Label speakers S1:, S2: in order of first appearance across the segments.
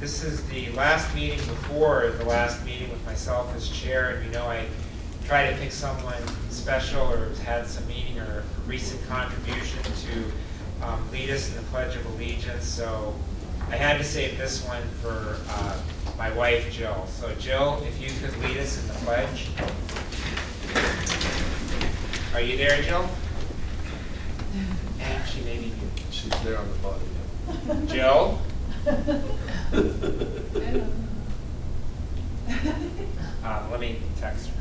S1: This is the last meeting before the last meeting with myself as chair, and you know I try to pick someone special or has had some meeting or recent contribution to lead us in the Pledge of Allegiance. So I had to save this one for my wife, Jill. So Jill, if you could lead us in the pledge. Are you there, Jill? And she may be mute.
S2: She's there on the bottom.
S1: Jill? Let me text her.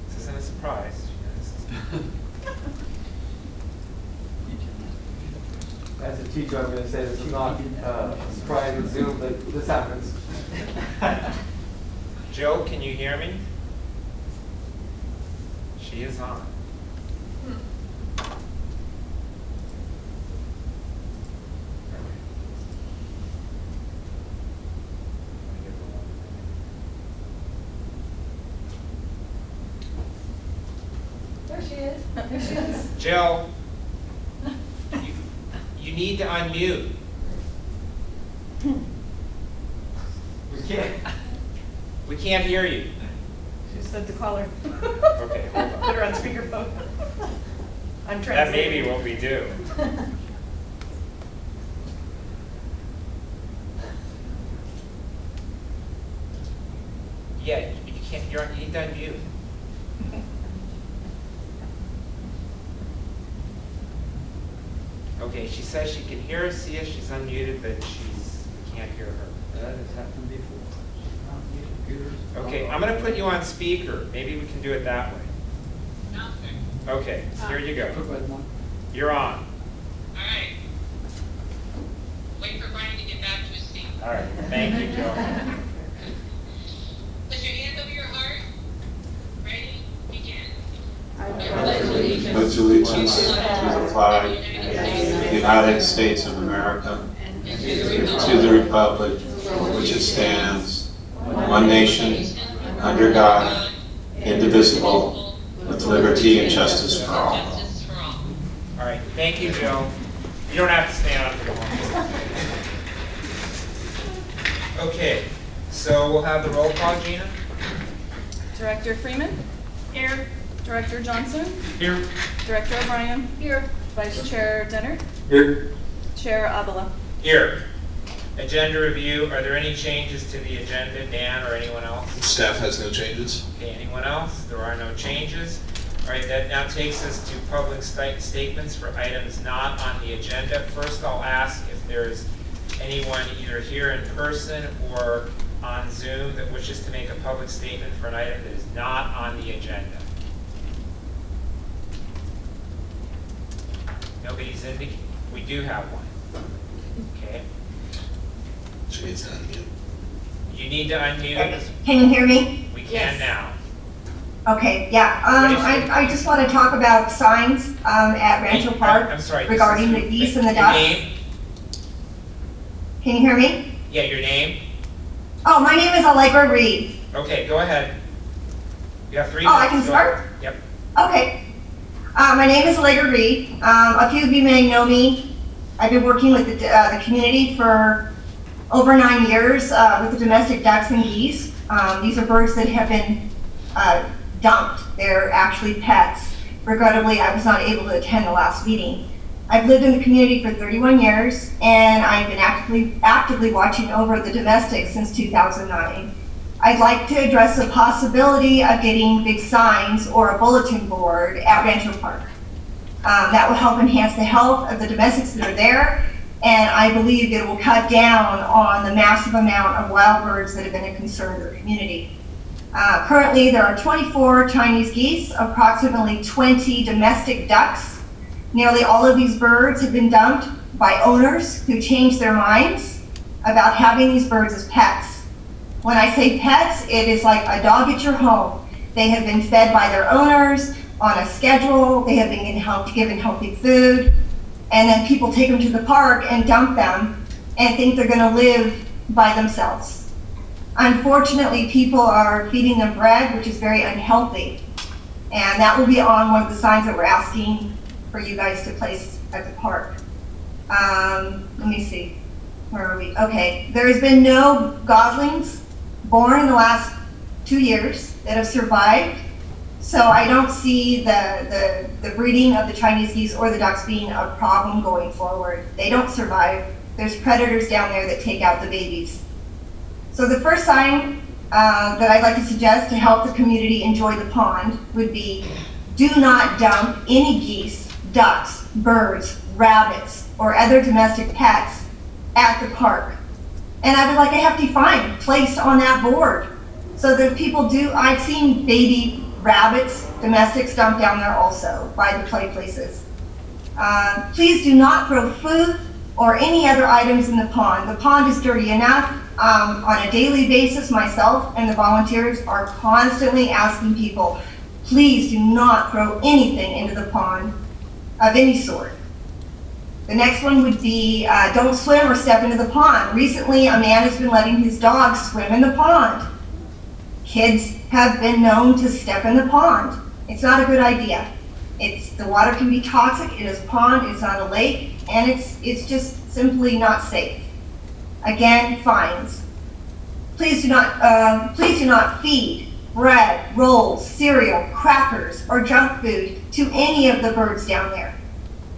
S1: This isn't a surprise.
S3: As a teacher, I'm going to say this is not a surprise with Zoom, but this happens.
S1: Jill, can you hear me? She is on.
S4: There she is. There she is.
S1: Jill, you need to unmute. We can't hear you.
S4: She said to call her.
S1: Okay, hold on.
S4: Put her on speakerphone. I'm
S1: That
S4: translating.
S1: may be what we do. Yeah, you can't. You need to unmute. Okay, she says she can hear us, see us. She's unmuted, but we can't hear her.
S3: That has happened before.
S1: Okay, I'm going to put you on speaker. Maybe we can do it that way. Okay, so here you go. You're on.
S5: All right. Wait for Brian to get back to his seat.
S1: All right, thank you, Joe.
S5: Put your hands over your heart. Ready? Begin.
S6: Pledge allegiance to the flag of the United States of America and to the republic for which it stands, one nation, under God, indivisible, with liberty and justice for all.
S1: All right, thank you, Joe. You don't have to stay on for long. Okay, so we'll have the roll call, Gina.
S7: Director Freeman? Here. Director Johnson?
S1: Here.
S7: Director O'Brien?
S4: Here.
S7: Vice Chair Denner?
S3: Here.
S7: Chair Avila?
S1: Here. Agenda review. Are there any changes to the agenda, Dan or anyone else?
S2: Staff has no changes.
S1: Okay, anyone else? There are no changes. All right, that now takes us to public statements for items not on the agenda. First, I'll ask if there's anyone either here in person or on Zoom that wishes to make a public statement for an item that is not on the agenda. Nobody's indicating. We do have one. Okay.
S2: She needs to unmute.
S1: You need to unmute.
S8: Can you hear me?
S1: We can
S4: Yes.
S1: now.
S8: Okay, yeah. I just want to talk about signs at Rancho Park
S1: I'm sorry.
S8: regarding the geese and the
S1: Your
S8: ducks.
S1: name?
S8: Can you hear me?
S1: Yeah, your name.
S8: Oh, my name is Allegra Reed.
S1: Okay, go ahead. You have 3
S8: Oh,
S1: minutes.
S8: I can
S1: Go
S8: start?
S1: ahead. Yep.
S8: Okay. My name is Allegra Reed. A few of you may know me. I've been working with the community for over 9 years with the domestic ducks and geese. These are birds that have been dumped. They're actually pets. Regrettably, I was not able to attend the last meeting. I've lived in the community for 31 years, and I've been actively watching over the domestics since 2009. I'd like to address the possibility of getting big signs or a bulletin board at Rancho Park. That will help enhance the health of the domestics that are there, and I believe it will cut down on the massive amount of wild birds that have been a concern to the community. Currently, there are 24 Chinese geese, approximately 20 domestic ducks. Nearly all of these birds have been dumped by owners who changed their minds about having these birds as pets. When I say pets, it is like a dog at your home. They have been fed by their owners on a schedule. They have been given healthy food. And then people take them to the park and dump them and think they're going to live by themselves. Unfortunately, people are feeding them bread, which is very unhealthy. And that will be on one of the signs that we're asking for you guys to place at the park. Let me see, where are we? Okay, there has been no goslings born in the last 2 years that have survived. So I don't see the breeding of the Chinese geese or the ducks being a problem going forward. They don't survive. There's predators down there that take out the babies. So the first sign that I'd like to suggest to help the community enjoy the pond would be, do not dump any geese, ducks, birds, rabbits, or other domestic pets at the park. And I would like a hefty fine placed on that board so that people do. I've seen baby rabbits, domestics, dumped down there also by the play places. Please do not throw food or any other items in the pond. The pond is dirty enough. On a daily basis, myself and the volunteers are constantly asking people, please do not throw anything into the pond of any sort. The next one would be, don't swim or step into the pond. Recently, a man has been letting his dog swim in the pond. Kids have been known to step in the pond. It's not a good idea. The water can be toxic. It is a pond, it's not a lake, and it's just simply not safe. Again, fines. Please do not feed bread, rolls, cereal, crackers, or junk food to any of the birds down there.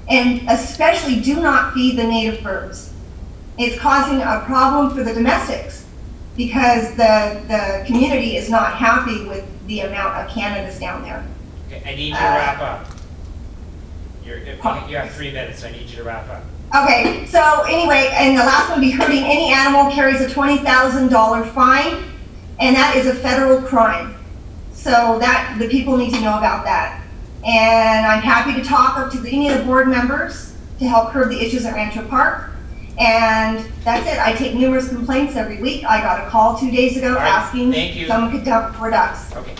S8: And especially do not feed the native birds. It's causing a problem for the domestics because the community is not happy with the amount of Canadas down there.
S1: Okay, I need you to wrap up. You have 3 minutes, so I need you to wrap up.
S8: Okay, so anyway, and the last one would be hurting any animal carries a $20,000 fine, and that is a federal crime. So that the people need to know about that. And I'm happy to talk up to any of the board members to help curb the issues at Rancho Park. And that's it. I take numerous complaints every week. I got a call 2 days ago
S1: All right,
S8: asking
S1: thank you.
S8: someone could dump 4 ducks.
S1: Okay.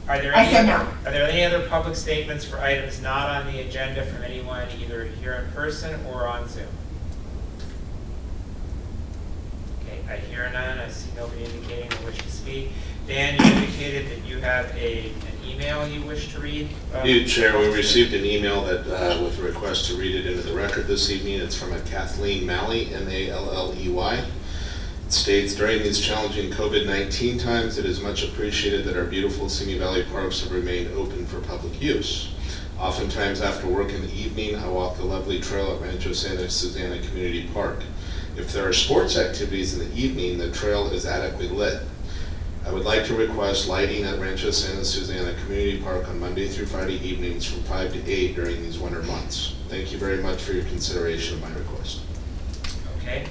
S1: Are there
S8: I said no.
S1: Are there any other public statements for items not on the agenda from anyone either here in person or on Zoom? Okay, I hear none. I see nobody indicating they wish to speak. Dan, you indicated that you have an email you wish to read.
S2: You, Chair, we received an email that with a request to read it into the record this evening. It's from a Kathleen Malley, M-A-L-L-E-Y. It states, during these challenging COVID-19 times, it is much appreciated that our beautiful Simi Valley parks have remained open for public use. Oftentimes after work in the evening, I walk the lovely trail at Rancho Santa Susana Community Park. If there are sports activities in the evening, the trail is adequately lit. I would like to request lighting at Rancho Santa Susana Community Park on Monday through Friday evenings from 5 to 8 during these winter months. Thank you very much for your consideration of my request.
S1: Okay.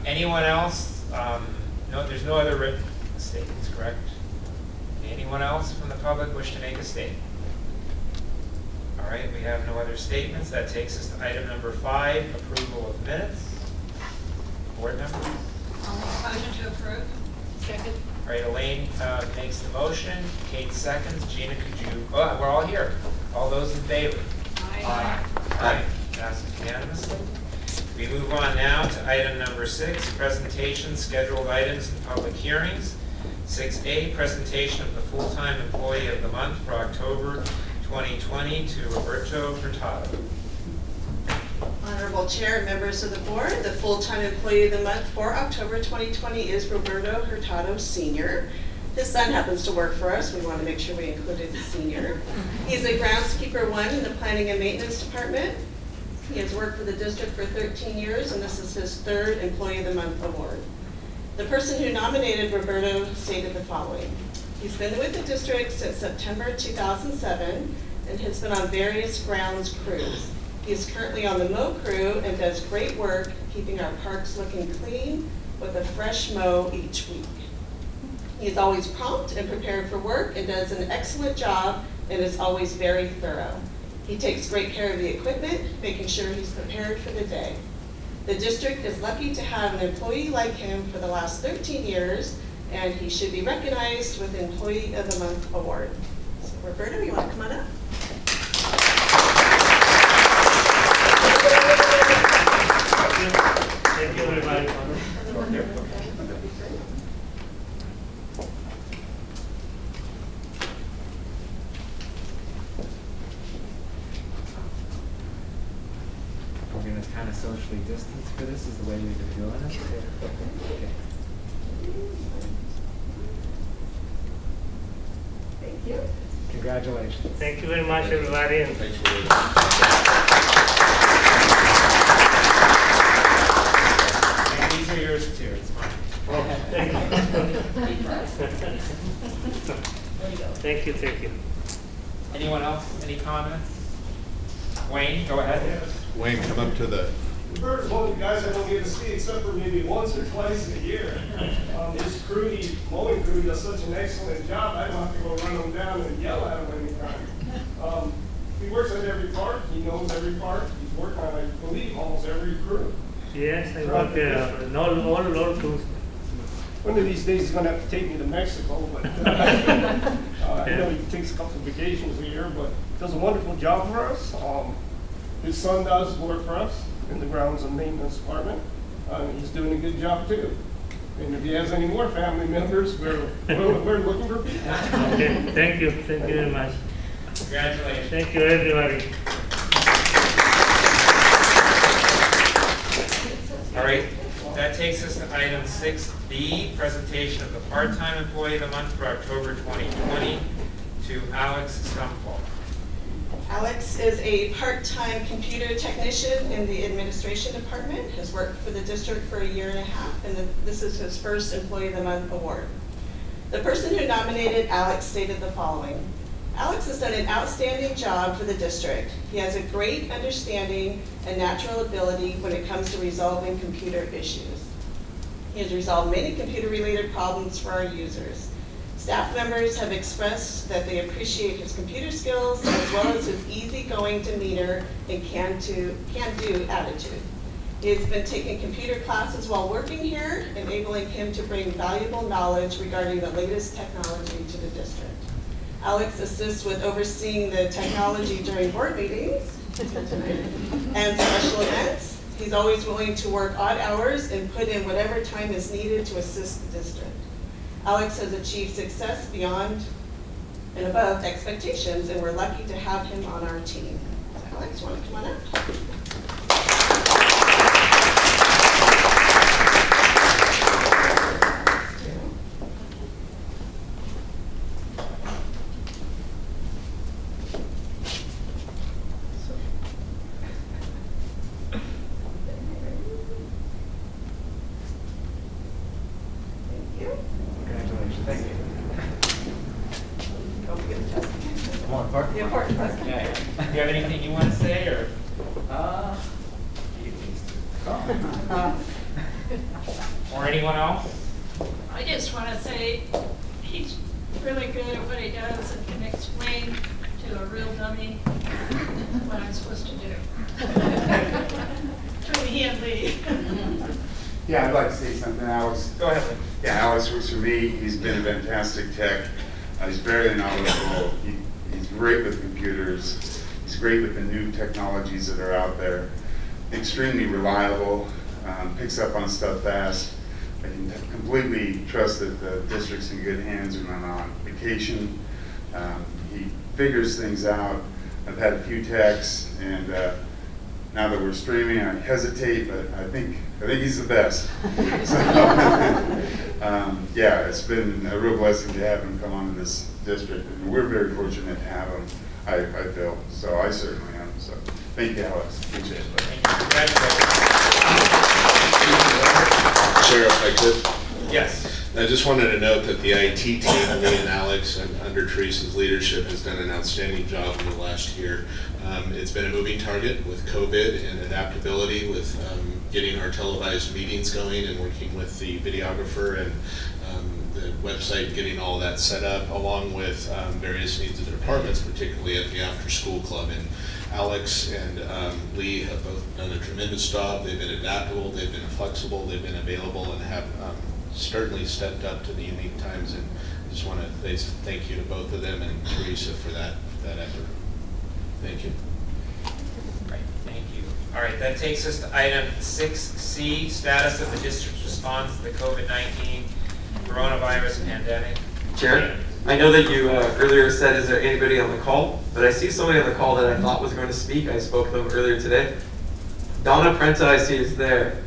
S1: Anyone else? No, there's no other written statements, correct? Anyone else from the public wish to make a statement? All right, we have no other statements. That takes us to item number 5, approval of minutes. Board members?
S4: Motion to approve. Second.
S1: All right, Elaine makes the motion. Kate seconds. Gina, could you? Oh, we're all here. All those in favor?
S4: Aye.
S1: All right, passes unanimously. We move on now to item number 6, presentation, scheduled items and public hearings. 6A, presentation of the full-time employee of the month for October 2020 to Roberto Hurtado.
S9: Honorable Chair and members of the board, the full-time employee of the month for October 2020 is Roberto Hurtado Sr. His son happens to work for us. We want to make sure we included the senior. He's a groundskeeper 1 in the planning and maintenance department. He has worked for the district for 13 years, and this is his 3rd Employee of the Month award. The person who nominated Roberto stated the following. He's been with the district since September 2007 and has been on various grounds crews. He is currently on the mow crew and does great work keeping our parks looking clean with a fresh mow each week. He is always prompt and prepared for work and does an excellent job and is always very thorough. He takes great care of the equipment, making sure he's prepared for the day. The district is lucky to have an employee like him for the last 13 years, and he should be recognized with the Employee of the Month award. So Roberto, you want to come on up?
S1: Thank you, everybody. socially distance for this? Is the way you've been doing it? Okay.
S8: Thank you.
S1: Congratulations.
S10: Thank you very much, everybody. And
S2: Thanks for
S1: And these are yours too, it's mine.
S10: thank you. Thank you.
S1: Anyone else, any comments? Wayne, go ahead.
S2: Wayne, come up to the.
S11: Bert's one of the guys I don't get to see except for maybe once or twice a year. His crew, mowing crew, does such an excellent job, I don't have to go run them down and yell at them anytime. He works on every part, he knows every part, he's worked on, I believe, almost every crew.
S10: Yes, I work in all crews.
S11: One of these days he's gonna have to take me to Mexico, but I know he takes a couple of vacations a year, but does a wonderful job for us. His son does work for us in the grounds and maintenance department. He's doing a good job too. And if he has any more family members, we're looking for people.
S10: Okay, thank you very much.
S1: Congratulations.
S10: Thank you, everybody.
S1: All right, that takes us to item 6B, presentation of the part-time employee of the month for October 2020 to Alex Stumfall.
S9: Alex is a part-time computer technician in the administration department, has worked for the district for 1.5 years, and this is his first Employee of the Month award. The person who nominated Alex stated the following: Alex has done an outstanding job for the district. He has a great understanding and natural ability when it comes to resolving computer issues. He has resolved many computer-related problems for our users. Staff members have expressed that they appreciate his computer skills as well as his easygoing demeanor and can-do attitude. He has been taking computer classes while working here, enabling him to bring valuable knowledge regarding the latest technology to the district. Alex assists with overseeing the technology during board meetings and special events. He's always willing to work odd hours and put in whatever time is needed to assist the district. Alex has achieved success beyond and above expectations, and we're lucky to have him on our team. Alex, want to come on up?
S1: Congratulations. Thank you.
S8: Don't forget the test.
S1: Come on, Park.
S8: The important test.
S1: Yeah. Do you have anything you want to say, or? Or anyone else?
S4: I just want to say he's really good at what he does and can explain to a real dummy what I'm supposed to do. Between he and Lee.
S12: Yeah, I'd like to say something, Alex.
S1: Go ahead, Lynn.
S12: Yeah, Alex works for me. He's been a fantastic tech. He's very knowledgeable. He's great with computers. He's great with the new technologies that are out there. Extremely reliable, picks up on stuff fast. I can completely trust that the district's in good hands when I'm on vacation. He figures things out. I've had a few techs, and now that we're streaming, I hesitate, but I think he's the best. So, yeah, it's been a real blessing to have him come on to this district, and we're very fortunate to have him. I feel so. I certainly am. So, thank you, Alex. Appreciate it.
S2: Chair, if I could.
S1: Yes.
S2: I just wanted to note that the IT team, me and Alex, and under Teresa's leadership, has done an outstanding job in the last year. It's been a moving target with COVID and adaptability with getting our televised meetings going and working with the videographer and the website, getting all that set up, along with various needs of the departments, particularly at the after-school club. And Alex and Lee have both done a tremendous job. They've been adaptable, they've been flexible, they've been available, and have certainly stepped up to the unique times. And I just want to say thank you to both of them and Teresa for that effort. Thank you.
S1: Right, thank you. All right, that takes us to item 6C, status of the district's response to the COVID-19 coronavirus pandemic.
S3: Chair, I know that you earlier said, is there anybody on the call? But I see somebody on the call that I thought was going to speak. I spoke to them earlier today. Donna Prenta, I see, is there.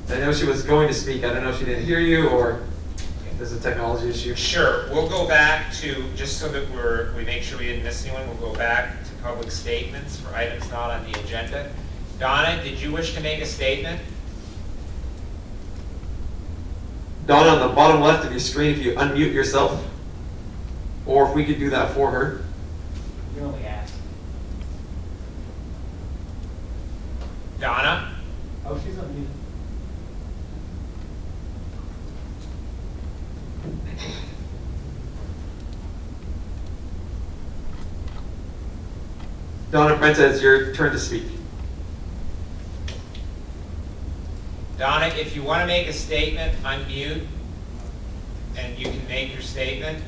S3: I know she was going to speak. I don't know if she didn't hear you or if there's a technology issue.
S1: Sure, we'll go back to, just so that we make sure we didn't miss anyone, we'll go back to public statements for items not on the agenda. Donna, did you wish to make a statement?
S3: Donna, on the bottom left of your screen, if you unmute yourself, or if we could do that for her.
S1: You only asked. Donna?
S3: Oh, she's unmuted. Donna Prenta, it's your turn to speak.
S1: Donna, if you want to make a statement, unmute, and you can make your statement.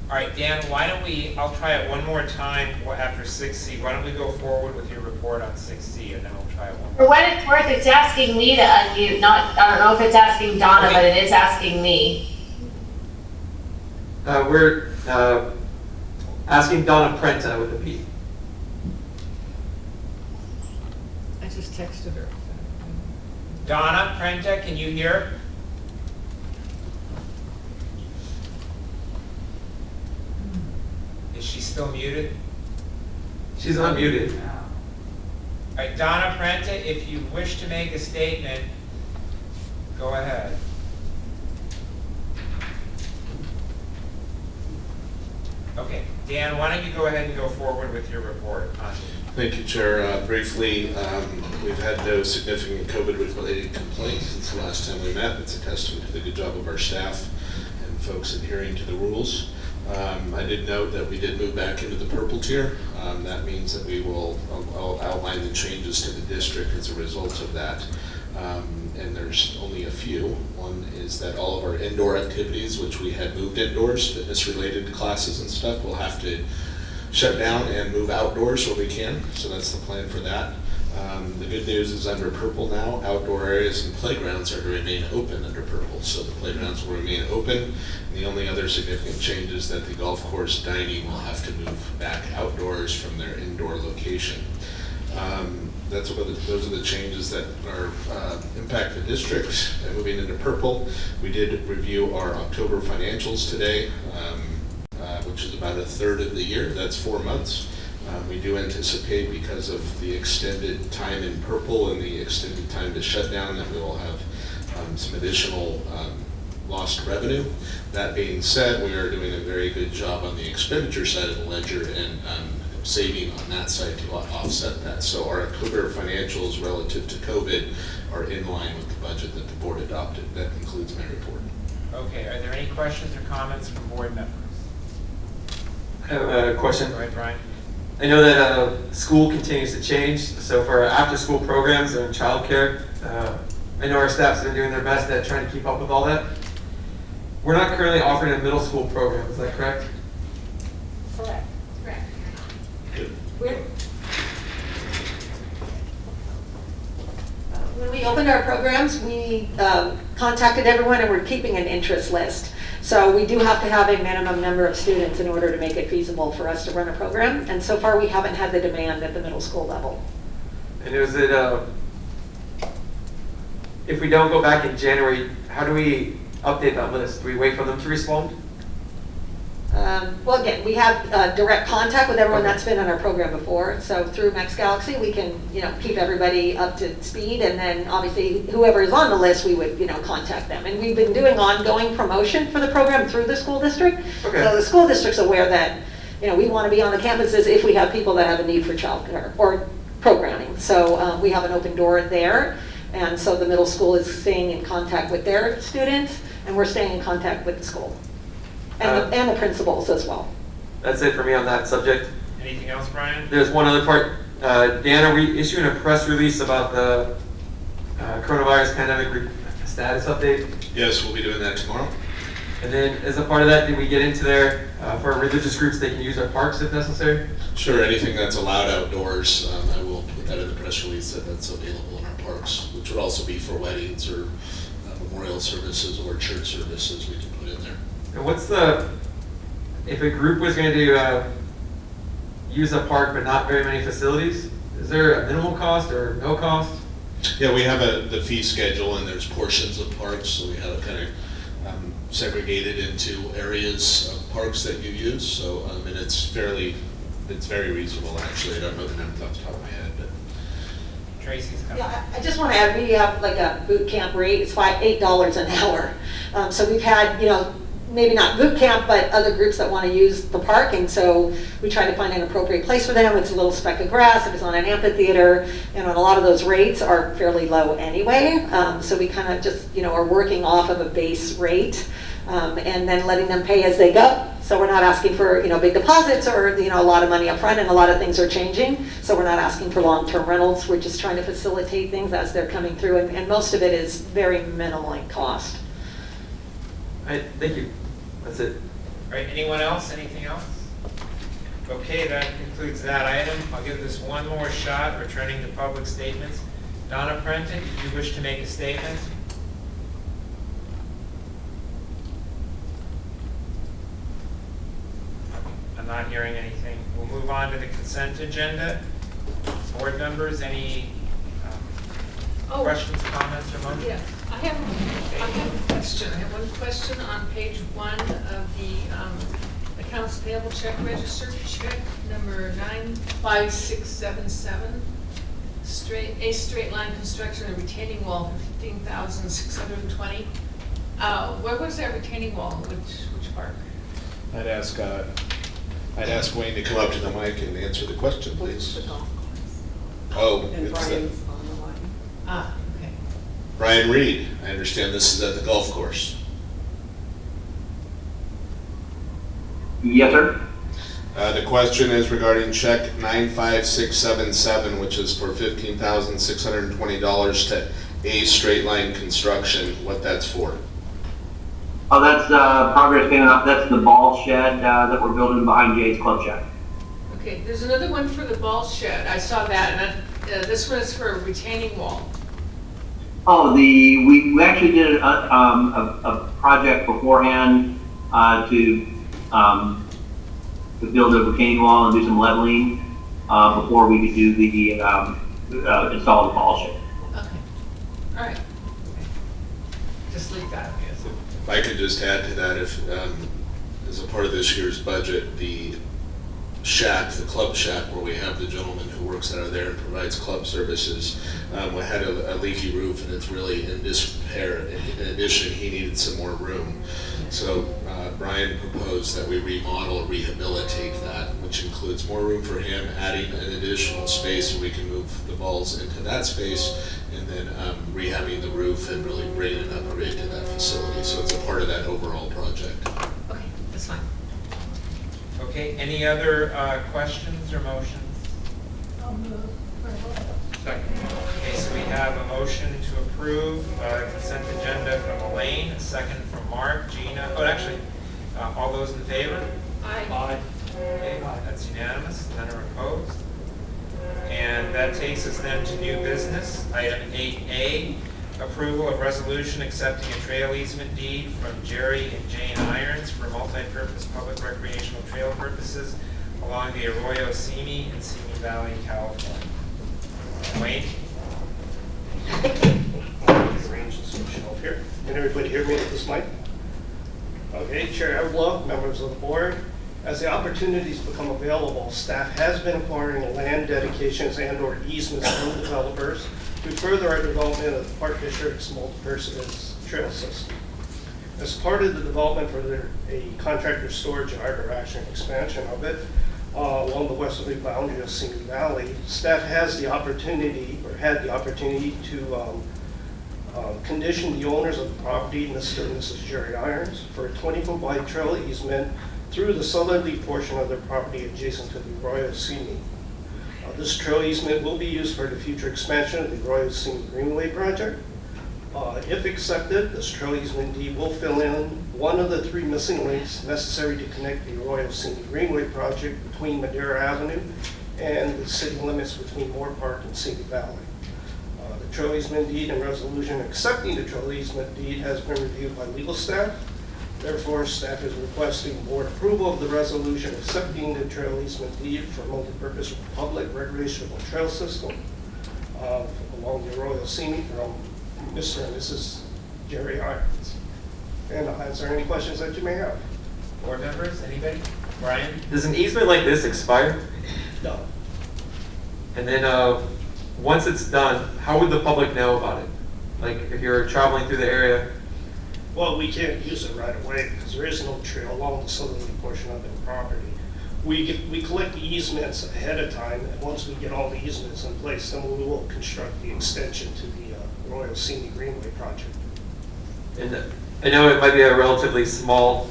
S1: All right, Dan, why don't I'll try it one more time after 6C. Why don't we go forward with your report on 6C, and then we'll try it one more.
S13: For what it's worth, it's asking me to unmute, I don't know if it's asking Donna,
S1: Okay.
S13: but it is asking me.
S3: We're asking Donna Prenta with a P.
S14: I just texted her.
S1: Donna Prenta, can you hear? Is she still muted?
S3: She's unmuted.
S1: All right, Donna Prenta, if you wish to make a statement, go ahead. Okay, Dan, why don't you go ahead and go forward with your report on
S2: Thank you, Chair. Briefly, we've had no significant COVID-related complaints since the last time we met. It's a testament to the good job of our staff and folks adhering to the rules. I did note that we did move back into the purple tier. That means that I'll outline the changes to the district as a result of that. And there's only a few. One is that all of our indoor activities, which we had moved indoors, fitness-related classes and stuff, will have to shut down and move outdoors where we can. So that's the plan for that. The good news is under purple now, outdoor areas and playgrounds are to remain open under purple. So the playgrounds will remain open. And the only other significant change is that the golf course dining will have to move back outdoors from their indoor location. Those are the changes that are impact the district. Moving into purple, we did review our October financials today, which is about a third of the year. That's 4 months. We do anticipate, because of the extended time in purple and the extended time to shut down, that we will have some additional lost revenue. That being said, we are doing a very good job on the expenditure side of the ledger and saving on that side to offset that. So our October financials relative to COVID are in line with the budget that the board adopted. That concludes my report.
S1: Okay, are there any questions or comments from board members?
S3: I have a question.
S1: Go ahead, Brian.
S3: I know that school continues to change, so for our after-school programs and childcare, I know our staff's been doing their best at trying to keep up with all that. We're not currently offering a middle school program, is that correct?
S13: Correct. Correct.
S15: When we opened our programs, we contacted everyone and we're keeping an interest list. So we do have to have a minimum number of students in order to make it feasible for us to run a program. And so far, we haven't had the demand at the middle school level.
S3: And is it, if we don't go back in January, how do we update that list? Do we wait for them to respond?
S15: Well, again, we have direct contact with everyone that's been in our program before. So through Max Galaxy, we can, keep everybody up to speed. And then obviously, whoever is on the list, we would, contact them. And we've been doing ongoing promotion for the program through the school district.
S3: Okay.
S15: So the school district's aware that, we want to be on the campuses if we have people that have a need for childcare or programming. So we have an open door there. And so the middle school is staying in contact with their students, and we're staying in contact with the school. And the principals as well.
S3: That's it for me on that subject.
S1: Anything else, Brian?
S3: There's one other part. Dan, are we issuing a press release about the coronavirus pandemic status update?
S2: Yes, we'll be doing that tomorrow.
S3: And then as a part of that, did we get into there for religious groups, they can use our parks if necessary?
S2: Sure, anything that's allowed outdoors, I will put that in the press release that's available in our parks, which would also be for weddings or memorial services or church services we can put in there.
S3: And what's the if a group was going to use a park but not very many facilities, is there a minimal cost or no cost?
S2: Yeah, we have the fee schedule, and there's portions of parks, so we have it kind of segregated into areas of parks that you use. So, and it's very reasonable, actually. I don't know the number off the top of my head, but.
S1: Tracy's coming.
S15: Yeah, I just want to add, we have like a boot camp rate, it's $8 an hour. So we've had, maybe not boot camp, but other groups that want to use the park, and so we try to find an appropriate place for them. It's a little speck of grass, if it's on an amphitheater, and a lot of those rates are fairly low anyway. So we kind of just, are working off of a base rate, and then letting them pay as they go. So we're not asking for, big deposits or, a lot of money up front, and a lot of things are changing. So we're not asking for long-term rentals. We're just trying to facilitate things as they're coming through, and most of it is very minimal in cost.
S3: All right, thank you. That's it.
S1: All right, anyone else? Anything else? Okay, that concludes that item. I'll give this one more shot, returning to public statements. Donna Prenton, did you wish to make a statement? I'm not hearing anything. We'll move on to the consent agenda. Board members, any questions, comments, or motions?
S14: Yeah, I have a question. I have one question on page 1 of the accounts payable check register, check number 95677. Straight line construction and retaining wall for $15,620. Where was that retaining wall? Which park?
S2: I'd ask Wayne to come up to the mic and answer the question, please.
S9: The golf course.
S2: Oh,
S9: And
S2: it's
S9: Brian's on the line.
S14: Okay.
S2: Brian Reed. I understand this is at the golf course.
S16: Yes, sir.
S2: The question is regarding check 95677, which is for $15,620 to A Straight Line Construction, what that's for.
S16: Oh, that's progress payment. That's the ball shed that we're building behind Jay's Club Shack.
S14: Okay, there's another one for the ball shed. I saw that, and this one is for a retaining wall.
S16: Oh, we actually did a project beforehand to build a retaining wall and do some leveling before we could do the install the ball shed.
S14: Okay, all right. Just leave that.
S2: If I could just add to that, if as a part of this year's budget, the shack, the club shack, where we have the gentleman who works out of there and provides club services, we had a leaky roof, and it's really in disrepair. In addition, he needed some more room. So Brian proposed that we remodel, rehabilitate that, which includes more room for him, adding an additional space so we can move the balls into that space, and then rehabbing the roof and really bringing an upgrade to that facility. So it's a part of that overall project.
S14: Okay, that's fine.
S1: Okay, any other questions or motions?
S4: I'll move for a vote.
S1: Second. Okay, so we have a motion to approve consent agenda from Elaine, a second from Mark, Gina. Oh, actually, all those in favor?
S14: Aye.
S1: Okay, that's unanimous, none are opposed. And that takes us then to new business, item 8A, approval of resolution accepting a trail easement deed from Jerry and Jane Irons for multi-purpose public recreational trail purposes along the Arroyo Simi in Simi Valley, California. Wayne?
S11: Arrange this shelf here. Can everybody hear me with this mic? Okay, Chair Evlow, members of the board. As the opportunities become available, staff has been acquiring land dedications and/or easements from developers to further our development of the Park District's multi-purpose trail system. As part of the development for a contractor storage yard, or actually an expansion of it, along the westerly boundary of Simi Valley, staff has the opportunity, or had the opportunity to condition the owners of the property, Mr. and Mrs. Jerry Irons, for a 20-foot wide trail easement through the southerly portion of their property adjacent to the Arroyo Simi. This trail easement will be used for the future expansion of the Arroyo Simi Greenway project. If accepted, this trail easement deed will fill in one of the 3 missing links necessary to connect the Arroyo Simi Greenway project between Madera Avenue and the city limits between Moore Park and Simi Valley. The trail easement deed and resolution accepting the trail easement deed has been reviewed by legal staff. Therefore, staff is requesting board approval of the resolution accepting the trail easement deed for multipurpose public recreational trail system along the Royal Scenic from Mr. and Mrs. Jerry Irons. And I'll answer any questions that you may have.
S1: Board members, anybody? Brian?
S3: Does an easement like this expire?
S11: No.
S3: And then once it's done, how would the public know about it? Like if you're traveling through the area?
S11: Well, we can't use it right away because there is no trail along the southerly portion of the property. We collect the easements ahead of time, and once we get all the easements in place, then we will construct the extension to the Royal Scenic Greenway project.
S3: And I know it might be a relatively small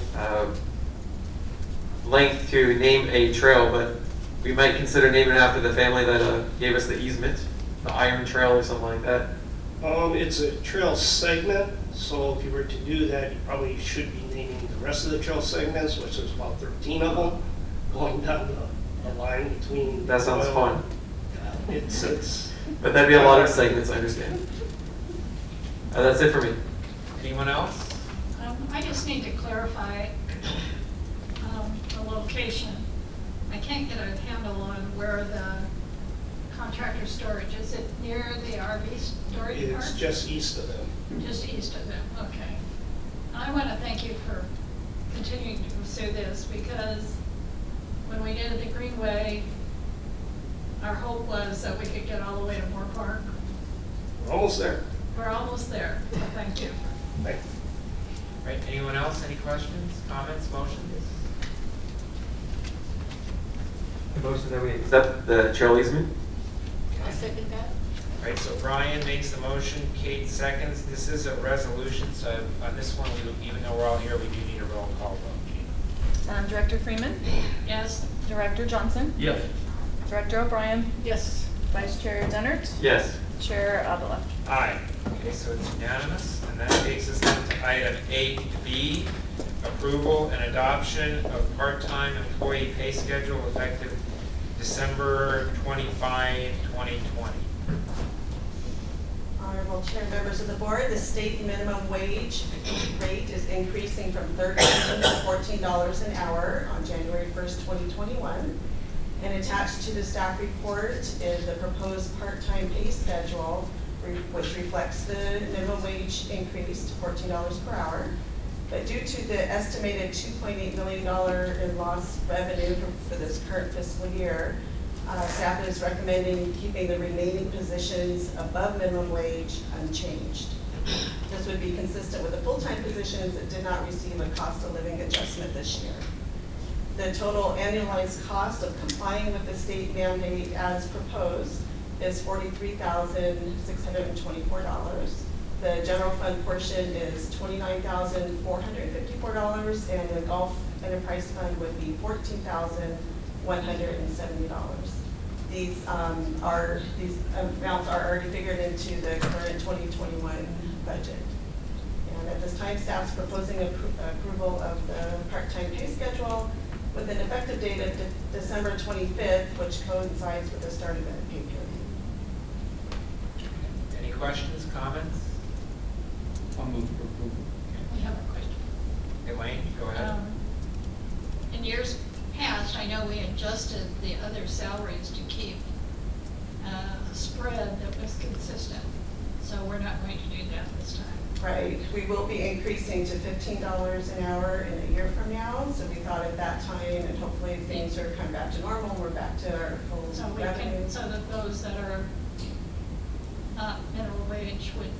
S3: length to name a trail, but we might consider naming it after the family that gave us the easement, the Iron Trail or something like that.
S11: It's a trail segment, so if you were to do that, you probably should be naming the rest of the trail segments, which is about 13 of them, going down the line between.
S3: That sounds fun.
S11: It's.
S3: But that'd be a lot of segments, I understand. That's it for me.
S1: Anyone else?
S4: I just need to clarify the location. I can't get a handle on where the contractor storage, is it near the RV storage park?
S11: It's just east of them.
S4: Just east of them, okay. I want to thank you for continuing to pursue this, because when we did the Greenway, our hope was that we could get all the way to Moore Park.
S11: We're almost there.
S4: We're almost there, so thank you.
S11: Thank you.
S1: Right, anyone else? Any questions, comments, motions?
S3: The motion that we accept the trail easement?
S14: I'll second that.
S1: Right, so Brian makes the motion, Kate seconds. This is a resolution, so on this one, even though we're all here, we do need a roll call vote.
S7: Director Freeman.
S4: Yes?
S7: Director Johnson.
S10: Yes.
S7: Director O'Brien.
S14: Yes.
S7: Vice Chair Dennert.
S3: Yes.
S7: Chair Avila.
S1: Aye. Okay, so it's unanimous, and that takes us down to item 8B, approval and adoption of part-time employee pay schedule effective December 25, 2020.
S9: Honorable Chair, members of the board, the state minimum wage rate is increasing from $13 to $14 an hour on January 1st, 2021. And attached to the staff report is the proposed part-time pay schedule, which reflects the minimum wage increase to $14 per hour. But due to the estimated $2.8 million in lost revenue for this current fiscal year, staff is recommending keeping the remaining positions above minimum wage unchanged. This would be consistent with the full-time positions that did not receive a cost of living adjustment this year. The total annualized cost of complying with the state mandate as proposed is $43,624. The general fund portion is $29,454, and the golf enterprise fund would be $14,170. These amounts are already figured into the current 2021 budget. And at this time, staff's proposing approval of the part-time pay schedule with an effective date of December 25th, which coincides with the start of the pay period.
S1: Any questions, comments?
S10: I'll move for approval.
S4: We have a question.
S1: Elaine, go ahead.
S4: In years past, I know we adjusted the other salaries to keep a spread that was consistent. So we're not going to do that this time.
S9: Right, we will be increasing to $15 an hour in a year from now. So we thought at that time, and hopefully things are kind of back to normal, we're back to our full
S4: So we
S9: revenue.
S4: can, so that those that are not minimum wage would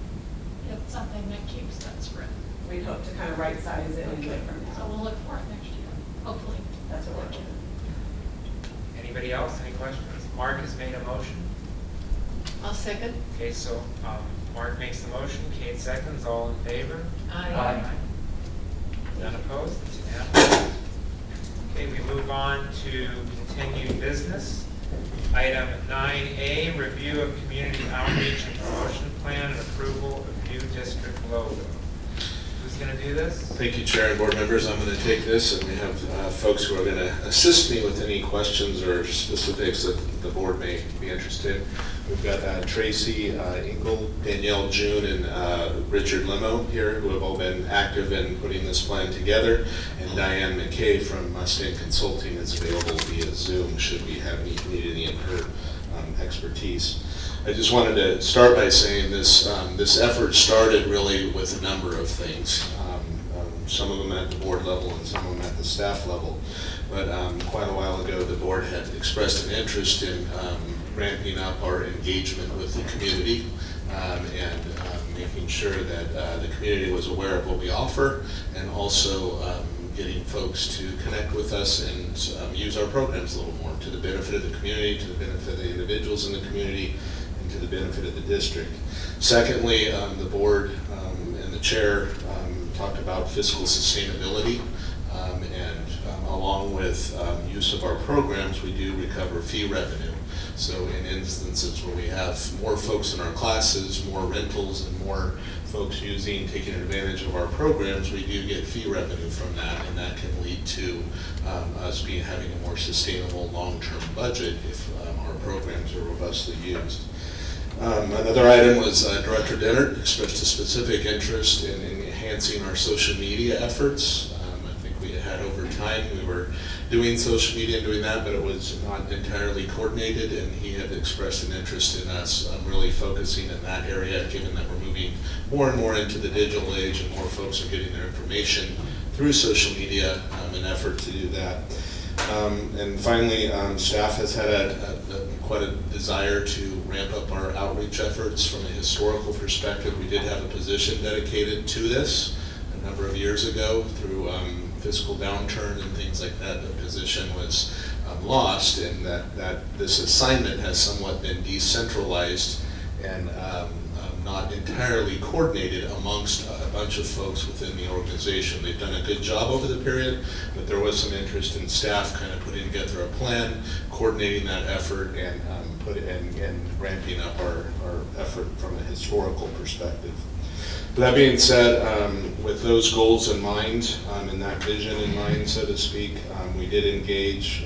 S4: get something that keeps that spread.
S9: We'd hope to kind of right size it a year from
S4: So
S9: now.
S4: we'll look for it next year, hopefully.
S9: That's what we're doing.
S1: Anybody else? Any questions? Mark has made a motion.
S14: I'll second.
S1: Okay, so Mark makes the motion, Kate seconds, all in favor?
S14: Aye.
S1: None opposed? It's unanimous. Okay, we move on to continued business. Item 9A, review of community outreach and promotion plan and approval of new district logo. Who's going to do this?
S2: Thank you, Chair and board members. I'm going to take this, and we have folks who are going to assist me with any questions or specifics that the board may be interested in. We've got Tracy Engel, Danielle June, and Richard Limo here, who have all been active in putting this plan together. And Diane McKay from Mustang Consulting is available via Zoom should we have need any of her expertise. I just wanted to start by saying this effort started really with a number of things. Some of them at the board level and some of them at the staff level. But quite a while ago, the board had expressed an interest in ramping up our engagement with the community and making sure that the community was aware of what we offer, and also getting folks to connect with us and use our programs a little more to the benefit of the community, to the benefit of the individuals in the community, and to the benefit of the district. Secondly, the board and the chair talked about fiscal sustainability, and along with use of our programs, we do recover fee revenue. So in instances where we have more folks in our classes, more rentals, and more folks taking advantage of our programs, we do get fee revenue from that, and that can lead to us having a more sustainable long-term budget if our programs are robustly used. Another item was Director Dennert expressed a specific interest in enhancing our social media efforts. I think we had over time, we were doing social media and doing that, but it was not entirely coordinated, and he had expressed an interest in us really focusing in that area, given that we're moving more and more into the digital age and more folks are getting their information through social media, an effort to do that. And finally, staff has had quite a desire to ramp up our outreach efforts from a historical perspective. We did have a position dedicated to this a number of years ago through fiscal downturn and things like that. The position was lost, and that this assignment has somewhat been decentralized and not entirely coordinated amongst a bunch of folks within the organization. They've done a good job over the period, but there was some interest in staff kind of putting together a plan, coordinating that effort, and ramping up our effort from a historical perspective. That being said, with those goals in mind, and that vision in mind, so to speak, we did engage.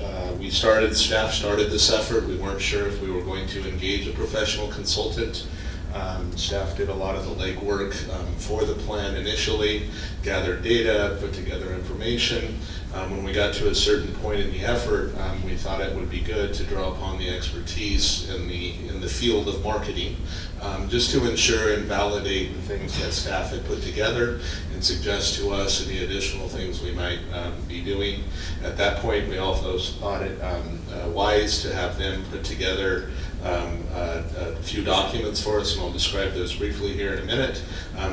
S2: Staff started this effort. We weren't sure if we were going to engage a professional consultant. Staff did a lot of the legwork for the plan initially, gathered data, put together information. When we got to a certain point in the effort, we thought it would be good to draw upon the expertise in the field of marketing, just to ensure and validate the things that staff had put together and suggest to us any additional things we might be doing. At that point, we also thought it wise to have them put together a few documents for us, and I'll describe those briefly here in a minute,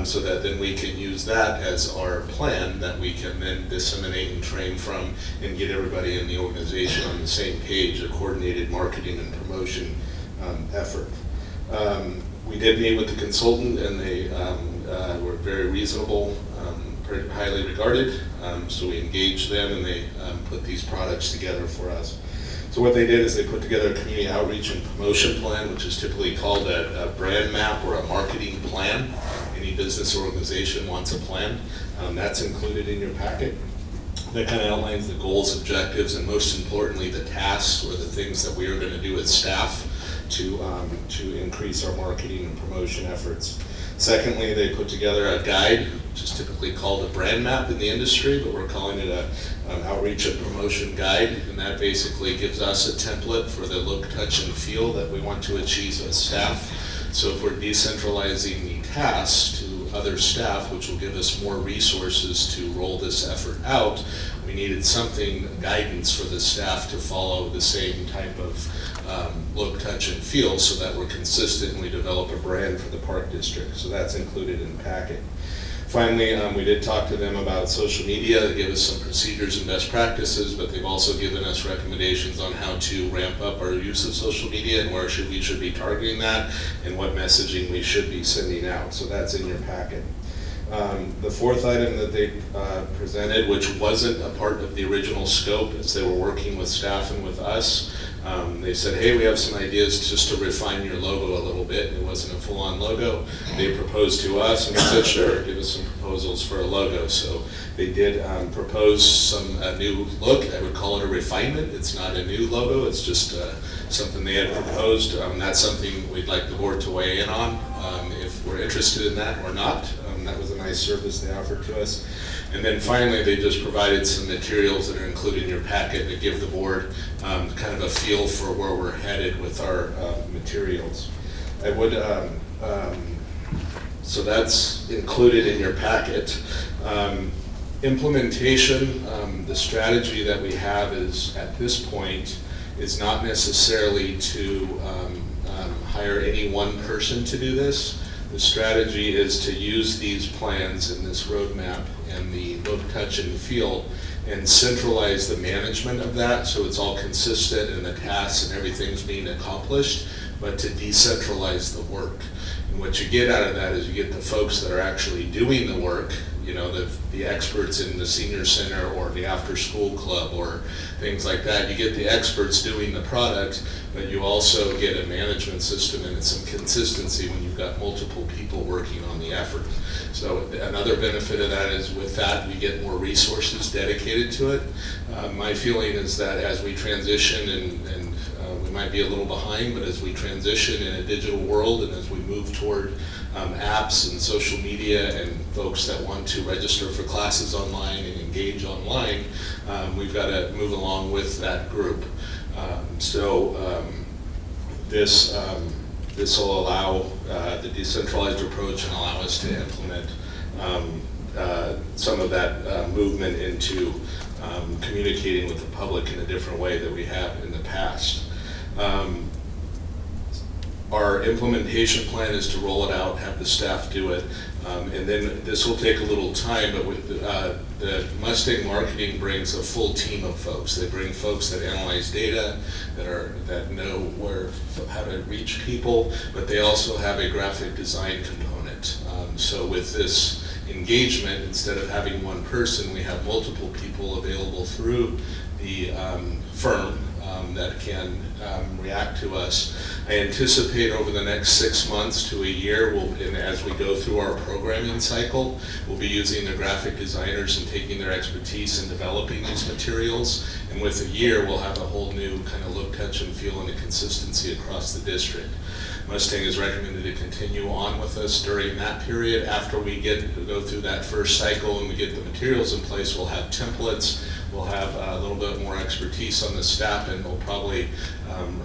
S2: so that then we can use that as our plan that we can then disseminate and train from and get everybody in the organization on the same page, a coordinated marketing and promotion effort. We did meet with the consultant, and they were very reasonable, pretty highly regarded, so we engaged them, and they put these products together for us. So what they did is they put together a community outreach and promotion plan, which is typically called a brand map or a marketing plan. Any business or organization wants a plan. That's included in your packet. That kind of outlines the goals, objectives, and most importantly, the tasks or the things that we are going to do as staff to increase our marketing and promotion efforts. Secondly, they put together a guide, which is typically called a brand map in the industry, but we're calling it an outreach and promotion guide, and that basically gives us a template for the look, touch, and feel that we want to achieve as staff. So if we're decentralizing the tasks to other staff, which will give us more resources to roll this effort out, we needed something, guidance for the staff to follow the same type of look, touch, and feel, so that we're consistent and we develop a brand for the Park District. So that's included in the packet. Finally, we did talk to them about social media. They gave us some procedures and best practices, but they've also given us recommendations on how to ramp up our use of social media and where we should be targeting that and what messaging we should be sending out. So that's in your packet. The fourth item that they presented, which wasn't a part of the original scope as they were working with staff and with us, they said, hey, we have some ideas just to refine your logo a little bit. It wasn't a full-on logo. They proposed to us, and we said, sure, give us some proposals for a logo. So they did propose a new look. I would call it a refinement. It's not a new logo. It's just something they had proposed. That's something we'd like the board to weigh in on, if we're interested in that or not. That was a nice service they offered to us. And then finally, they just provided some materials that are included in your packet to give the board kind of a feel for where we're headed with our materials. I would, so that's included in your packet. Implementation, the strategy that we have is, at this point, is not necessarily to hire any one person to do this. The strategy is to use these plans and this roadmap and the look, touch, and feel and centralize the management of that so it's all consistent and the tasks and everything's being accomplished, but to decentralize the work. And what you get out of that is you get the folks that are actually doing the work, you know, the experts in the senior center or the after-school club or things like that. You get the experts doing the product, but you also get a management system and some consistency when you've got multiple people working on the effort. So another benefit of that is with that, you get more resources dedicated to it. My feeling is that as we transition and we might be a little behind, but as we transition in a digital world and as we move toward apps and social media and folks that want to register for classes online and engage online, we've got to move along with that group. This will allow the decentralized approach and allow us to implement some of that movement into communicating with the public in a different way that we have in the past. Our implementation plan is to roll it out, have the staff do it, and then this will take a little time, but with the Mustang marketing brings a full team of folks. They bring folks that analyze data, that know how to reach people, but they also have a graphic design component. So with this engagement, instead of having one person, we have multiple people available through the firm that can react to us. I anticipate over the next 6 months to a year, and as we go through our programming cycle, we'll be using the graphic designers and taking their expertise in developing these materials. And with a year, we'll have a whole new kind of look, touch, and feel and a consistency across the district. Mustang is recommended to continue on with us during that period. After we go through that first cycle and we get the materials in place, we'll have templates. We'll have a little bit more expertise on the staff, and we'll probably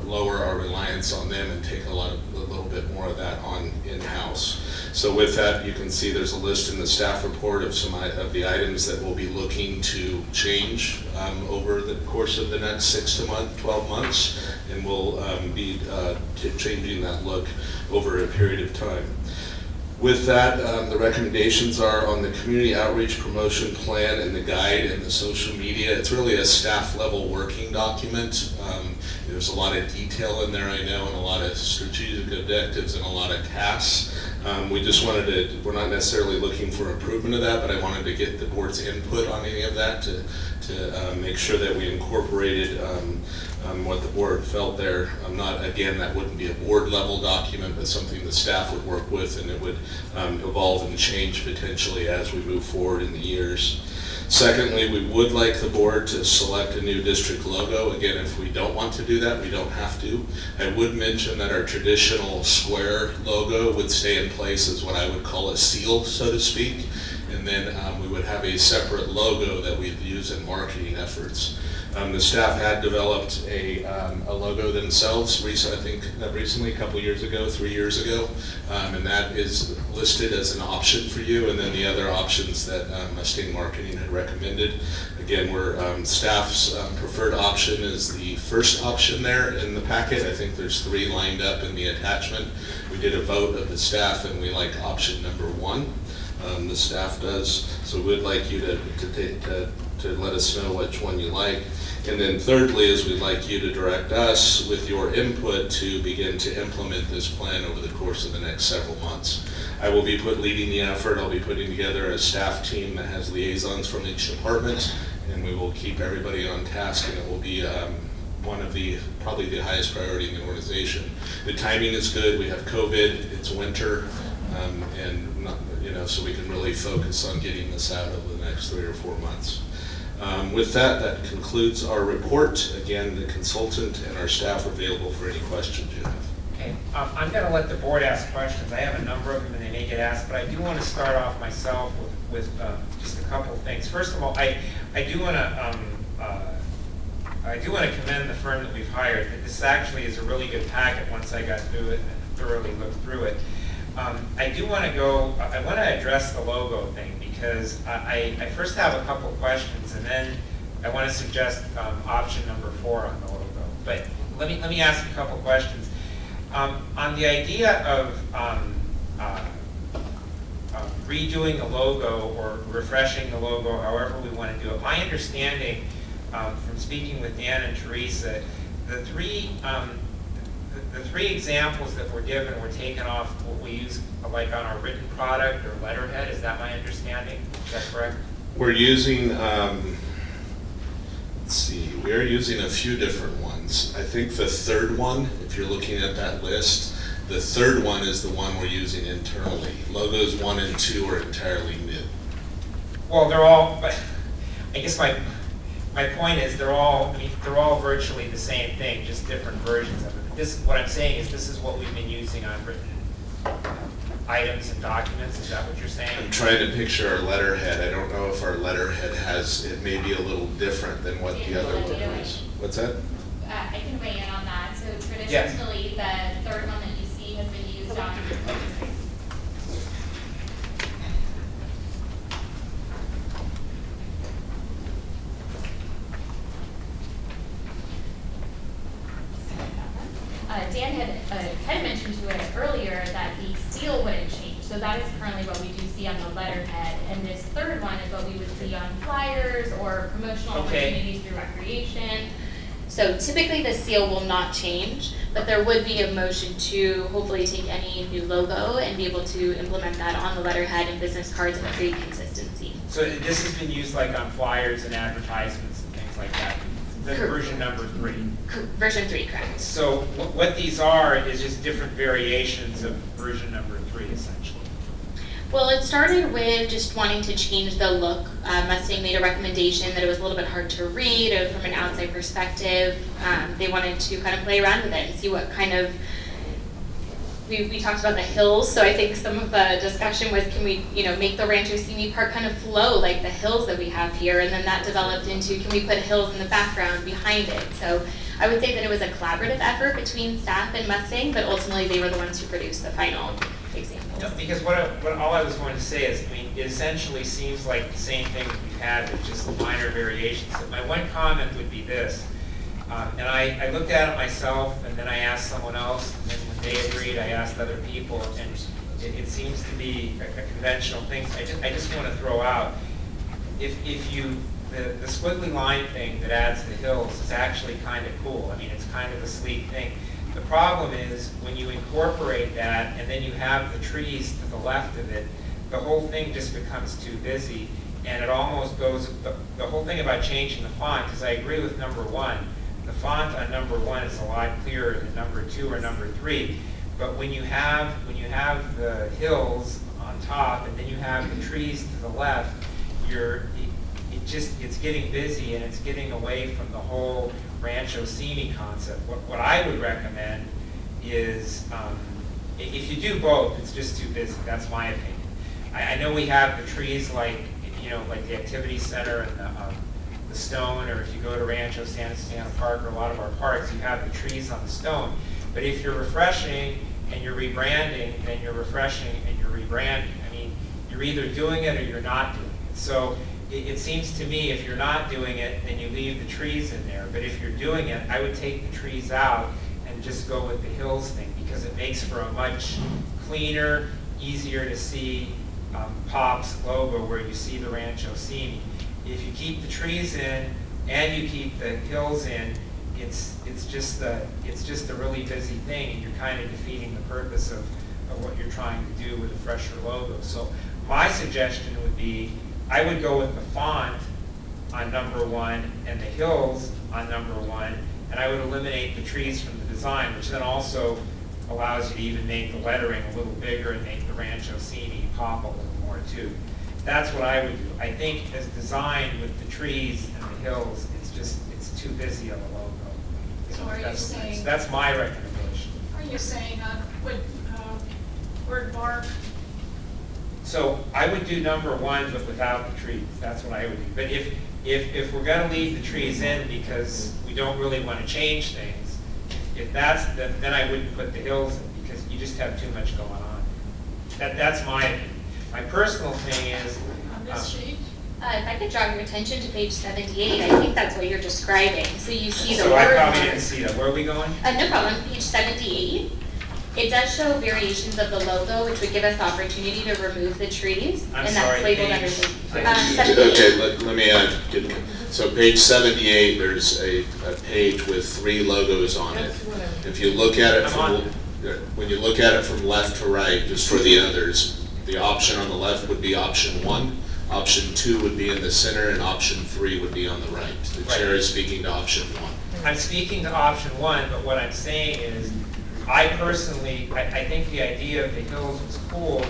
S2: lower our reliance on them and take a little bit more of that on in-house. So with that, you can see there's a list in the staff report of some of the items that we'll be looking to change over the course of the next 12 months, and we'll be changing that look over a period of time. With that, the recommendations are on the community outreach promotion plan and the guide and the social media. It's really a staff level working document. There's a lot of detail in there, I know, and a lot of strategic objectives and a lot of tasks. We just wanted to, we're not necessarily looking for improvement of that, but I wanted to get the board's input on any of that to make sure that we incorporated what the board felt there. Again, that wouldn't be a board level document, but something the staff would work with, and it would evolve and change potentially as we move forward in the years. Secondly, we would like the board to select a new district logo. Again, if we don't want to do that, we don't have to. I would mention that our traditional square logo would stay in place as what I would call a seal, so to speak. And then we would have a separate logo that we'd use in marketing efforts. The staff had developed a logo themselves, I think recently, a couple years ago, 3 years ago, and that is listed as an option for you, and then the other options that Mustang Marketing had recommended. Again, staff's preferred option is the first option there in the packet. I think there's 3 lined up in the attachment. We did a vote of the staff, and we like option number 1. The staff does, so we'd like you to let us know which one you like. And then thirdly is we'd like you to direct us with your input to begin to implement this plan over the course of the next several months. I will be leading the effort. I'll be putting together a staff team that has liaisons from each department, and we will keep everybody on task, and it will be one of probably the highest priority in the organization. The timing is good. We have COVID, it's winter, and not, so we can really focus on getting this out over the next 3 or 4 months. With that concludes our report. Again, the consultant and our staff are available for any questions you have.
S1: Okay, I'm going to let the board ask questions. I have a number of them and they may get asked, but I do want to start off myself with just a couple of things. First of all, I do want to commend the firm that we've hired. This actually is a really good packet once I got through it and thoroughly looked through it. I want to address the logo thing because I first have a couple questions and then I want to suggest option number 4 on the logo. But let me ask a couple questions. On the idea of redoing the logo or refreshing the logo, however we want to do it, my understanding from speaking with Dan and Teresa, the three examples that were given were taken off what we use like on our written product or letterhead. Is that my understanding? Is that correct?
S2: We're using, let's see, we are using a few different ones. I think the third one, if you're looking at that list, the third one is the one we're using internally. Logos 1 and 2 are entirely new.
S1: Well, they're all, but I guess my point is they're all virtually the same thing, just different versions of it. What I'm saying is this is what we've been using on written items and documents. Is that what you're saying?
S2: I'm trying to picture our letterhead. I don't know if our letterhead it may be a little different than what the other one is. What's that?
S17: I can weigh in on that. So
S1: Yes.
S17: traditionally, the third one that you see has been used on. Dan had mentioned to it earlier that the seal wouldn't change. So that is currently what we do see on the letterhead. And this third one is what we would see on flyers or promotional opportunities through recreation. So typically the seal will not change, but there would be a motion to hopefully take any new logo and be able to implement that on the letterhead and business cards and create consistency.
S1: So this has been used like on flyers and advertisements and things like that. That's version number 3.
S17: Version 3, correct.
S1: So what these are is just different variations of version number 3, essentially.
S17: Well, it started with just wanting to change the look. Mustang made a recommendation that it was a little bit hard to read from an outside perspective. They wanted to kind of play around with it and see what kind of, we talked about the hills, so I think some of the discussion was, can we, make the Rancho Simi Park kind of flow like the hills that we have here, and then that developed into, can we put hills in the background behind it? So I would say that it was a collaborative effort between staff and Mustang, but ultimately they were the ones who produced the final examples.
S1: No, because what all I was going to say is, it essentially seems like the same thing that we've had, with just minor variations. So my one comment would be this, and I looked at it myself, and then I asked someone else, and then when they agreed, I asked other people, and it seems to be a conventional thing. So I just want to throw out, if you, the squiggly line thing that adds the hills is actually kind of cool. It's kind of a sleek thing. The problem is when you incorporate that and then you have the trees to the left of it, the whole thing just becomes too busy, and it almost goes, the whole thing about changing the font, because I agree with number 1, the font on number 1 is a lot clearer than number 2 or number 3, but when you have the hills on top and then you have the trees to the left, it's getting busy and it's getting away from the whole Rancho Simi concept. What I would recommend is, if you do both, it's just too busy. That's my opinion. I know we have the trees like the activity center and the stone, or if you go to Rancho Santa Susana Park or a lot of our parks, you have the trees on the stone. But if you're refreshing and you're rebranding, then you're refreshing and you're rebranding. You're either doing it or you're not doing it. So it seems to me if you're not doing it, then you leave the trees in there. But if you're doing it, I would take the trees out and just go with the hills thing, because it makes for a much cleaner, easier to see Pop's logo where you see the Rancho Simi. If you keep the trees in and you keep the hills in, it's just a really busy thing, and you're kind of defeating the purpose of of what you're trying to do with a fresher logo. So my suggestion would be, I would go with the font on number 1 and the hills on number 1, and I would eliminate the trees from the design, which then also allows you to even make the lettering a little bigger and make the Rancho Cini pop a little more too. That's what I would do. I think as designed with the trees and the hills, it's too busy of a logo.
S4: So are you saying?
S1: That's my recommendation.
S4: Are you saying would word mark?
S1: So I would do number 1, but without the trees. That's what I would do. But if we're going to leave the trees in because we don't really want to change things, if that's then I wouldn't put the hills in because you just have too much going on. That's my opinion. My personal thing is.
S4: On this sheet?
S17: If I could draw your attention to page 78, I think that's what you're describing. So you see the
S1: So
S17: word
S1: I probably
S17: mark.
S1: didn't see that. Where are we going?
S17: No problem, page 78. It does show variations of the logo, which would give us the opportunity to remove the trees.
S1: I'm
S17: and
S1: sorry,
S17: that's labeled
S1: page-
S17: under 78.
S2: Okay, let me so page 78, there's a page with 3 logos on it. If you look at it when you look at it from left to right, just for the others, the option on the left would be option 1, option 2 would be in the center, and option 3 would be on the right. The chair is speaking to option 1.
S1: I'm speaking to option 1, but what I'm saying is, I personally, I think the idea of the hills was cool,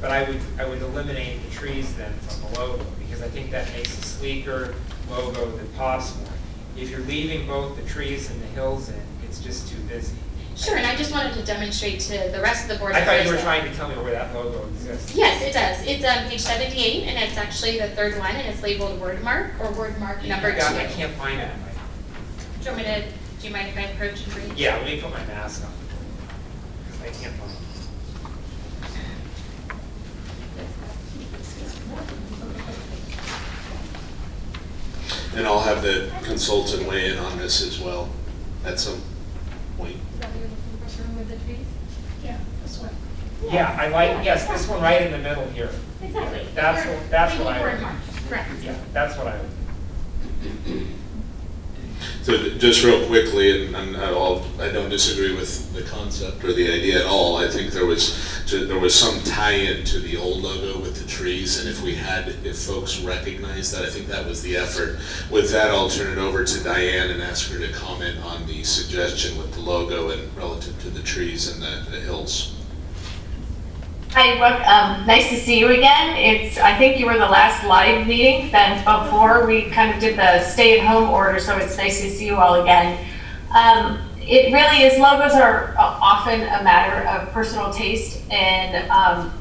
S1: but I would eliminate the trees then from the logo, because I think that makes a sleeker logo that pops more. If you're leaving both the trees and the hills in, it's just too busy.
S17: Sure, and I just wanted to demonstrate to the rest of the board.
S1: I thought you were
S17: members
S1: trying to tell me where that logo exists.
S17: Yes, it does. It's on page 78, and it's actually the 3rd one, and it's labeled word mark or word mark number 2.
S1: I can't find it.
S17: Do you want me to? Do you mind if I approach and read?
S1: Yeah, let me put my mask on. I can't find it.
S2: And I'll have the consultant weigh in on this as well at some point.
S17: Is that what you're looking for, remove the trees?
S4: Yeah, this one.
S1: Yeah, I like, yes, this one right in the middle here.
S17: Exactly.
S1: That's what I
S17: Word
S1: would.
S17: mark. Correct.
S1: Yeah, that's what I would.
S2: So just real quickly, and I don't disagree with the concept or the idea at all. I think there was some tie-in to the old logo with the trees, and if folks recognize that, I think that was the effort. With that, I'll turn it over to Diane and ask her to comment on the suggestion with the logo and relative to the trees and the hills.
S13: Hi, nice to see you again. I think you were the last live meeting, then before we kind of did the stay-at-home order, so it's nice to see you all again. It really is, logos are often a matter of personal taste, and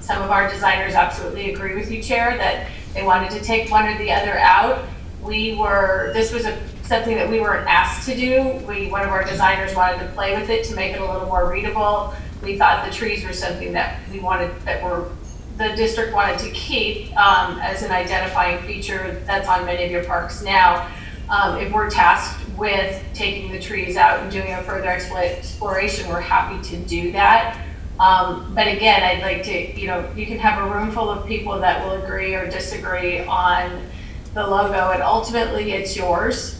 S13: some of our designers absolutely agree with you, Chair, that they wanted to take one or the other out. This was something that we weren't asked to do. One of our designers wanted to play with it to make it a little more readable. We thought the trees were something that the district wanted to keep as an identifying feature that's on many of your parks now. If we're tasked with taking the trees out and doing a further exploration, we're happy to do that. But again, I'd like to, you can have a room full of people that will agree or disagree on the logo, and ultimately it's yours.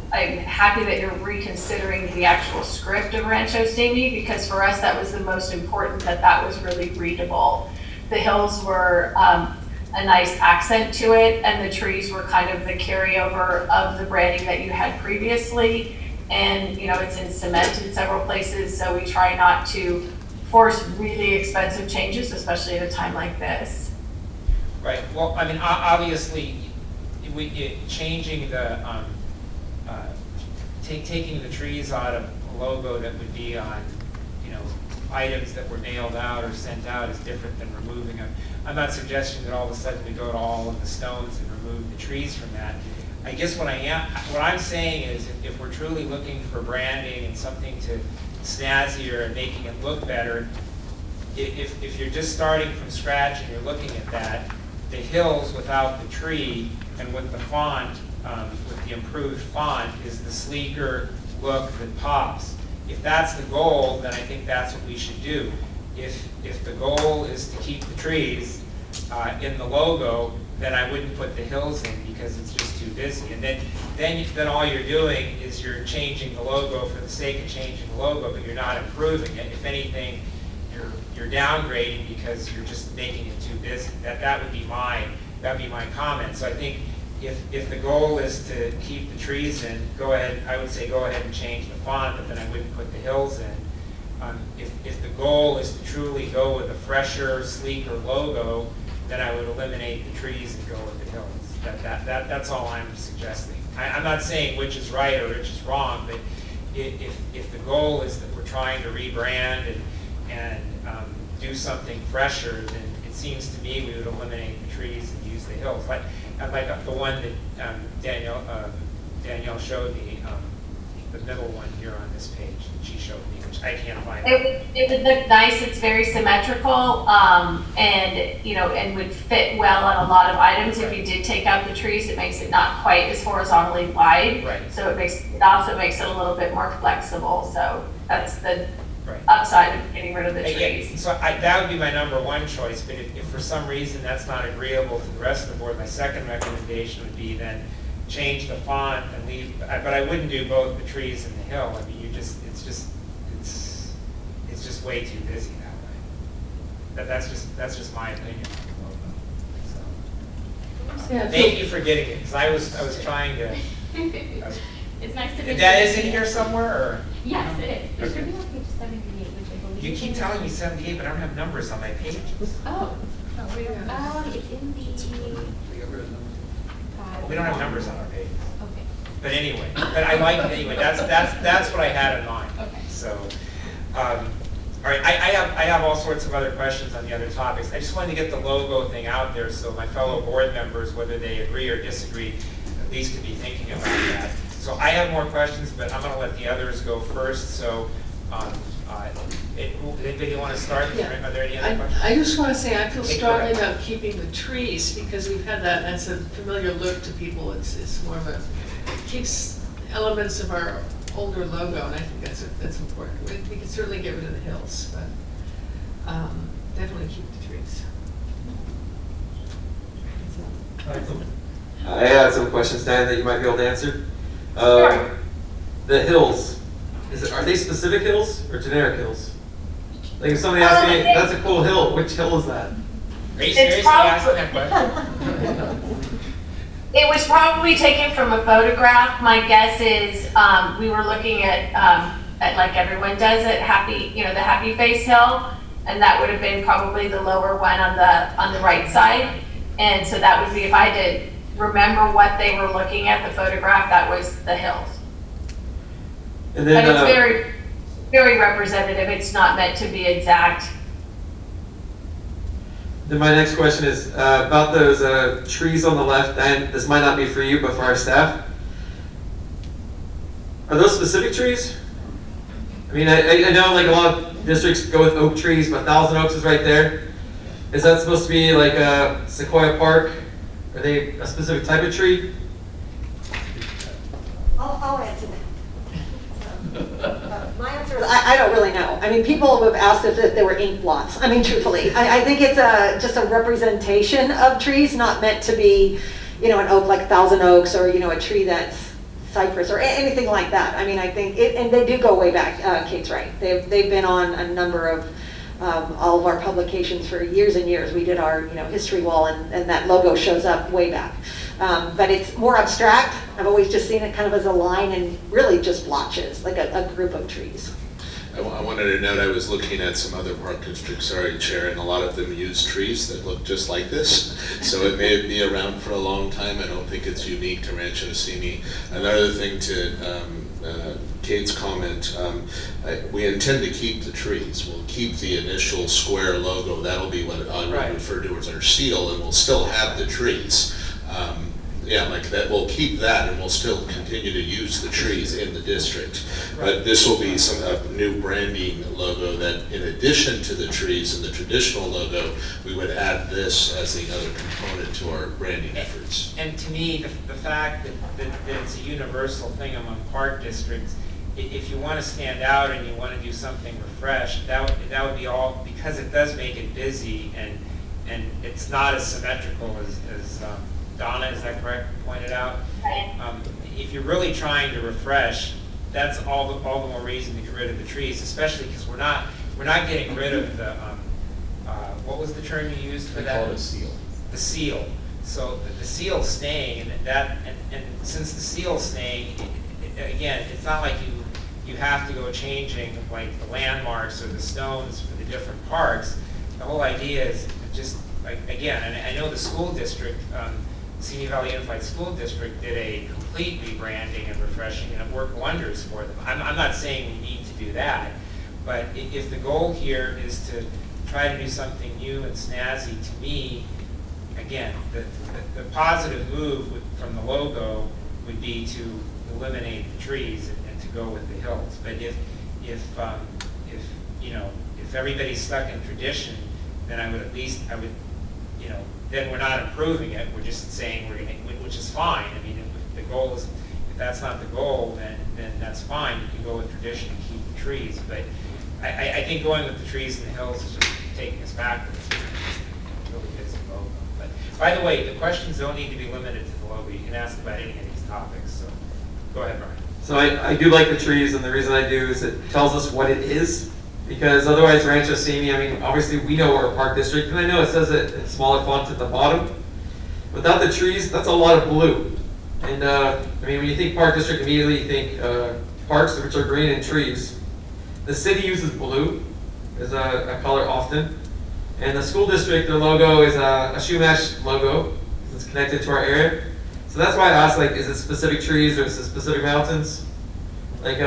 S13: I'm happy that you're reconsidering the actual script of Rancho Cini, because for us that was the most important, that was really readable. The hills were a nice accent to it, and the trees were kind of the carryover of the branding that you had previously. And it's in cement in several places, so we try not to force really expensive changes, especially at a time like this.
S1: Right. Well, I mean, obviously, changing the taking the trees out of a logo that would be on, items that were mailed out or sent out is different than removing them. I'm not suggesting that all of a sudden we go to all of the stones and remove the trees from that. I guess what I'm saying is, if we're truly looking for branding and something to snazzier and making it look better, if you're just starting from scratch and you're looking at that, the hills without the tree and with the font, with the improved font, is the sleeker look that pops. If that's the goal, then I think that's what we should do. If the goal is to keep the trees in the logo, then I wouldn't put the hills in because it's just too busy. And then all you're doing is you're changing the logo for the sake of changing the logo, but you're not improving it. If anything, you're downgrading because you're just making it too busy. That would be my comment. So I think if the goal is to keep the trees in, I would say go ahead and change the font, but then I wouldn't put the hills in. If the goal is to truly go with a fresher, sleeker logo, then I would eliminate the trees and go with the hills. That's all I'm suggesting. I'm not saying which is right or which is wrong, but if the goal is that we're trying to rebrand and do something fresher, then it seems to me we would eliminate the trees and use the hills. Like the one that Danielle showed me, the middle one here on this page that she showed me, which I can't find.
S13: It would look nice. It's very symmetrical, and would fit well on a lot of items. If you did take out the trees, it makes it not quite as horizontally wide.
S1: Right.
S13: So it also makes it a little bit more flexible. So that's the upside of getting rid of the trees.
S1: Yeah, so that would be my number one choice, but if for some reason that's not agreeable to the rest of the board, my second recommendation would be then change the font and leave, but I wouldn't do both the trees and the hill. I mean, it's just way too busy that way. That's just my opinion on the logo. So. Thank you for getting it, because I was trying to.
S17: It's nice to be.
S1: That is in here somewhere, or?
S17: Yes, it is. It should
S1: Okay.
S17: be on page 78, which I believe.
S1: You keep telling me 78, but I don't have numbers on my pages.
S17: Oh.
S4: We don't have.
S17: It's in the.
S1: We don't have numbers on our pages.
S17: Okay.
S1: But anyway, I like it anyway. That's what I had in mind.
S17: Okay.
S1: So, all right. I have all sorts of other questions on the other topics. I just wanted to get the logo thing out there so my fellow board members, whether they agree or disagree, at least could be thinking about that. So I have more questions, but I'm going to let the others go first. So, anybody want to start?
S14: Yeah.
S1: Are there any other questions?
S14: I just want to say I feel
S1: Okay, go
S14: strongly
S1: ahead.
S14: about keeping the trees because we've had that's a familiar look to people. It's more of it keeps elements of our older logo, and I think that's important. We can certainly get rid of the hills, but definitely keep the trees.
S3: I had some questions, Dan, that you might be able to answer.
S13: Sure.
S3: The hills, are they specific hills or generic hills? Like if somebody asks me, that's a cool hill, which hill is that?
S1: Are you seriously asking that question?
S13: It was probably taken from a photograph. My guess is we were looking at like everyone does it, the Happy Face Hill, and that would have been probably the lower one on the right side. And so that would be, if I had to remember what they were looking at, the photograph, that was the hills.
S3: And then,
S13: But it's very, very representative. It's not meant to be exact.
S3: Then my next question is about those trees on the left, and this might not be for you, but for our staff. Are those specific trees? I mean, I know like a lot of districts go with oak trees, but Thousand Oaks is right there. Is that supposed to be like a Sequoia Park? Are they a specific type of tree?
S15: I'll answer that. My answer is, I don't really know. I mean, people have asked if they were ink blots. I mean, truthfully, I think it's just a representation of trees, not meant to be, an oak like Thousand Oaks or, a tree that's cypress or anything like that. I mean, I think and they do go way back. Kate's right. They've been on a number of all of our publications for years and years. We did our, history wall, and that logo shows up way back. But it's more abstract. I've always just seen it kind of as a line and really just blotches, like a group of trees.
S2: I wanted to note, I was looking at some other park districts, sorry, Chair, and a lot of them use trees that look just like this. So it may be around for a long time. I don't think it's unique to Rancho Simi. Another thing to Kate's comment, we intend to keep the trees. We'll keep the initial square logo. That'll be what I would refer to as our seal, and we'll still have the trees. Like that, we'll keep that, and we'll still continue to use the trees in the district. But this will be some new branding logo that, in addition to the trees and the traditional logo, we would add this as the other component to our branding efforts.
S1: And to me, the fact that it's a universal thing among park districts, if you want to stand out and you want to do something refreshed, that would be all, because it does make it busy and it's not as symmetrical as Donna, is that correct, pointed out? If you're really trying to refresh, that's all the more reason to get rid of the trees, especially because we're not getting rid of what was the term you used for
S10: We
S1: that?
S10: call it a seal.
S1: The seal. So the seal's staying, and since the seal's staying, again, it's not like you have to go changing like the landmarks or the stones for the different parks. The whole idea is just like, again, and I know the school district, Simi Valley Unified School District did a complete rebranding and refreshing, and it worked wonders for them. I'm not saying we need to do that, but if the goal here is to try to do something new and snazzy, to me, again, the positive move from the logo would be to eliminate the trees and to go with the hills. But if you know, if everybody's stuck in tradition, then I would, you know, then we're not improving it. We're just saying we're gonna, which is fine. I mean, if the goal is, if that's not the goal, then that's fine. You can go with tradition and keep the trees. But I think going with the trees and the hills is just taking us backwards. It really is a logo. But by the way, the questions don't need to be limited to the logo. You can ask about any of these topics. So go ahead, Brian.
S3: So I do like the trees, and the reason I do is it tells us what it is. Because otherwise, Rancho Simi, I mean, obviously we know we're a park district, and I know it says it in smaller fonts at the bottom. Without the trees, that's a lot of blue. And I mean, when you think park district, immediately you think parks, which are green, and trees. The city uses blue as a color often. And the school district, their logo is a Shumash logo. It's connected to our area. So that's why I asked, like, is it specific trees or is it specific mountains? Like,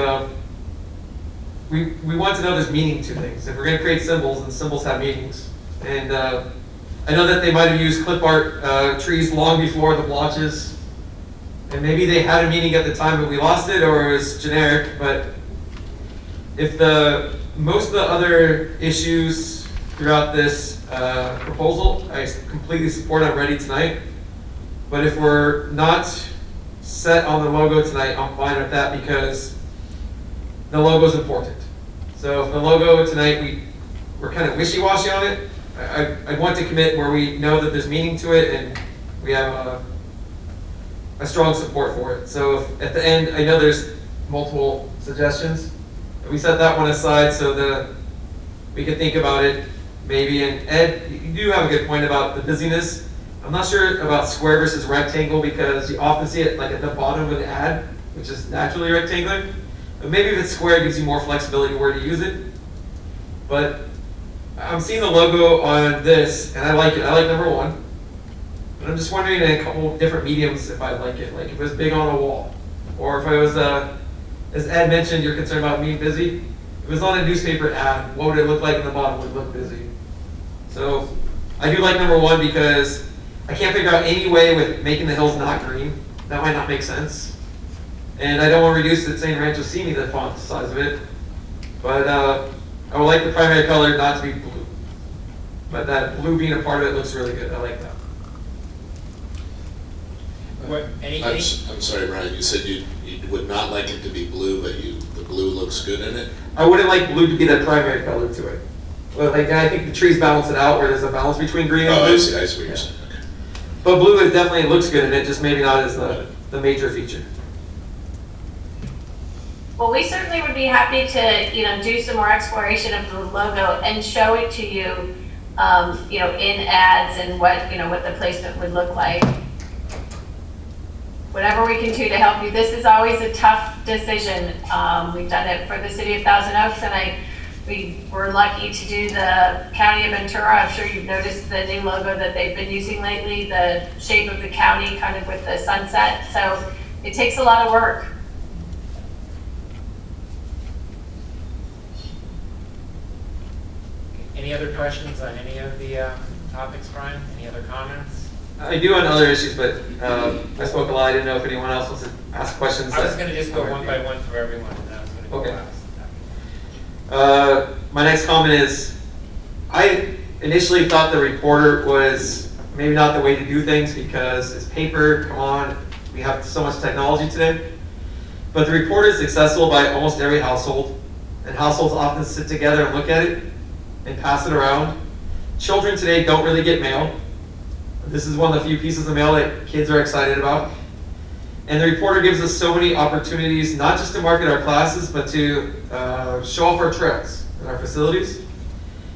S3: we want to know there's meaning to things. If we're going to create symbols, then symbols have meanings. And I know that they might have used clip art trees long before the blotches. And maybe they had a meaning at the time, but we lost it, or it was generic. But if most of the other issues throughout this proposal, I completely support. I'm ready tonight. But if we're not set on the logo tonight, I'm fine with that because the logo is important. So if the logo tonight, we're kind of wishy-washy on it, I want to commit where we know that there's meaning to it and we have a strong support for it. So if at the end, I know there's multiple suggestions, but we set that one aside so that we can think about it maybe. And Ed, you do have a good point about the busyness. I'm not sure about square versus rectangle because you often see it like at the bottom of an ad, which is naturally rectangular. But maybe if it's square, it gives you more flexibility where to use it. But I'm seeing the logo on this, and I like it. I like number 1. But I'm just wondering in a couple different mediums if I like it. Like if it was big on a wall, or if I was, as Ed mentioned, you're concerned about being busy. If it was on a newspaper ad, what would it look like in the bottom? Would it look busy? So I do like number 1 because I can't figure out any way with making the hills not green. That might not make sense. And I don't want to reduce it saying Rancho Simi, the font size of it. But I would like the primary color not to be blue. But that blue being a part of it looks really good. I like that.
S2: I'm sorry, Brian, you said you would not like it to be blue, but the blue looks good in it?
S3: I wouldn't like blue to be the primary color to it. But like, I think the trees balance it out where there's a balance between green and blue.
S2: I see what you're saying. Okay.
S3: But blue is definitely looks good in it, just maybe not as the major feature.
S13: Well, we certainly would be happy to, do some more exploration of the logo and show it to you, in ads and what the placement would look like. Whatever we can do to help you. This is always a tough decision. We've done it for the city of Thousand Oaks, and we were lucky to do the county of Ventura. I'm sure you've noticed the new logo that they've been using lately, the shape of the county kind of with the sunset. So it takes a lot of work.
S1: Any other questions on any of the topics, Brian? Any other comments?
S3: I do on other issues, but I spoke a lot. I didn't know if anyone else wants to ask questions.
S1: I was going to just go one by one for everyone, and I was going to go last.
S3: My next comment is, I initially thought the reporter was maybe not the way to do things because it's paper, come on, we have so much technology today. But the reporter is accessible by almost every household, and households often sit together and look at it and pass it around. Children today don't really get mail. This is one of the few pieces of mail that kids are excited about. And the reporter gives us so many opportunities, not just to market our classes, but to show off our trails and our facilities,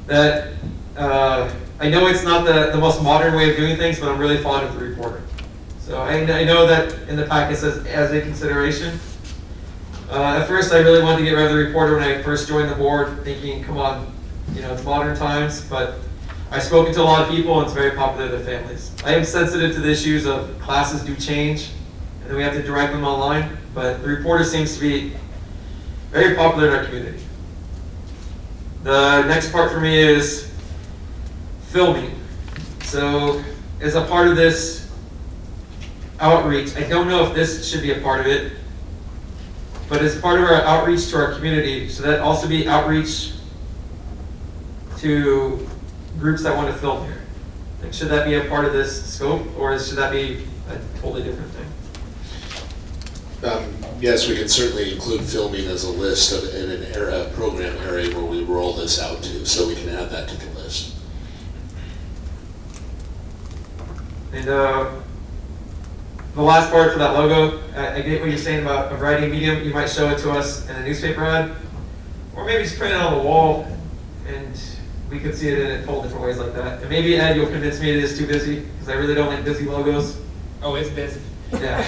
S3: that I know it's not the most modern way of doing things, but I'm really fond of the reporter. So I know that in the packet it says as a consideration. At first, I really wanted to get rid of the reporter when I first joined the board, thinking, come on, it's modern times, but I've spoken to a lot of people and it's very popular with their families. I am sensitive to the issues of classes do change and then we have to direct them online, but the reporter seems to be very popular in our community. The next part for me is filming. So as a part of this outreach, I don't know if this should be a part of it, but as part of our outreach to our community, should that also be outreach to groups that want to film here? Like, should that be a part of this scope, or should that be a totally different thing?
S2: Yes, we can certainly include filming as a list in an program area where we roll this out to, so we can add that to the list.
S3: And the last part for that logo, I get what you're saying about a writing medium. You might show it to us in a newspaper ad, or maybe just print it on the wall, and we could see it in a couple different ways like that. And maybe, Ed, you'll convince me it is too busy, because I really don't like busy logos.
S1: Oh, it's busy.
S3: Yeah.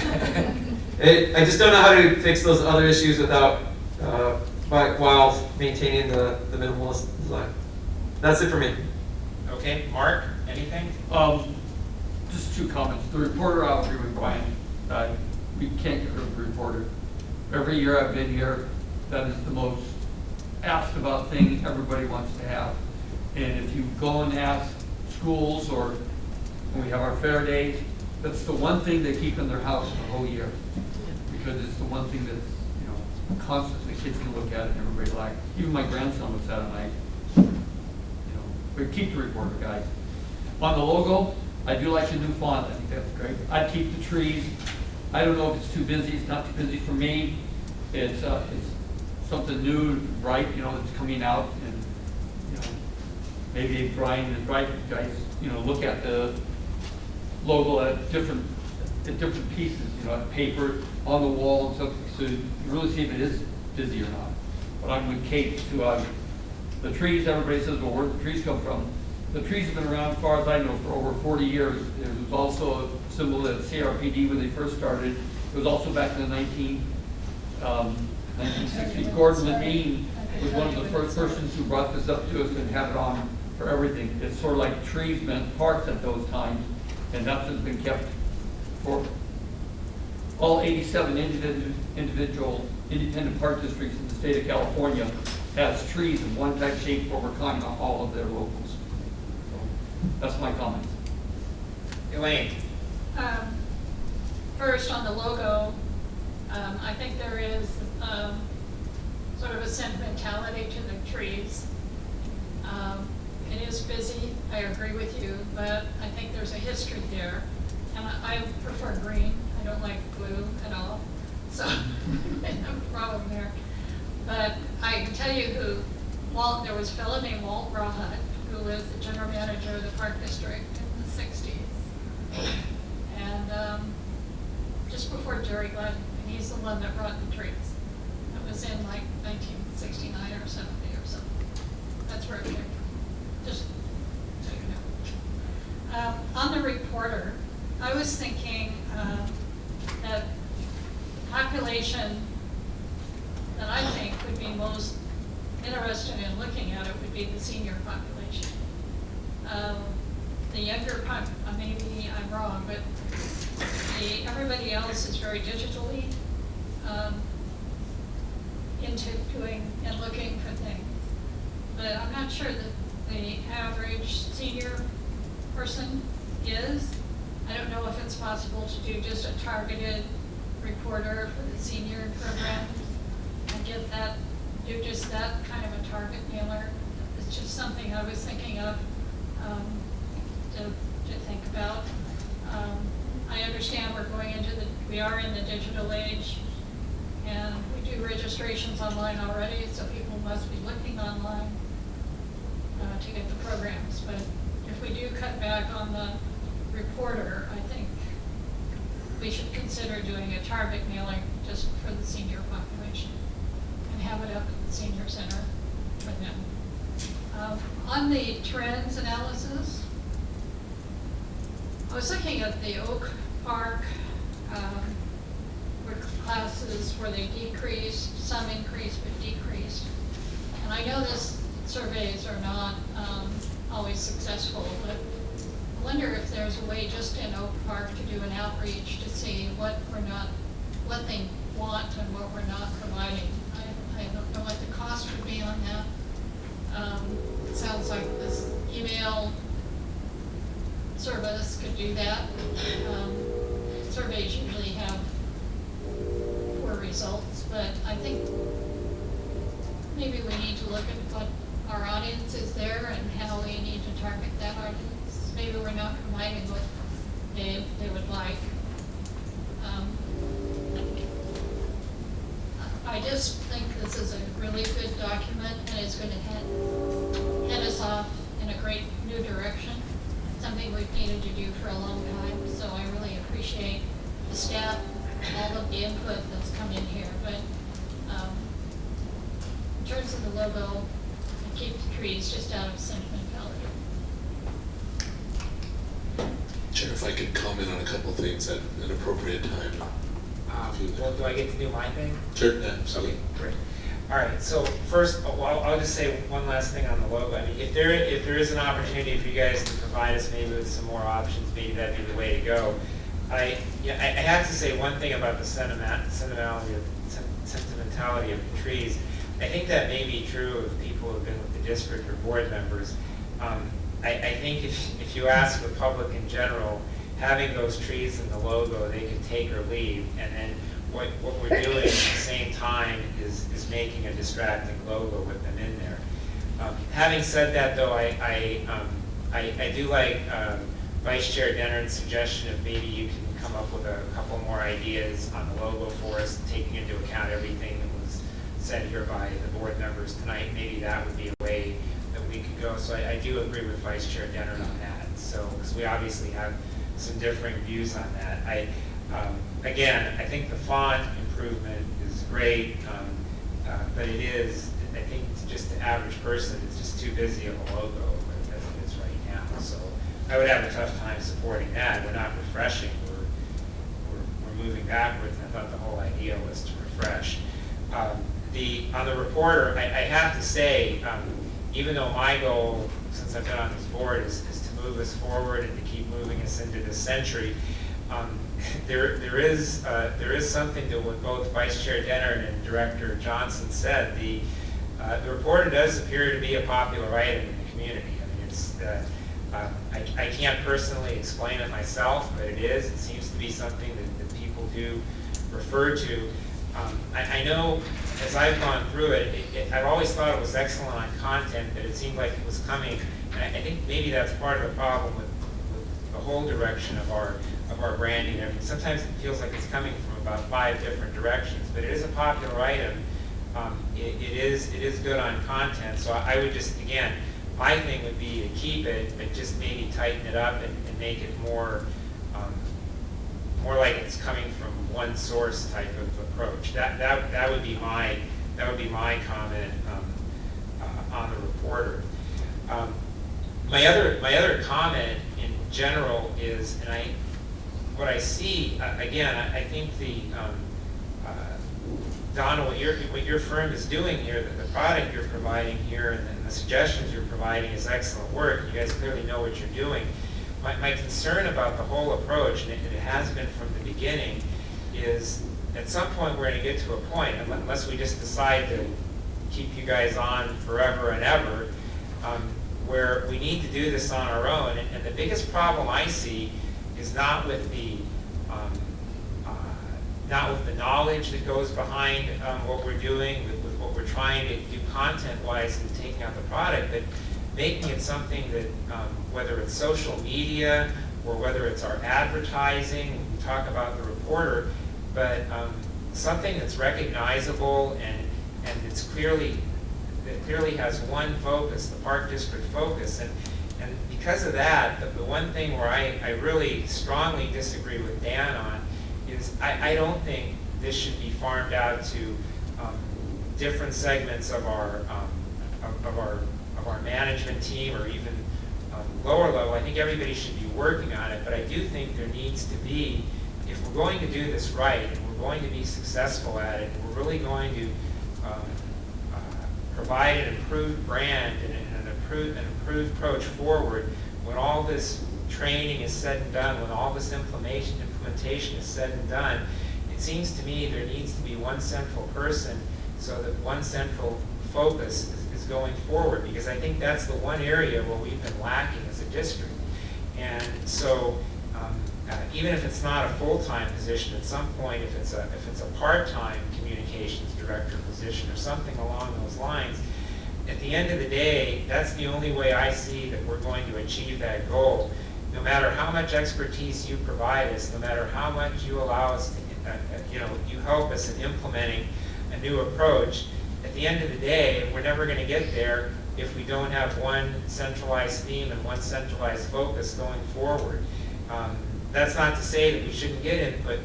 S3: I just don't know how to fix those other issues without, while maintaining the minimalist design. That's it for me.
S1: Okay, Mark, anything?
S10: Just two comments. The reporter, I'll agree with Brian. We can't get rid of the reporter. Every year I've been here, that is the most asked about thing everybody wants to have. And if you go and ask schools, or when we have our fair days, that's the one thing they keep in their house the whole year. Because it's the one thing that's, constantly kids can look at it and everybody like. Even my grandson looks at it and we keep the reporter, guys. On the logo, I do like the new font. I think that's great. I'd keep the trees. I don't know if it's too busy. It's not too busy for me. It's something new, bright, that's coming out, and maybe Brian is right. You guys, look at the logo at different pieces, paper on the wall and stuff, so you really see if it is busy or not. But I'm with Kate too. The trees, everybody says, well, where do the trees come from? The trees have been around, as far as I know, for over 40 years. There was also a symbol at CRPD when they first started. It was also back in the 1960s. Gordon Levine was one of the first persons who brought this up to us and had it on for everything. It's sort of like trees meant parks at those times, and that's been kept for all 87 independent park districts in the state of California has trees in one type shape or we're calling on all of their logos. So that's my comments.
S1: Elaine.
S4: First, on the logo, I think there is sort of a sentimentality to the trees. It is busy, I agree with you, but I think there's a history there. And I prefer green. I don't like blue at all. So I have a problem there. But I can tell you there was a fellow named Walt Rawhut, who was the general manager of the park district in the 60s. And just before Jerry Glenn, and he's the one that brought the trees. It was in like 1969 or 70 or something. That's where it came from. Just so you know. On the reporter, I was thinking that population that I think would be most interested in looking at it would be the senior population. The younger maybe I'm wrong, but everybody else is very digitally into doing and looking for things. But I'm not sure that the average senior person is. I don't know if it's possible to do just a targeted reporter for the senior programs and do just that kind of a target mailer. It's just something I was thinking of to think about. I understand we are in the digital age, and we do registrations online already, so people must be looking online to get the programs. But if we do cut back on the reporter, I think we should consider doing a target mailing just for the senior population and have it up at the senior center for them. On the trends analysis, I was looking at the Oak Park, where classes where they decreased, some increased but decreased. And I know this surveys are not always successful, but I wonder if there's a way just in Oak Park to do an outreach to see what they want and what we're not providing. I don't know what the cost would be on that. It sounds like this email service could do that. Surveys usually have poor results, but I think maybe we need to look at what our audience is there and how we need to target that audience. Maybe we're not providing what they would like. I just think this is a really good document and it's going to head us off in a great new direction, something we've needed to do for a long time. So I really appreciate the staff, all of the input that's come in here. But in terms of the logo, I keep the trees just out of sentimentality.
S2: Chair, if I could comment on a couple of things at an appropriate time.
S1: Well, do I get to do my thing?
S2: Sure, yeah, absolutely.
S1: Okay, great. All right, so first, I'll just say one last thing on the logo. I mean, if there is an opportunity for you guys to provide us maybe with some more options, maybe that'd be the way to go. I have to say one thing about the sentimentality of the trees. I think that may be true of people who have been with the district or board members. I think if you ask the public in general, having those trees in the logo, they can take or leave, and then what we're doing at the same time is making a distracting logo with them in there. Having said that, though, I do like Vice Chair Denner's suggestion of maybe you can come up with a couple more ideas on the logo for us, taking into account everything that was said here by the board members tonight. Maybe that would be a way that we could go. So I do agree with Vice Chair Denner on that. So, because we obviously have some differing views on that. Again, I think the font improvement is great, but it is, I think, just the average person is just too busy of a logo as it is right now. So I would have a tough time supporting that. We're not refreshing. We're moving backwards. I thought the whole idea was to refresh. On the reporter, I have to say, even though my goal, since I've been on this board, is to move us forward and to keep moving us into this century, there is something to what both Vice Chair Denner and Director Johnson said. The reporter does appear to be a popular item in the community. I mean, it's I can't personally explain it myself, but it is. It seems to be something that people do refer to. I know as I've gone through it, I've always thought it was excellent on content, but it seemed like it was coming, and I think maybe that's part of the problem with the whole direction of our branding. I mean, sometimes it feels like it's coming from about 5 different directions, but it is a popular item. It is good on content, so I would just, again, my thing would be to keep it, but just maybe tighten it up and make it more like it's coming from one source type of approach. That would be my comment on the reporter. My other comment in general is, and what I see again, I think Donna, what your firm is doing here, the product you're providing here, and the suggestions you're providing is excellent work. You guys clearly know what you're doing. My concern about the whole approach, and it has been from the beginning, is at some point we're going to get to a point, unless we just decide to keep you guys on forever and ever, where we need to do this on our own. And the biggest problem I see is not with the knowledge that goes behind what we're doing, with what we're trying to do content-wise and taking out the product, but making it something that, whether it's social media or whether it's our advertising, we talk about the reporter, but something that's recognizable and that clearly has one focus, the Park District focus. And because of that, the one thing where I really strongly disagree with Dan on is I don't think this should be farmed out to different segments of our of our management team or even lower level. I think everybody should be working on it, but I do think there needs to be, if we're going to do this right, and we're going to be successful at it, and we're really going to provide an improved brand and an improved approach forward, when all this training is said and done, when all this implementation is said and done, it seems to me there needs to be one central person so that one central focus is going forward, because I think that's the one area where we've been lacking as a district. And so even if it's not a full-time position, at some point, if it's a part-time communications director position or something along those lines, at the end of the day, that's the only way I see that we're going to achieve that goal. No matter how much expertise you provide us, no matter how much you allow us to, you help us in implementing a new approach, at the end of the day, we're never going to get there if we don't have one centralized theme and one centralized focus going forward. That's not to say that we shouldn't get input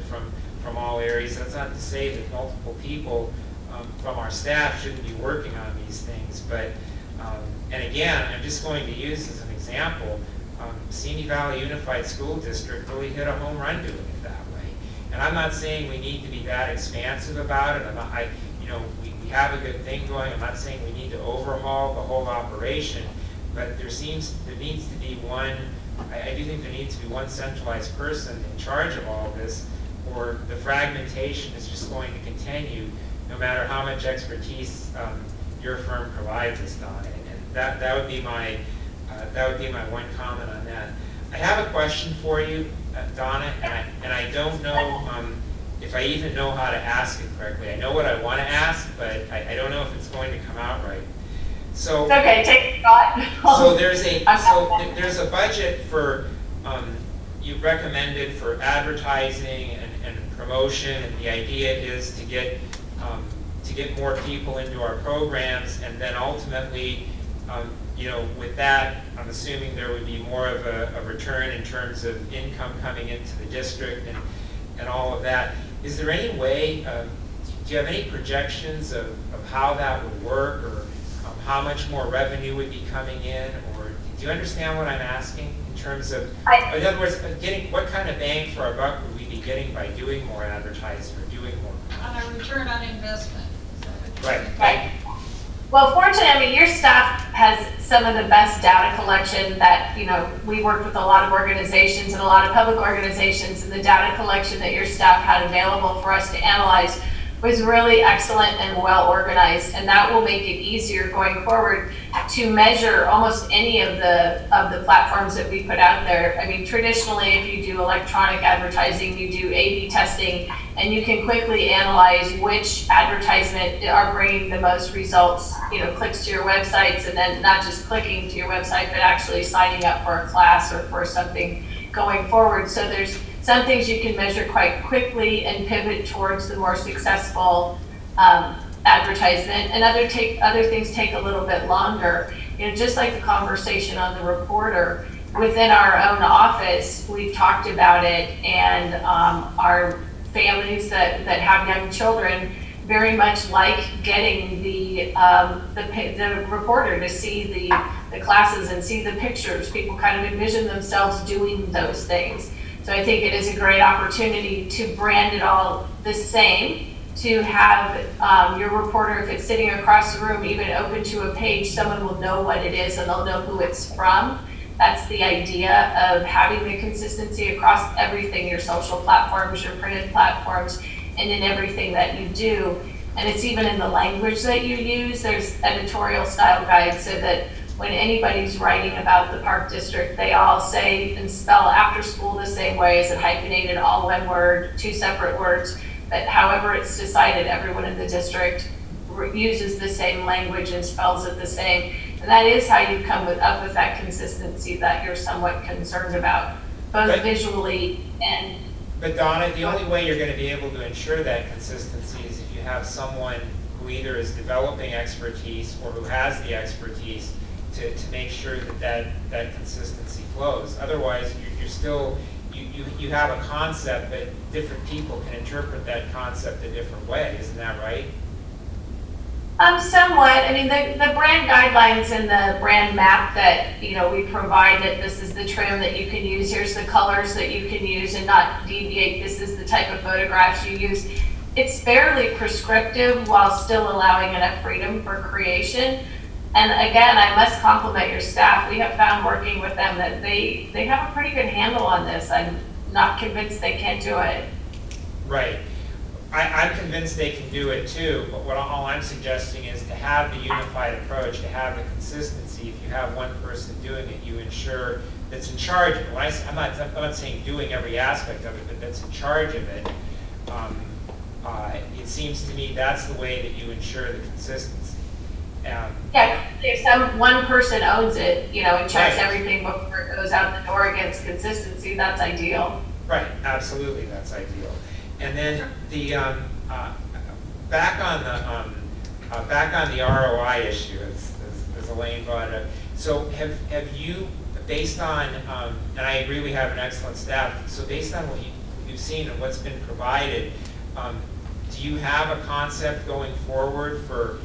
S1: from all areas. That's not to say that multiple people from our staff shouldn't be working on these things. But, and again, I'm just going to use as an example, Simi Valley Unified School District really hit a home run doing it that way. And I'm not saying we need to be that expansive about it. We have a good thing going. I'm not saying we need to overhaul the whole operation, but there needs to be one. I do think there needs to be one centralized person in charge of all this, or the fragmentation is just going to continue no matter how much expertise your firm provides us, Donna. And that would be my one comment on that. I have a question for you, Donna, and I don't know if I even know how to ask it correctly. I know what I want to ask, but I don't know if it's going to come out right. So,
S13: it's okay, take a shot.
S1: So there's a budget for, you recommended for advertising and promotion, and the idea is to get more people into our programs, and then ultimately, with that, I'm assuming there would be more of a return in terms of income coming into the district and all of that. Is there any way, do you have any projections of how that would work, or how much more revenue would be coming in, or do you understand what I'm asking in terms of, in other words, what kind of bang for our buck would we be getting by doing more advertising or doing more?
S4: On a return on investment.
S1: Right.
S13: Well, fortunately, your staff has some of the best data collection that, we worked with a lot of organizations and a lot of public organizations, and the data collection that your staff had available for us to analyze was really excellent and well organized, and that will make it easier going forward to measure almost any of the platforms that we put out there. I mean, traditionally, if you do electronic advertising, you do A/B testing, and you can quickly analyze which advertisement are bringing the most results, clicks to your websites, and then not just clicking to your website, but actually signing up for a class or for something going forward. So there's some things you can measure quite quickly and pivot towards the more successful advertisement, and other things take a little bit longer. Just like the conversation on the reporter, within our own office, we've talked about it, and our families that have young children very much like getting the reporter to see the classes and see the pictures. People kind of envision themselves doing those things. So I think it is a great opportunity to brand it all the same, to have your reporter, if it's sitting across the room, even open to a page, someone will know what it is and they'll know who it's from. That's the idea of having the consistency across everything, your social platforms, your printed platforms, and in everything that you do. And it's even in the language that you use. There's editorial style guides so that when anybody's writing about the Park District, they all say and spell after school the same way. Is it hyphenated, all one word, two separate words? But however it's decided, everyone in the district uses the same language and spells it the same. And that is how you come up with that consistency that you're somewhat concerned about, both visually and...
S1: But Donna, the only way you're going to be able to ensure that consistency is if you have someone who either is developing expertise or who has the expertise to make sure that consistency flows. Otherwise, you're still, you have a concept, but different people can interpret that concept a different way. Isn't that right?
S13: Somewhat. I mean, the brand guidelines and the brand map that, we provide, that this is the trim that you can use, here's the colors that you can use and not deviate, this is the type of photographs you use. It's fairly prescriptive while still allowing enough freedom for creation. And again, I must compliment your staff. We have found working with them that they have a pretty good handle on this. I'm not convinced they can't do it.
S1: Right. I'm convinced they can do it too, but all I'm suggesting is to have the unified approach, to have the consistency. If you have one person doing it, you ensure that's in charge of it. I'm not saying doing every aspect of it, but that's in charge of it. It seems to me that's the way that you ensure the consistency.
S13: Yeah, if one person owns it, and checks
S1: Right.
S13: everything before it goes out the door against consistency, that's ideal.
S1: Right, absolutely, that's ideal. And then the back on the ROI issue, as Elaine brought it up. So have you, based on, and I agree we have an excellent staff. So based on what you've seen and what's been provided, do you have a concept going forward for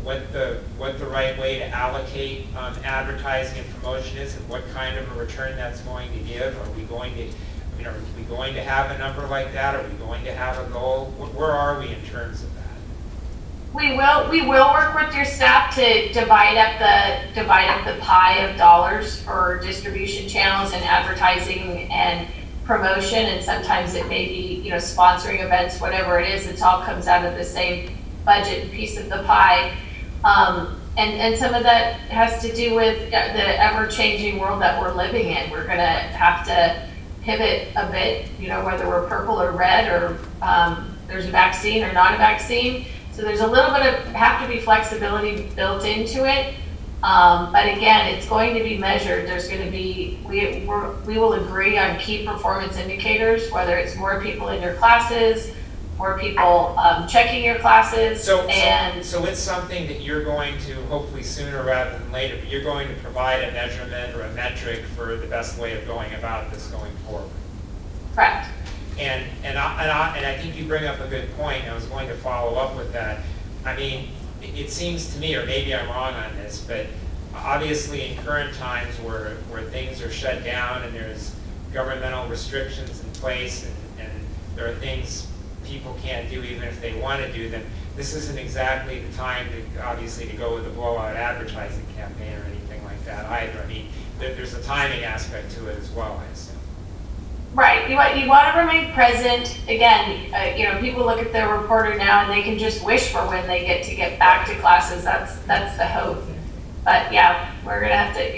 S1: what the right way to allocate advertising and promotion is, and what kind of a return that's going to give? Are we going to have a number like that? Are we going to have a goal? Where are we in terms of that?
S13: We will work with your staff to divide up the pie of dollars for distribution channels and advertising and promotion, and sometimes it may be, sponsoring events, whatever it is, it all comes out of the same budget piece of the pie. And some of that has to do with the ever-changing world that we're living in. We're gonna have to pivot a bit, whether we're purple or red, or there's a vaccine or not a vaccine. So there's a little bit of, have to be flexibility built into it. But again, it's going to be measured. There's going to be, we will agree on key performance indicators, whether it's more people in your classes, more people checking your classes.
S1: So it's something that you're going to, hopefully sooner rather than later, but you're going to provide a measurement or a metric for the best way of going about this going forward.
S13: Correct.
S1: And I think you bring up a good point. I was going to follow up with that. I mean, it seems to me, or maybe I'm wrong on this, but obviously in current times where things are shut down and there's governmental restrictions in place, and there are things people can't do even if they want to do them, this isn't exactly the time to, obviously, to go with a blowout advertising campaign or anything like that either. I mean, there's a timing aspect to it as well, I assume.
S13: Right. You want to remain present. Again, people look at their reporter now and they can just wish for when they get back to classes. That's the hope. But yeah, we're gonna have to,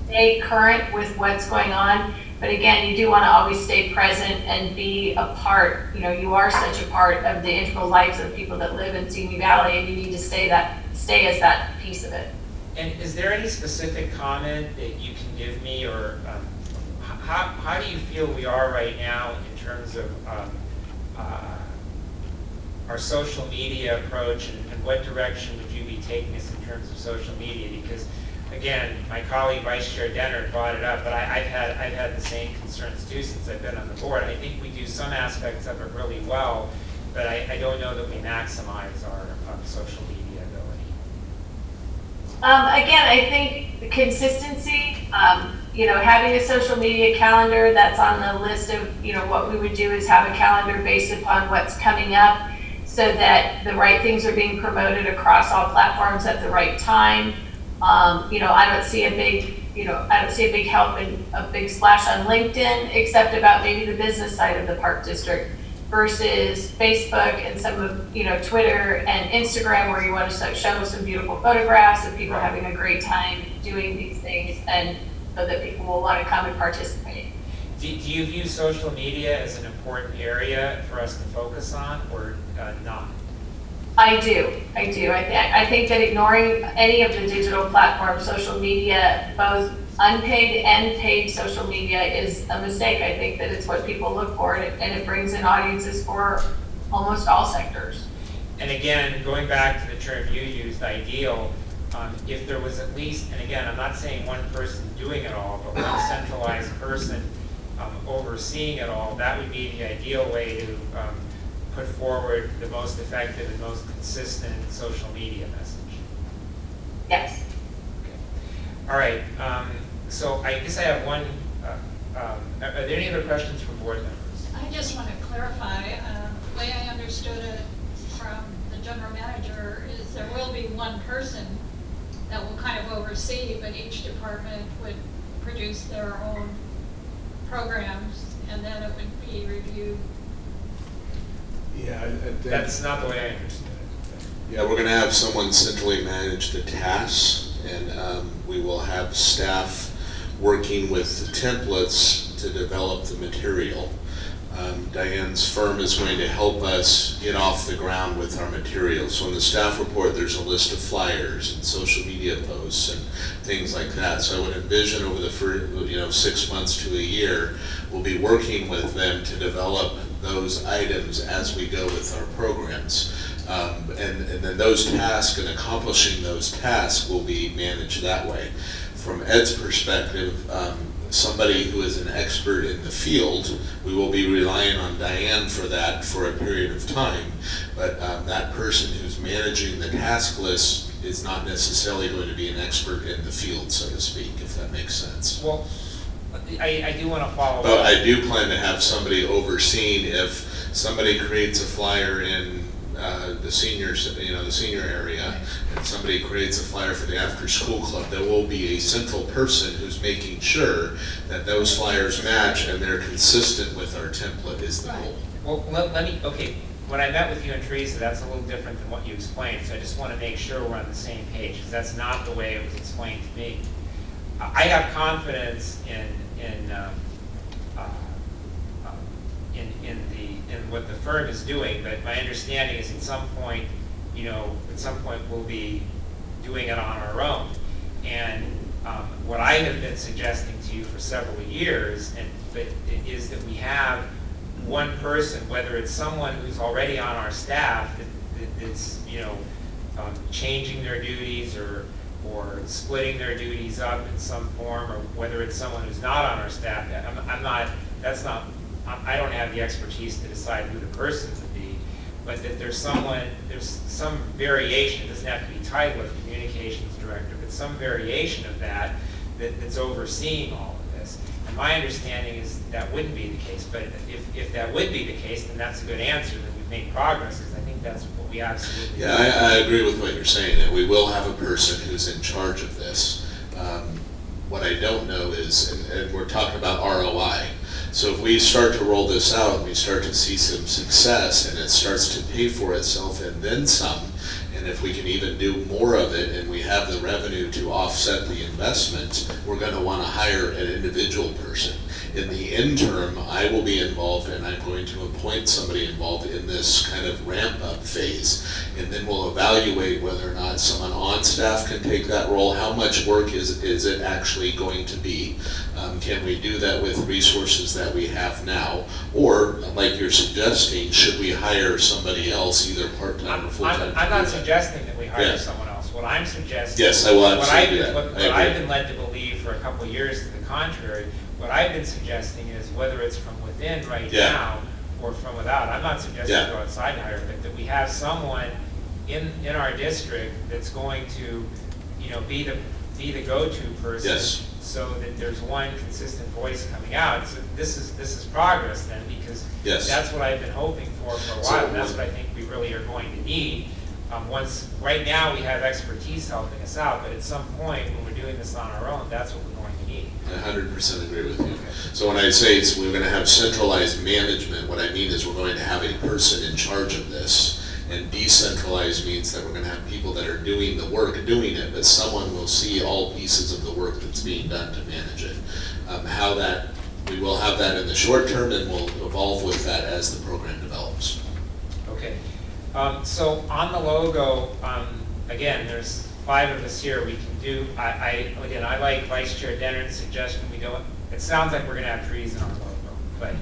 S13: stay current with what's going on. But again, you do want to always stay present and be a part. You are such a part of the integral lives of people that live in Simi Valley, and you need to stay as that piece of it.
S1: And is there any specific comment that you can give me, or how do you feel we are right now in terms of our social media approach, and what direction would you be taking us in terms of social media? Because again, my colleague Vice Chair Denner brought it up, but I've had the same concerns too since I've been on the board. I think we do some aspects of it really well, but I don't know that we maximize our social media ability.
S13: Again, I think consistency, having a social media calendar that's on the list of, what we would do is have a calendar based upon what's coming up, so that the right things are being promoted across all platforms at the right time. I don't see a big help and a big splash on LinkedIn, except about maybe the business side of the Park District, versus Facebook and some of, Twitter and Instagram, where you want to show some beautiful photographs of people having a great time doing these things, and so that people will want to come and participate.
S1: Do you view social media as an important area for us to focus on, or not?
S13: I do. I think that ignoring any of the digital platforms, social media, both unpaid and paid social media, is a mistake. I think that it's what people look for, and it brings in audiences for almost all sectors.
S1: And again, going back to the term you used, ideal, if there was at least, and again, I'm not saying one person doing it all, but one centralized person overseeing it all, that would be the ideal way to put forward the most effective and most consistent social media message.
S13: Yes.
S1: All right, so I guess I have one, are there any other questions from board members?
S4: I just want to clarify, the way I understood it from the general manager is there will be one person that will kind of oversee, but each department would produce their own programs, and then it would be reviewed.
S2: Yeah, I think.
S1: That's not the way I understood it.
S2: Yeah, we're gonna have someone centrally manage the tasks, and we will have staff working with the templates to develop the material. Diane's firm is going to help us get off the ground with our materials. So in the staff report, there's a list of flyers and social media posts and things like that. So I would envision over the first, 6 months to a year, we'll be working with them to develop those items as we go with our programs. And then those tasks and accomplishing those tasks will be managed that way. From Ed's perspective, somebody who is an expert in the field, we will be relying on Diane for that for a period of time, but that person who's managing the task list is not necessarily going to be an expert in the field, so to speak, if that makes sense.
S1: Well, I do want to follow
S2: But
S1: up.
S2: I do plan to have somebody overseeing if somebody creates a flyer in the seniors, the senior area, and somebody creates a flyer for the after-school club, there will be a central person who's making sure that those flyers match and they're consistent with our template is the goal.
S1: Well, let me, okay, when I met with you and Teresa, that's a little different than what you explained, so I just want to make sure we're on the same page, because that's not the way it was explained to me. I have confidence in what the firm is doing, but my understanding is at some point we'll be doing it on our own. And what I have been suggesting to you for several years, is that we have one person, whether it's someone who's already on our staff that's changing their duties or splitting their duties up in some form, or whether it's someone who's not on our staff. I don't have the expertise to decide who the person would be, but that there's some variation, it doesn't have to be titled as communications director, but some variation of that's overseeing all of this. And my understanding is that wouldn't be the case, but if that would be the case, then that's a good answer, that we've made progress, because I think that's what we absolutely
S2: Yeah, I agree with what you're saying, that we will have a person who's in charge of this. What I don't know is, and we're talking about ROI, so if we start to roll this out and we start to see some success and it starts to pay for itself and then some, and if we can even do more of it and we have the revenue to offset the investment, we're going to want to hire an individual person. In the interim, I will be involved, and I'm going to appoint somebody involved in this kind of ramp-up phase. And then we'll evaluate whether or not someone on staff can take that role. How much work is it actually going to be? Can we do that with resources that we have now? Or, like you're suggesting, should we hire somebody else, either part-time or full-time?
S1: I'm not suggesting that we hire
S2: Yeah.
S1: someone else. What I'm suggesting,
S2: Yes, I will absolutely do that.
S1: what
S2: I agree.
S1: I've been led to believe for a couple of years to the contrary, what I've been suggesting is whether it's from within right
S2: Yeah.
S1: now or from without, I'm not suggesting
S2: Yeah.
S1: go outside and hire, but that we have someone in our district that's going to, be the go-to person.
S2: Yes.
S1: So that there's one consistent voice coming out. So this is progress then, because
S2: Yes.
S1: that's what I've been hoping for a
S2: So
S1: while, and that's what I think we really are going to need. Right now we have expertise helping us out, but at some point when we're doing this on our own, that's what we're going to need.
S2: I 100% agree with you. So when I say we're going to have centralized management, what I mean is we're going to have a person in charge of this. And decentralized means that we're going to have people that are doing the work, doing it, but someone will see all pieces of the work that's being done to manage it. We will have that in the short term, and we'll evolve with that as the program develops.
S1: Okay. So on the logo, again, there's 5 of us here. We can do. I like Vice Chair Denner's suggestion. It sounds like we're going to have trees in our logo, but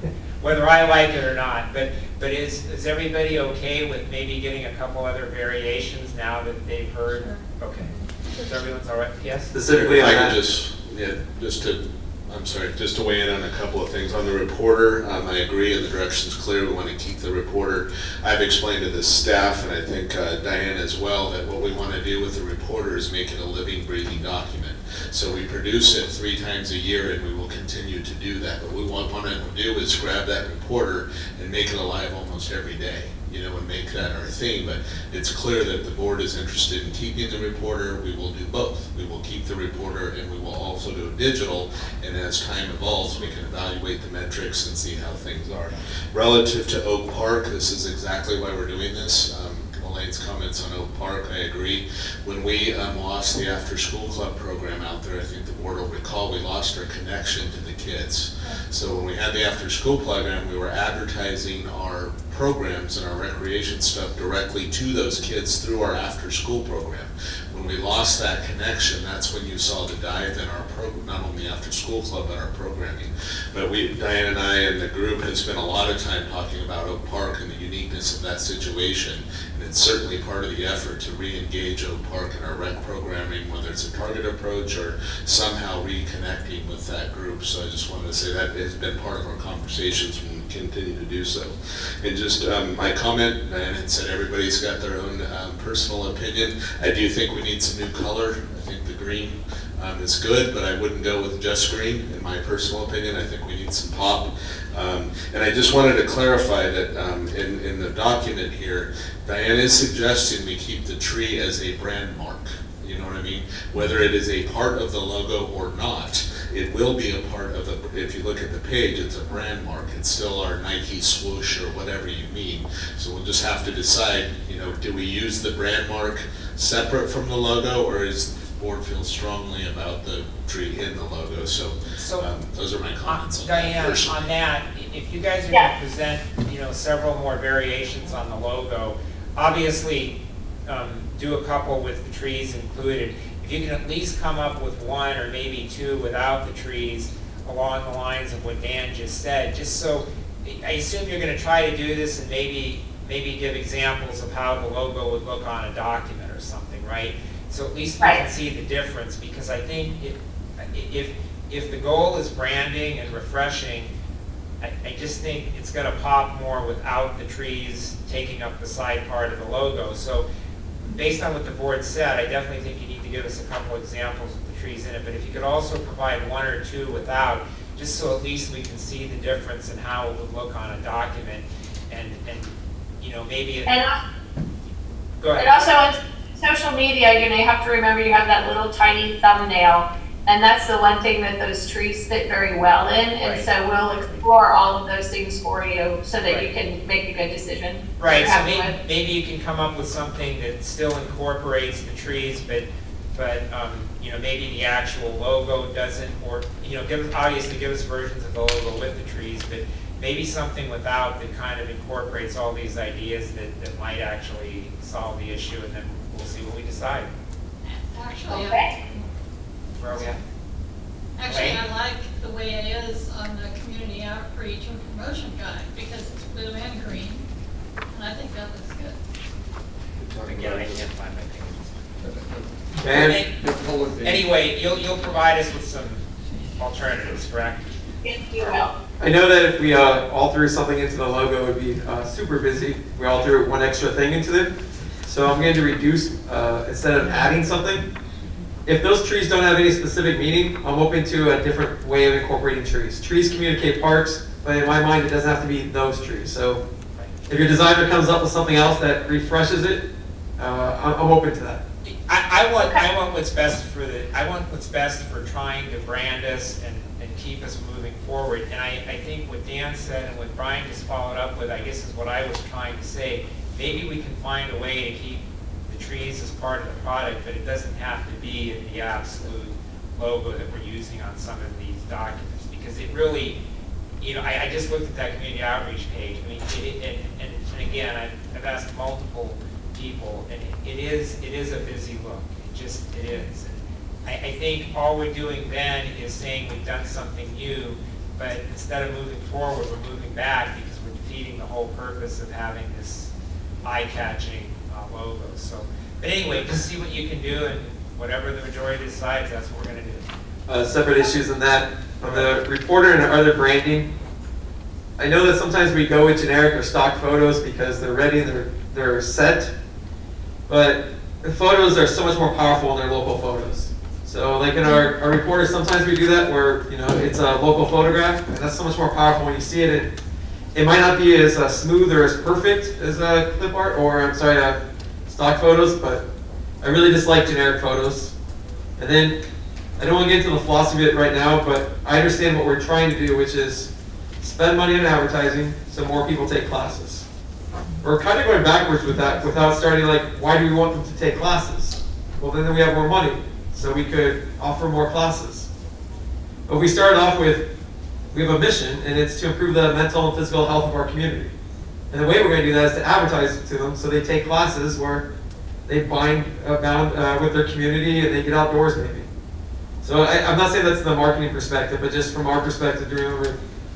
S1: whether I like it or not. But is everybody okay with maybe getting a couple other variations now that they've heard? Okay. So everyone's all right? Yes.
S3: Specifically
S2: If
S3: on
S2: I
S3: that.
S2: could just to I'm sorry, just to weigh in on a couple of things. On the reporter, I agree and the direction's clear. We want to keep the reporter. I've explained to the staff, and I think Diane as well, that what we want to do with the reporter is make it a living, breathing document. So we produce it 3 times a year, and we will continue to do that. But what we want to do is grab that reporter and make it alive almost every day, you know, and make that our theme. But it's clear that the board is interested in keeping the reporter. We will do both. We will keep the reporter, and we will also do digital. And as time evolves, we can evaluate the metrics and see how things are. Relative to Oak Park, this is exactly why we're doing this. Elaine's comments on Oak Park, I agree. When we lost the after-school club program out there, I think the board will recall, we lost our connection to the kids. So when we had the after-school program, we were advertising our programs and our recreation stuff directly to those kids through our after-school program. When we lost that connection, that's when you saw the dive in our program, not only after-school club, but our programming. But Diane and I and the group have spent a lot of time talking about Oak Park and the uniqueness of that situation. And it's certainly part of the effort to re-engage Oak Park in our rec programming, whether it's a target approach or somehow reconnecting with that group. So I just wanted to say that has been part of our conversations and we continue to do so. And just my comment, Diane had said everybody's got their own personal opinion. I do think we need some new color. I think the green is good, but I wouldn't go with just green, in my personal opinion. I think we need some pop. And I just wanted to clarify that in the document here, Diane is suggesting we keep the tree as a brand mark. You know what I mean? Whether it is a part of the logo or not, it will be a part of the, if you look at the page, it's a brand mark. It's still our Nike swoosh or whatever you mean. So we'll just have to decide, you know, do we use the brand mark separate from the logo, or is the board feel strongly about the tree in the logo? So those are my comments on
S1: Diane,
S2: that.
S1: on that, if you guys are going to present, you know, several more variations on the logo, obviously do a couple with the trees included. If you can at least come up with 1 or maybe 2 without the trees along the lines of what Dan just said, just so, I assume you're going to try to do this and maybe give examples of how the logo would look on a document or something, right? So at least we can see the difference, because I think if the goal is branding and refreshing, I just think it's going to pop more without the trees taking up the side part of the logo. So based on what the board said, I definitely think you need to give us a couple examples with the trees in it, but if you could also provide 1 or 2 without, just so at least we can see the difference in how it would look on a document, and you know, maybe go ahead.
S13: And also on social media, you know, you have to remember you have that little tiny thumbnail, and that's the one thing that those trees fit very well in. And so we'll explore all of those things for you so that you can make a good decision.
S1: Right, so maybe you can come up with something that still incorporates the trees, but you know, maybe the actual logo doesn't, or you know, obviously give us versions of the logo with the trees, but maybe something without that kind of incorporates all these ideas that might actually solve the issue, and then we'll see what we decide.
S4: Actually,
S1: Where are we at?
S4: actually, I like the way it is on the community outreach and promotion guide, because it's blue and green, and I think that looks good.
S1: Again, I can't find my pages.
S3: And
S1: Anyway, you'll provide us with some alternatives, correct?
S13: Yes, you will.
S3: I know that if we all threw something into the logo, it would be super busy. We all threw 1 extra thing into it. So I'm going to reduce, instead of adding something, if those trees don't have any specific meaning, I'm open to a different way of incorporating trees. Trees communicate parks, but in my mind, it doesn't have to be those trees. So if your designer comes up with something else that refreshes it, I'm open to that.
S1: I want what's best for trying to brand us and keep us moving forward. And I think what Dan said and what Brian just followed up with, I guess, is what I was trying to say. Maybe we can find a way to keep the trees as part of the product, but it doesn't have to be in the absolute logo that we're using on some of these documents, because it really, you know, I just looked at that community outreach page. I mean, and again, I've asked multiple people, and it is a busy look. It is. And I think all we're doing then is saying we've done something new, but instead of moving forward, we're moving back, because we're defeating the whole purpose of having this eye-catching logo. So, but anyway, just see what you can do, and whatever the majority decides, that's what we're going to do.
S3: Separate issues than that. On the reporter and other branding, I know that sometimes we go with generic or stock photos because they're ready, they're set, but the photos are so much more powerful when they're local photos. So like in our reporters, sometimes we do that where, you know, it's a local photograph, and that's so much more powerful when you see it. And it might not be as smooth or as perfect as clip art, or I'm sorry, stock photos, but I really dislike generic photos. And then, I don't want to get into the philosophy of it right now, but I understand what we're trying to do, which is spend money on advertising so more people take classes. We're kind of going backwards with that without starting like, why do we want them to take classes? Well, then we have more money, so we could offer more classes. But we started off with, we have a mission, and it's to improve the mental and physical health of our community. And the way we're going to do that is to advertise it to them so they take classes where they bound with their community and they get outdoors maybe. So I'm not saying that's the marketing perspective, but just from our perspective,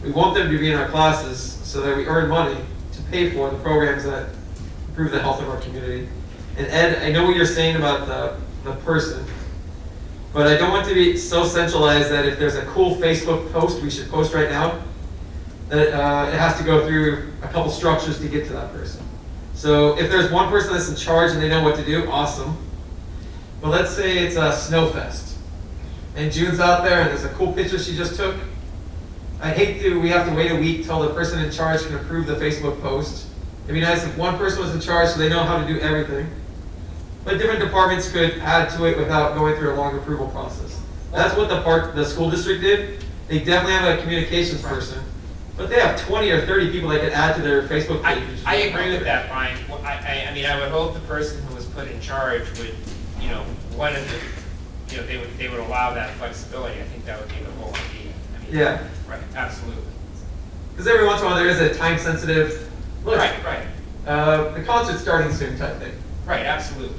S3: we want them to be in our classes so that we earn money to pay for the programs that improve the health of our community. And Ed, I know what you're saying about the person, but I don't want to be so centralized that if there's a cool Facebook post we should post right now, that it has to go through a couple structures to get to that person. So if there's one person that's in charge and they know what to do, awesome. But let's say it's a Snowfest, and June's out there and there's a cool picture she just took. I hate we have to wait a week till the person in charge can approve the Facebook post. It'd be nice if one person was in charge so they know how to do everything. But different departments could add to it without going through a long approval process. That's what the school district did. They definitely have a communications person, but they have 20 or 30 people that could add to their Facebook page.
S1: I agree with that, Brian. I mean, I would hope the person who was put in charge would, you know, they would allow that flexibility. I think that would be the whole idea. I mean,
S3: yeah.
S1: Right, absolutely.
S3: Because every once in a while there is a time-sensitive look.
S1: Right.
S3: The concert's starting soon type thing.
S1: Right, absolutely.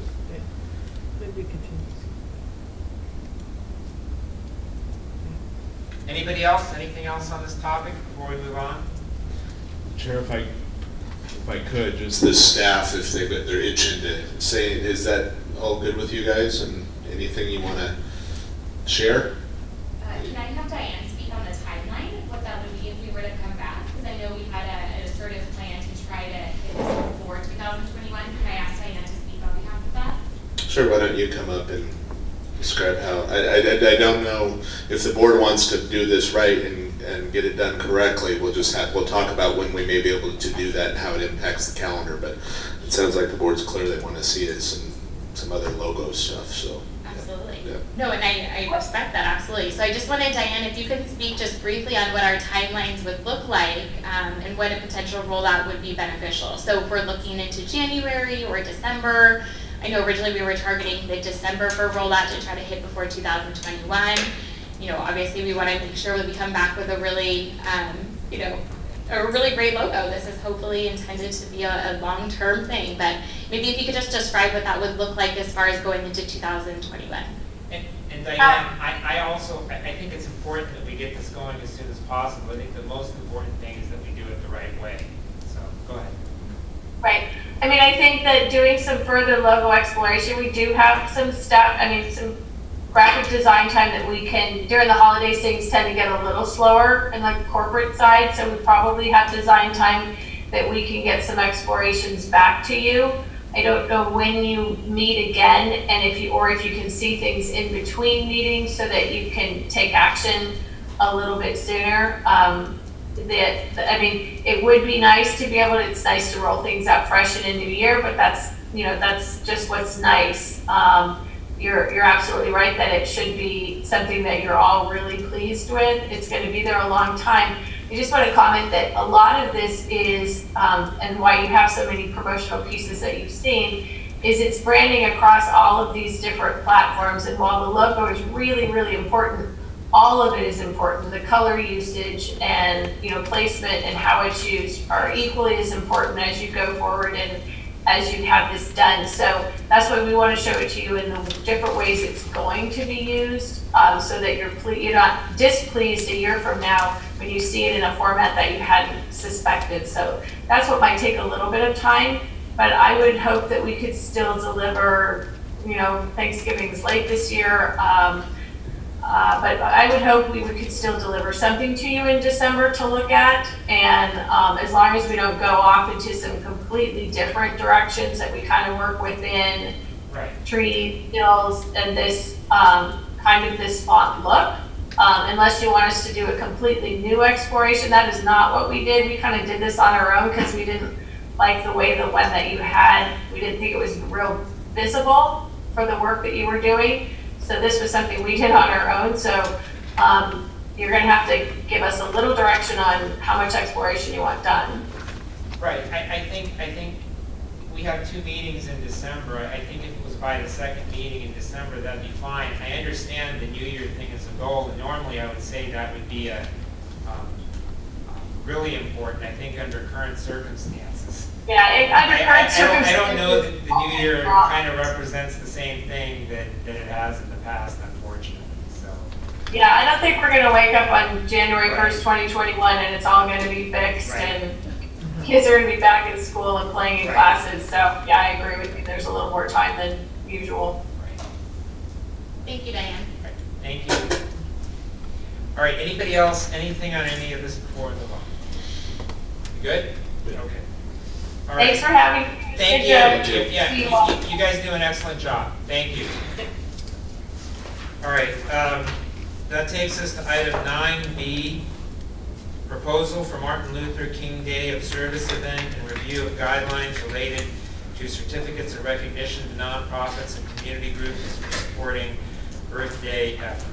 S1: Anybody else? Anything else on this topic before we move on?
S2: Chair, if I could, just the staff, if they're itching to say, is that all good with you guys, and anything you want to share?
S17: Can I have Diane speak on the timeline of what that would be if we were to come back? Because I know we had an assertive plan to try to hit this before 2021. Can I ask Diane to speak on behalf of that?
S2: Sure, why don't you come up and describe how, I don't know if the board wants to do this right and get it done correctly. We'll talk about when we may be able to do that and how it impacts the calendar, but it sounds like the board's clear they want to see it, some other logo stuff, so.
S17: Absolutely.
S2: Yeah.
S17: No, and I respect that, absolutely. So I just wanted, Diane, if you could speak just briefly on what our timelines would look like and what a potential rollout would be beneficial. So if we're looking into January or December, I know originally we were targeting mid-December for rollout to try to hit before 2021. You know, obviously we want to make sure that we come back with a really, a really great logo. This is hopefully intended to be a long-term thing, but maybe if you could just describe what that would look like as far as going into 2021.
S1: And Diane, I think it's important that we get this going as soon as possible. I think the most important thing is that we do it the right way. So, go ahead.
S13: Right. I mean, I think that doing some further logo exploration, we do have some stuff, some graphic design time that we can, during the holidays, things tend to get a little slower in the corporate side, so we probably have design time that we can get some explorations back to you. I don't know when you meet again, and if you can see things in between meetings so that you can take action a little bit sooner. It would be nice to be able to, it's nice to roll things out fresh in a new year, but that's just what's nice. You're absolutely right that it should be something that you're all really pleased with. It's going to be there a long time. I just want to comment that a lot of this is, and why you have so many promotional pieces that you've seen, is it's branding across all of these different platforms. And while the logo is really, really important, all of it is important. The color usage and placement and how it's used are equally as important as you go forward and as you have this done. So that's why we want to show it to you in the different ways it's going to be used, so that you're not displeased a year from now when you see it in a format that you hadn't suspected. So that's what might take a little bit of time, but I would hope that we could still deliver, Thanksgiving's late this year. But I would hope we could still deliver something to you in December to look at. And as long as we don't go off into some completely different directions, that we kind of work within tree hills and this kind of this font look. Unless you want us to do a completely new exploration, that is not what we did. We kind of did this on our own because we didn't like the way the one that you had, we didn't think it was real visible for the work that you were doing. So this was something we did on our own. So you're going to have to give us a little direction on how much exploration you want done.
S1: Right. I think we have 2 meetings in December. I think if it was by the second meeting in December, that'd be fine. I understand the New Year thing is a goal, and normally I would say that would be a really important. I think under current circumstances.
S13: Yeah, under current circumstances.
S1: I don't know that the New Year kind of represents the same thing that it has in the past, unfortunately. So.
S13: Yeah, I don't think we're going to wake up on January 1st, 2021, and it's all going to be fixed, and kids are going to be back in school and playing in classes. So, yeah, I agree with you. There's a little more time than usual.
S17: Thank you, Diane.
S1: Thank you. All right, anybody else, anything on any of this before the vote? You good? Okay. All right.
S13: Thanks for having me.
S1: Thank you. Yeah, you guys do an excellent job. Thank you. All right, that takes us to item 9B, proposal for Martin Luther King Day of Service event and review of guidelines related to certificates of recognition to nonprofits and community groups for supporting Earth Day efforts.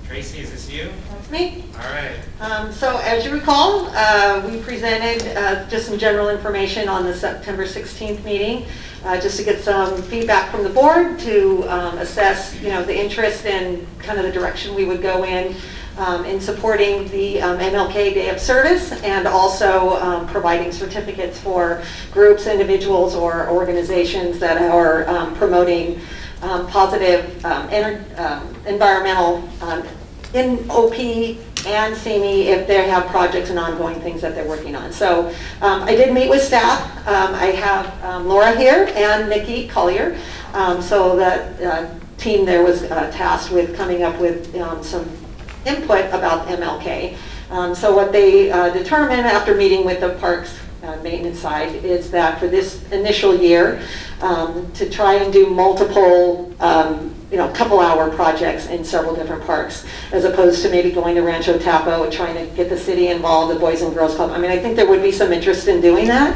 S1: Tracy, is this you?
S15: That's me.
S1: All right.
S15: So as you recall, we presented just some general information on the September 16th meeting, just to get some feedback from the board to assess, the interest in kind of the direction we would go in supporting the MLK Day of Service, and also providing certificates for groups, individuals, or organizations that are promoting positive environmental in OP and CME if they have projects and ongoing things that they're working on. So I did meet with staff. I have Laura here and Nikki Collier. So that team there was tasked with coming up with some input about MLK. So what they determined after meeting with the parks maintenance side is that for this initial year, to try and do multiple couple-hour projects in several different parks, as opposed to maybe going to Rancho Tapo and trying to get the city involved, the Boys and Girls Club. I mean, I think there would be some interest in doing that.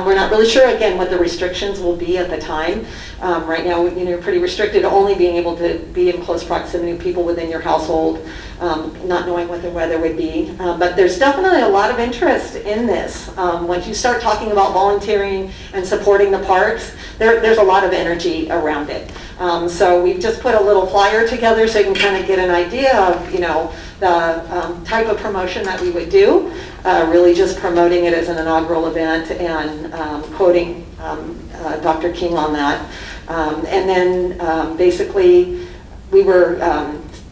S15: We're not really sure, again, what the restrictions will be at the time. Right now, you're pretty restricted to only being able to be in close proximity to people within your household, not knowing what the weather would be. But there's definitely a lot of interest in this. Once you start talking about volunteering and supporting the parks, there's a lot of energy around it. So we've just put a little flyer together so you can kind of get an idea of, the type of promotion that we would do. Really just promoting it as an inaugural event and quoting Dr. King on that. And then basically we were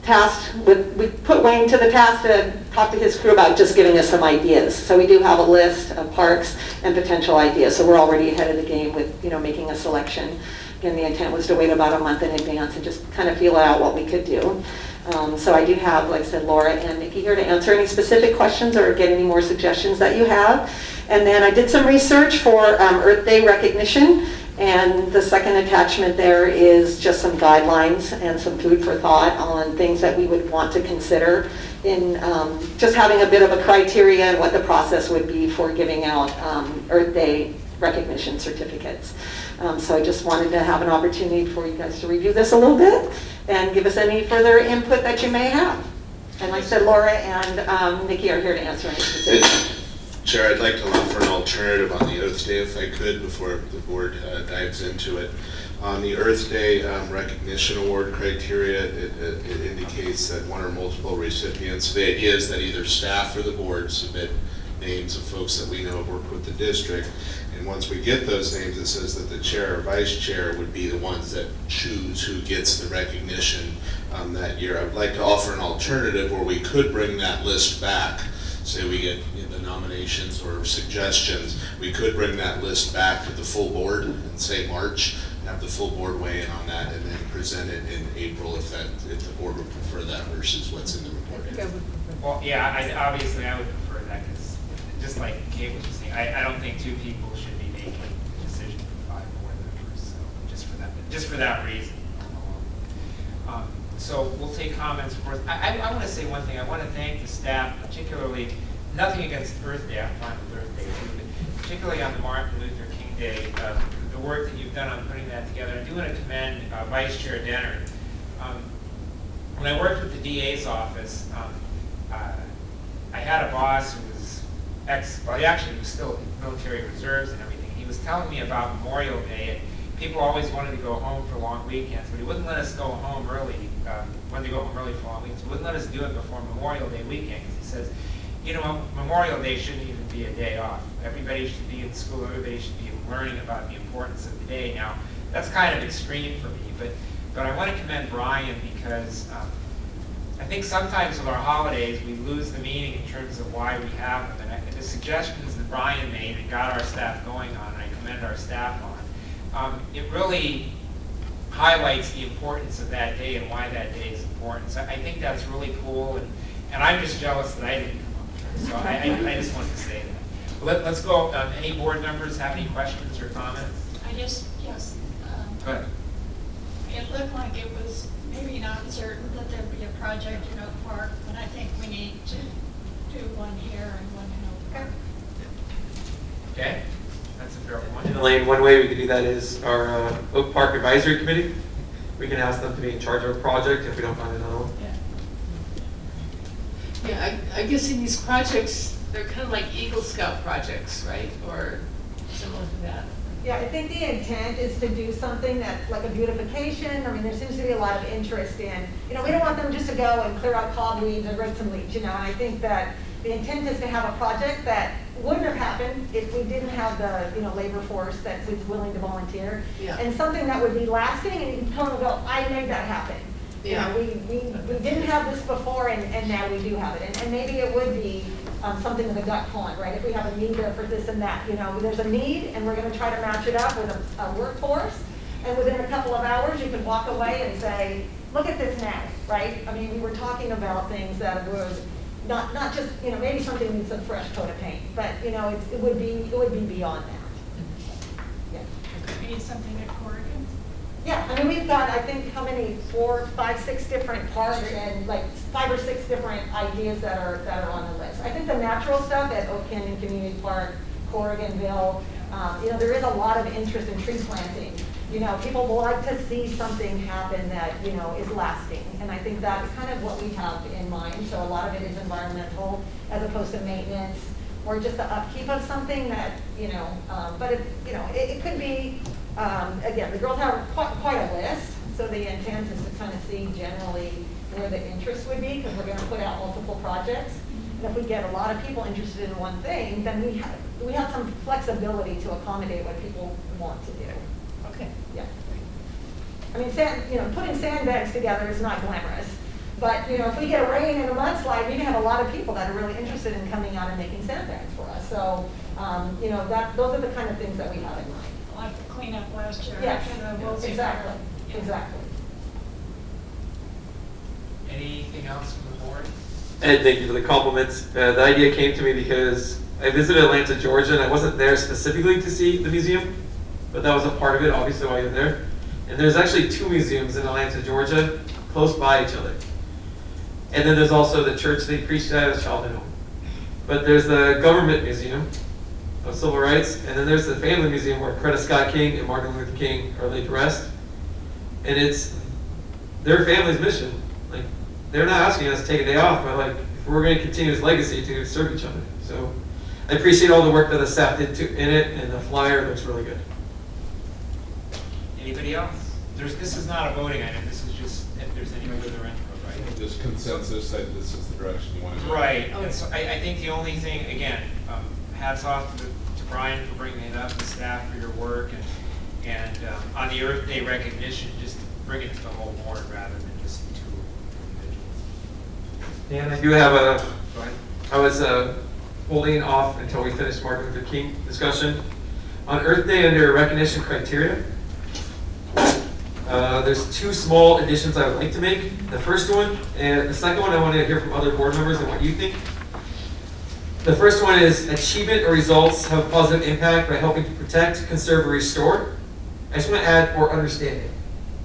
S15: tasked with, we put Wayne to the task to talk to his crew about just giving us some ideas. So we do have a list of parks and potential ideas. So we're already ahead of the game with, making a selection. Again, the intent was to wait about a month in advance and just kind of feel out what we could do. So I do have, like I said, Laura and Nikki here to answer any specific questions or get any more suggestions that you have. And then I did some research for Earth Day recognition. And the second attachment there is just some guidelines and some food for thought on things that we would want to consider in just having a bit of a criteria and what the process would be for giving out Earth Day recognition certificates. So I just wanted to have an opportunity for you guys to review this a little bit and give us any further input that you may have. And like I said, Laura and Nikki are here to answer any specific.
S2: Chair, I'd like to offer an alternative on the Earth Day if I could before the board dives into it. On the Earth Day recognition award criteria, it indicates that one or multiple recipients, the idea is that either staff or the board submit names of folks that we know have worked with the district. And once we get those names, it says that the chair or vice chair would be the ones that choose who gets the recognition that year. I would like to offer an alternative where we could bring that list back say we get the nominations or suggestions, we could bring that list back to the full board and say March, have the full board weigh in on that, and then present it in April if the board would prefer that versus what's in the report.
S1: Well, yeah, obviously I would prefer that, because just like Kate was just saying, I don't think two people should be making a decision for 5 board members, so just for that reason. So we'll take comments, of course. I want to say one thing. I want to thank the staff, particularly, nothing against Earth Day, I'm fine with Earth Day too, but particularly on the Martin Luther King Day, the work that you've done on putting that together. I do want to commend Vice Chair Dennard. When I worked with the DA's office, I had a boss who was well, he actually was still in military reserves and everything. He was telling me about Memorial Day. People always wanted to go home for long weekends, but he wouldn't let us go home early, wanted to go home early for long weekends. He wouldn't let us do it before Memorial Day weekend, because he says, you know, Memorial Day shouldn't even be a day off. Everybody should be in school, everybody should be learning about the importance of the day. Now, that's kind of extreme for me, but I want to commend Brian, because I think sometimes with our holidays, we lose the meaning in terms of why we have them. And the suggestions that Brian made and got our staff going on, and I commend our staff on, it really highlights the importance of that day and why that day is important. So I think that's really cool, and I'm just jealous that I didn't come up with it. So I just wanted to say that. Let's go. Any board members have any questions or comments?
S4: Yes.
S1: Go ahead.
S4: It looked like it was maybe not certain that there'd be a project in Oak Park, but I think we need to do one here and one in Oak Park.
S1: Okay, that's a fair point.
S3: And Elaine, one way we could do that is our Oak Park Advisory Committee. We can ask them to be in charge of a project if we don't find another one.
S14: Yeah, I guess in these projects, they're kind of like Eagle Scout projects, right? Or similar to that.
S18: Yeah, I think the intent is to do something that's like a beautification. I mean, there seems to be a lot of interest in, we don't want them just to go and clear out cobweeds and rake some leaves, and I think that the intent is to have a project that wouldn't have happened if we didn't have the, labor force that was willing to volunteer.
S14: Yeah.
S18: And something that would be lasting, and you can come and go, I made that happen.
S14: Yeah.
S18: We didn't have this before, and now we do have it. And maybe it would be something with a gut pond, right? If we have a need there for this and that, there's a need, and we're going to try to match it up with a workforce. And within a couple of hours, you can walk away and say, look at this now, right? I mean, we were talking about things that would not just, maybe something needs a fresh coat of paint, but it would be beyond that. Yeah.
S4: Maybe something at Corrigan.
S18: Yeah, I mean, we've got, I think, how many, 4, 5, 6 different parks and like 5 or 6 different ideas that are on the list. I think the natural stuff at Oak Canyon Community Park, Corriganville, there is a lot of interest in tree planting. People like to see something happen that, is lasting. And I think that's kind of what we have in mind. So a lot of it is environmental as opposed to maintenance or just the upkeep of something that, but it could be, again, the girls have quite a list. So the intent is to kind of see generally where the interest would be, because we're going to put out multiple projects. And if we get a lot of people interested in one thing, then we have some flexibility to accommodate what people want to do.
S14: Okay.
S18: Yeah. I mean, putting sandbags together is not glamorous. But, if we get a rain and a mudslide, we can have a lot of people that are really interested in coming out and making sandbags for us. So, those are the kind of things that we have in mind.
S4: Like the cleanup last year.
S18: Yes,
S4: After the Woolsey
S18: exactly,
S4: fire.
S18: exactly.
S1: Anything else from the board?
S3: Ed, thank you for the compliments. The idea came to me because I visited Atlanta, Georgia, and I wasn't there specifically to see the museum, but that was a part of it, obviously, while you're there. And there's actually 2 museums in Atlanta, Georgia, close by each other. And then there's also the church they preached at as childhood home. But there's the Government Museum of Civil Rights, and then there's the Family Museum where Coretta Scott King and Martin Luther King are laid to rest. And it's their family's mission. Like, they're not asking us to take a day off, but like, if we're going to continue his legacy to serve each other. So I appreciate all the work that the staff did in it, and the flyer looks really good.
S1: Anybody else? This is not a voting item. This is just if there's any further input, right?
S2: Just consensus that this is the direction you want to go.
S1: Right. And so I think the only thing, again, hats off to Brian for bringing it up, the staff for your work, and on the Earth Day recognition, just bring it to the whole board rather than just 2 individuals.
S3: And I do have
S1: Go
S3: I was holding off until we finished Martin Luther King discussion. On Earth Day, under recognition criteria, there's two small additions I would like to make. The first one and the second one, I want to hear from other board members and what you think. The first one is achievement or results have a positive impact by helping to protect, conserve, or restore. I just want to add or understanding.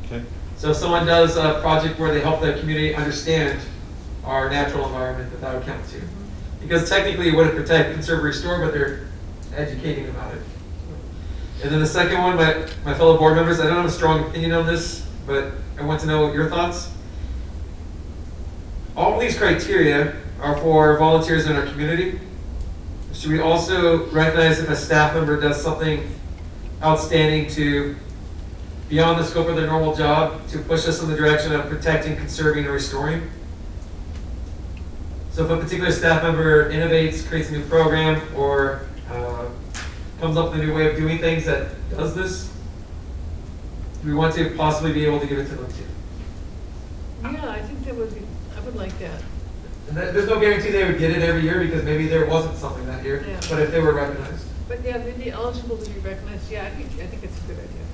S2: Okay.
S3: So if someone does a project where they help the community understand our natural environment, that would count too. Because technically you wouldn't protect, conserve, or restore, but they're educating about it. And then the second one, my fellow board members, I don't have a strong opinion on this, but I want to know your thoughts. All of these criteria are for volunteers in our community. Should we also recognize if a staff member does something outstanding to, beyond the scope of their normal job, to push us in the direction of protecting, conserving, and restoring? So if a particular staff member innovates, creates a new program, or comes up with a new way of doing things that does this, do we want to possibly be able to give it to them too?
S14: Yeah, I think that would be, I would like that.
S3: And there's no guarantee they would get it every year because maybe there wasn't something that year,
S14: Yeah.
S3: but if they were recognized.
S14: But yeah, they'd be eligible to be recognized. Yeah, I think it's a good idea.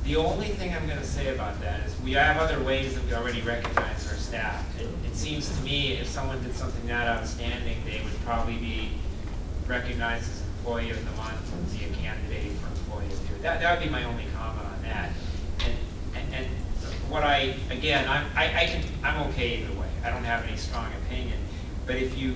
S1: The only thing I'm gonna say about that is we have other ways that we already recognize our staff. It seems to me if someone did something that outstanding, they would probably be recognized as Employee of the Month and be a candidate for Employee of the Year. That would be my only comment on that. And what I'm okay either way. I don't have any strong opinion. But if you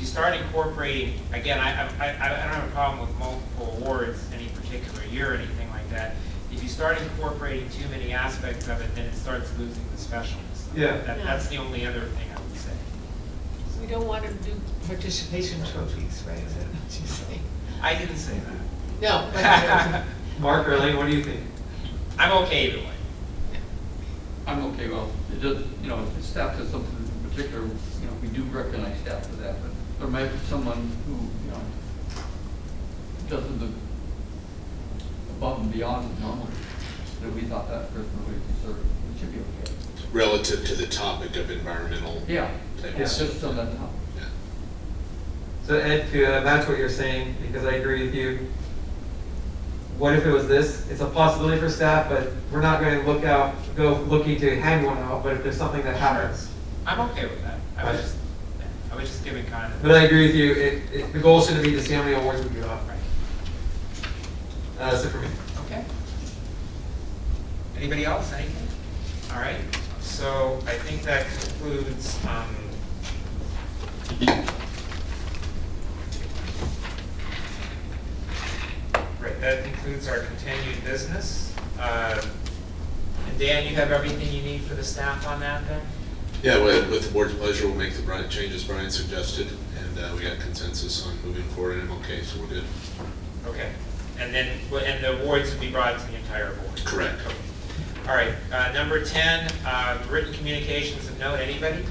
S1: start incorporating, again, I don't have a problem with multiple awards any particular year or anything like that. If you start incorporating too many aspects of it, then it starts losing the specialness.
S3: Yeah.
S1: That's the only other thing I would say.
S14: So we don't want to do participation trophies, right? Is that what you're saying?
S1: I didn't say that.
S14: No. But
S3: Mark or Elaine, what do you think?
S1: I'm okay either way.
S10: I'm okay, well, it does, if the staff does something in particular, we do recognize staff for that, but there might be someone who, doesn't do above and beyond normal, that we thought that person would deserve, it should be okay.
S2: Relative to the topic of environmental.
S10: Yeah,
S2: type of
S10: it's
S2: stuff.
S10: just on that top.
S2: Yeah.
S3: So Ed, to match what you're saying, because I agree with you, what if it was this? It's a possibility for staff, but we're not going to go looking to hang one out, but if there's something that happens.
S1: I'm okay with that. I was just giving kind of.
S3: But I agree with you, the goal shouldn't be to see how many awards we get off.
S1: Right.
S3: That's it for me.
S1: Okay. Anybody else, anything? All right, so I think that concludes, right, that concludes our continued business. And Dan, you have everything you need for the staff on that then?
S2: Yeah, with the board's pleasure, we'll make the changes Brian suggested, and we got consensus on moving forward, and okay, so we're good.
S1: Okay, and then, and the awards will be brought to the entire board?
S2: Correct.
S1: Okay. All right, number 10, written communications of note, anybody?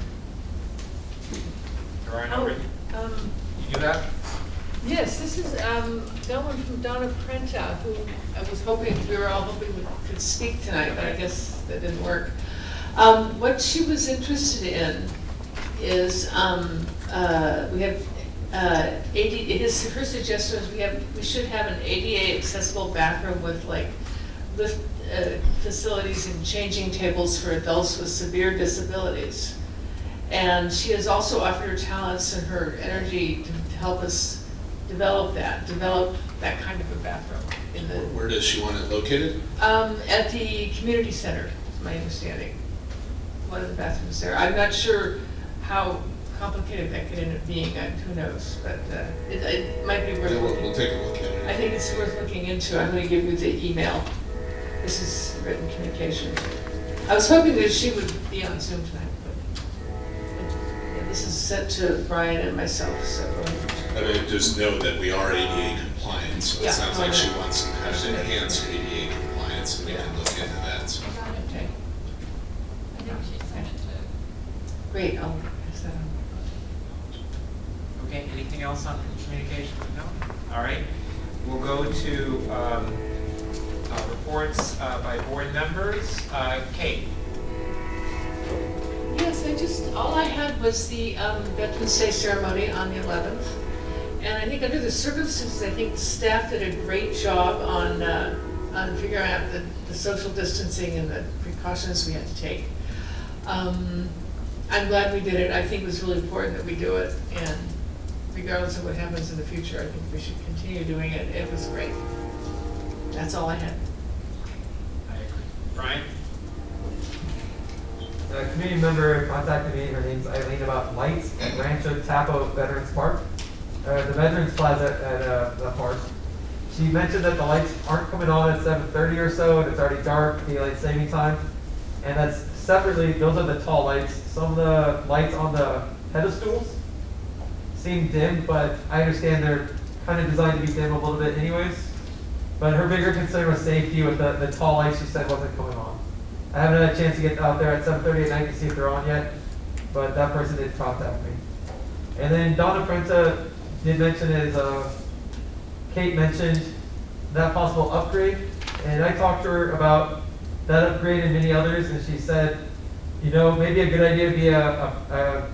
S1: There are no written, you do have?
S14: yes, this is that one from Donna Prenta, who we were all hoping could speak tonight, but I guess that didn't work. What she was interested in is we have her suggestion is we should have an ADA accessible bathroom with like lift facilities and changing tables for adults with severe disabilities. And she has also offered her talents and her energy to help us develop that kind of a bathroom.
S2: Where does she want it located?
S14: At the community center, is my understanding. One of the bathrooms there. I'm not sure how complicated that could end up being, who knows, but it might be worth looking.
S2: We'll take a look at it.
S14: I think it's worth looking into. I'm going to give you the email. This is written communication. I was hoping that she would be on Zoom tonight, but yeah, this is sent to Brian and myself, so.
S2: I mean, just know that we are ADA compliant, so it
S14: Yeah.
S2: sounds like she wants some kind of enhanced ADA compliance, and we can look into that. So.
S14: Okay.
S4: I think she sent it to.
S14: Great, I'll pass that on.
S1: Okay, anything else on communication? No? All right, we'll go to reports by board members. Kate?
S14: Yes, I all I had was the Veterans Day ceremony on the 11th. And I think under the circumstances, I think staff did a great job on figuring out the social distancing and the precautions we had to take. I'm glad we did it. I think it was really important that we do it. And regardless of what happens in the future, I think we should continue doing it. It was great. That's all I had.
S1: I agree. Brian?
S3: A community member contacted me, her name's Eileen, about lights at Rancho Tapo Veterans Park, the Veterans Plaza at the park. She mentioned that the lights aren't coming on at 7:30 or so, and it's already dark, daylight saving time. And that's separately, those are the tall lights. Some of the lights on the pedestals seem dim, but I understand they're kind of designed to be dim a little bit anyways. But her bigger concern was safety with the tall lights she said wasn't coming on. I haven't had a chance to get out there at 7:30 at night to see if they're on yet, but that person did contact me. And then Donna Prenta did mention, as Kate mentioned, that possible upgrade. And I talked to her about that upgrade and many others, and she said, you know, maybe a good idea would be a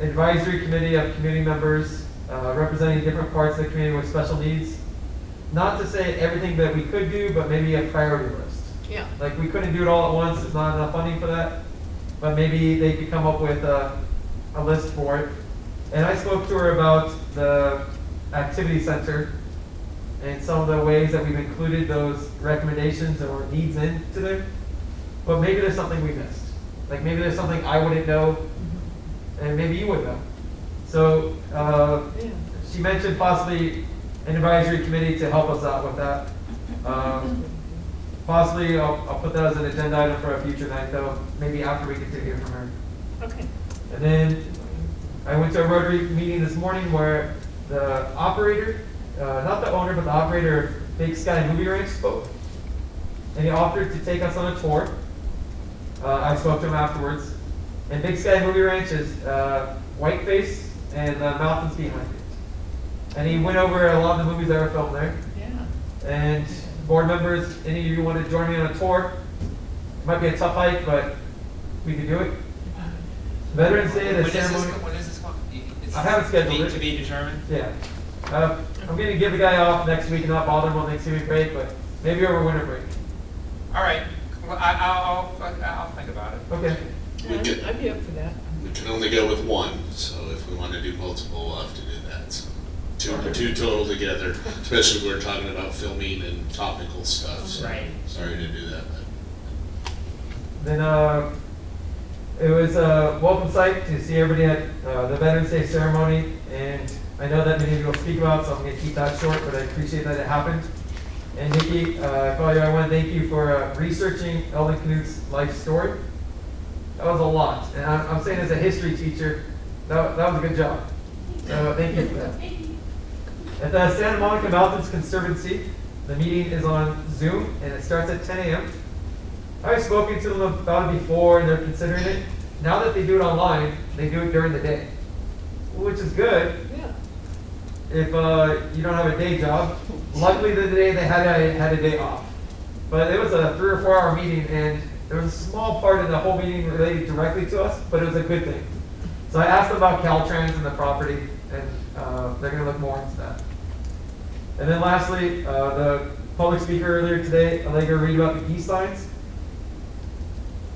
S3: advisory committee of community members representing different parts of the community with special needs. Not to say everything that we could do, but maybe a priority list.
S14: Yeah.
S3: Like, we couldn't do it all at once, there's not enough funding for that, but maybe they could come up with a list for it. And I spoke to her about the activity center and some of the ways that we've included those recommendations or needs into there. But maybe there's something we missed. Like, maybe there's something I wouldn't know, and maybe you would know. So she mentioned possibly an advisory committee to help us out with that. Possibly, I'll put that as an agenda item for a future night, though, maybe after we get to hear from her.
S14: Okay.
S3: And then I went to a Rotary meeting this morning where the operator, not the owner, but the operator of Big Sky Movie Ranch spoke. And he offered to take us on a tour. I spoke to him afterwards. And Big Sky Movie Ranch is Whiteface and the mountains behind it. And he went over a lot of the movies that were filmed there.
S14: Yeah.
S3: And board members, any of you want to join me on a tour? It might be a tough hike, but we can do it. Veterans Day, the ceremony.
S1: When is this one?
S3: I haven't scheduled it.
S1: To be determined?
S3: Yeah. I'm going to give the guy off next week and not bother him on next week break, but maybe over winter break.
S1: All right. Well, I'll think about it.
S3: Okay.
S14: Yeah, I'd be up for that.
S2: We can only go with one, so if we want to do multiple, we'll have to do that. So two total together, especially if we're talking about filming and topical stuff. So
S1: Right.
S2: Sorry to do that.
S3: Then it was a welcome sight to see everybody at the Veterans Day ceremony, and I know that many of you will speak about, so I'm going to keep that short, but I appreciate that it happened. And Nikki, I want to thank you for researching Eldon Knuth's life story. That was a lot, and I'm saying as a history teacher, that was a good job. So thank you for that. At the Santa Monica Mountains Conservancy, the meeting is on Zoom, and it starts at 10 a.m. I've spoken to them about it before, and they're considering it. Now that they do it online, they do it during the day, which is good.
S14: Yeah.
S3: If you don't have a day job. Luckily, the day they had a day off. But it was a 3 or 4 hour meeting, and there was a small part of the whole meeting related directly to us, but it was a good thing. So I asked them about Caltrans and the property, and they're going to look more into that. And then lastly, the public speaker earlier today, Allegra, read about the geese signs.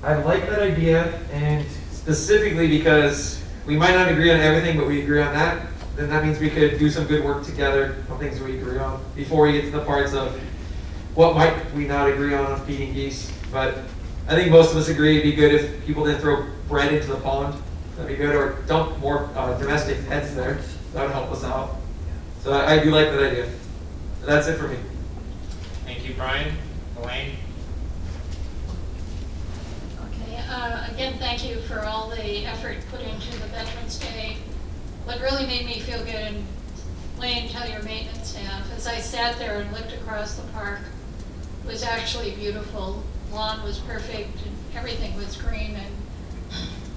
S3: I like that idea, and specifically because we might not agree on everything, but we agree on that. Then that means we could do some good work together on things we agree on before we get to the parts of what might we not agree on feeding geese. But I think most of us agree it'd be good if people didn't throw bread into the pond. That'd be good, or dump more domestic pets there. That would help us out. So I do like that idea. That's it for me.
S1: Thank you, Brian. Elaine?
S4: Okay, again, thank you for all the effort put into the Veterans Day. What really made me feel good, and Lane, tell your maintenance staff, as I sat there and looked across the park, it was actually beautiful. Lawn was perfect, and everything was green and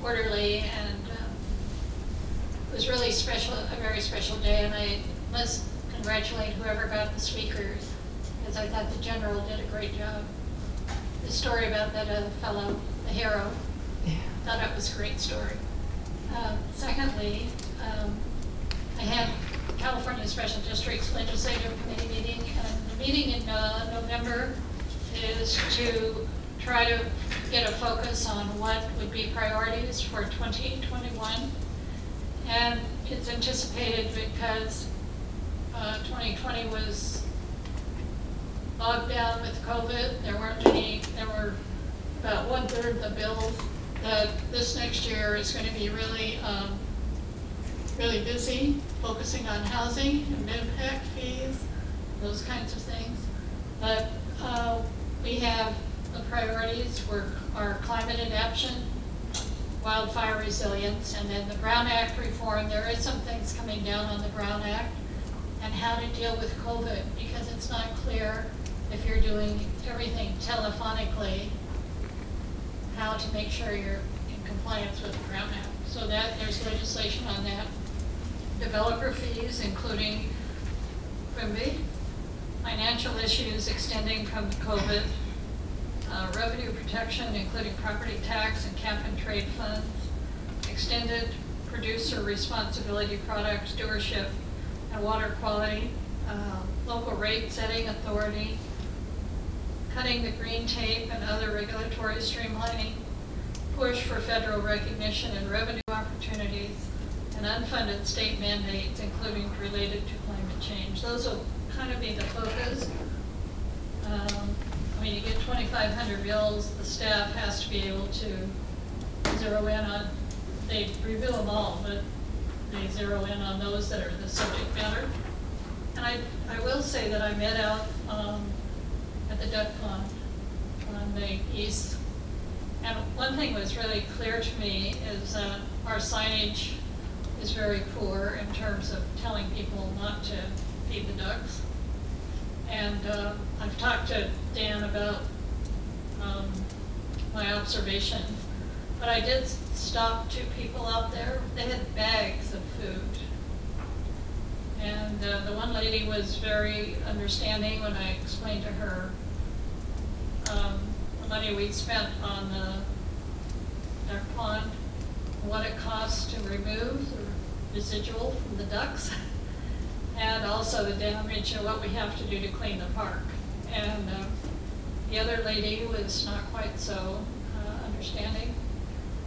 S4: orderly, and it was really special, a very special day, and I must congratulate whoever got the speakers, because I thought the general did a great job. The story about that other fellow, the hero, thought it was a great story. Secondly, I have California Special Districts Legislative Committee meeting, and the meeting in November is to try to get a focus on what would be priorities for 2021. And it's anticipated because 2020 was bogged down with COVID. There were about 1/3 of the bills. That this next year is going to be really, really busy, focusing on housing and impact fees, those kinds of things. But we have the priorities for our climate adaptation, wildfire resilience, and then the Brown Act reform. There is some things coming down on the Brown Act and how to deal with COVID, because it's not clear if you're doing everything telephonically, how to make sure you're in compliance with the Brown Act. So that there's legislation on that. Developer fees, including RMB, financial issues extending from COVID, revenue protection, including property tax and cap and trade funds, extended producer responsibility product stewardship and water quality, local rate setting authority, cutting the green tape and other regulatory streamlining, push for federal recognition and revenue opportunities, and unfunded state mandates, including related to climate change. Those will kind of be the focus. I mean, you get 2,500 bills, the staff has to be able to zero in on, they review them all, but they zero in on those that are the subject matter. And I will say that I met out at the duck pond on the east. And one thing was really clear to me is that our signage is very poor in terms of telling people not to feed the ducks. And I've talked to Dan about my observations, but I did stop 2 people out there. They had bags of food. And the one lady was very understanding when I explained to her the money we spent on the duck pond, what it costs to remove the residual from the ducks, and also the damage and what we have to do to clean the park. And the other lady was not quite so understanding,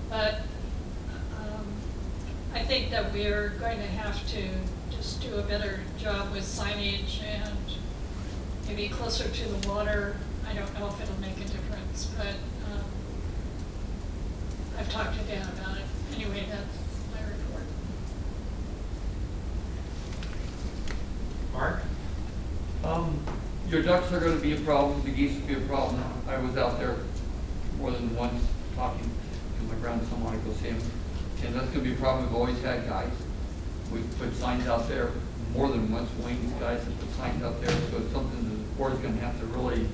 S4: but I think that we're going to have to just do a better job with signage and maybe closer to the water. I don't know if it'll make a difference, but I've talked to Dan about it. Anyway, that's my report.
S1: Mark?
S10: Your ducks are gonna be a problem, the geese will be a problem. I was out there more than once talking to my grandson when I go see him. And that's gonna be a problem we've always had, guys. We've put signs out there more than once. Wayne's guys have put signs out there, so it's something that the board's gonna have to really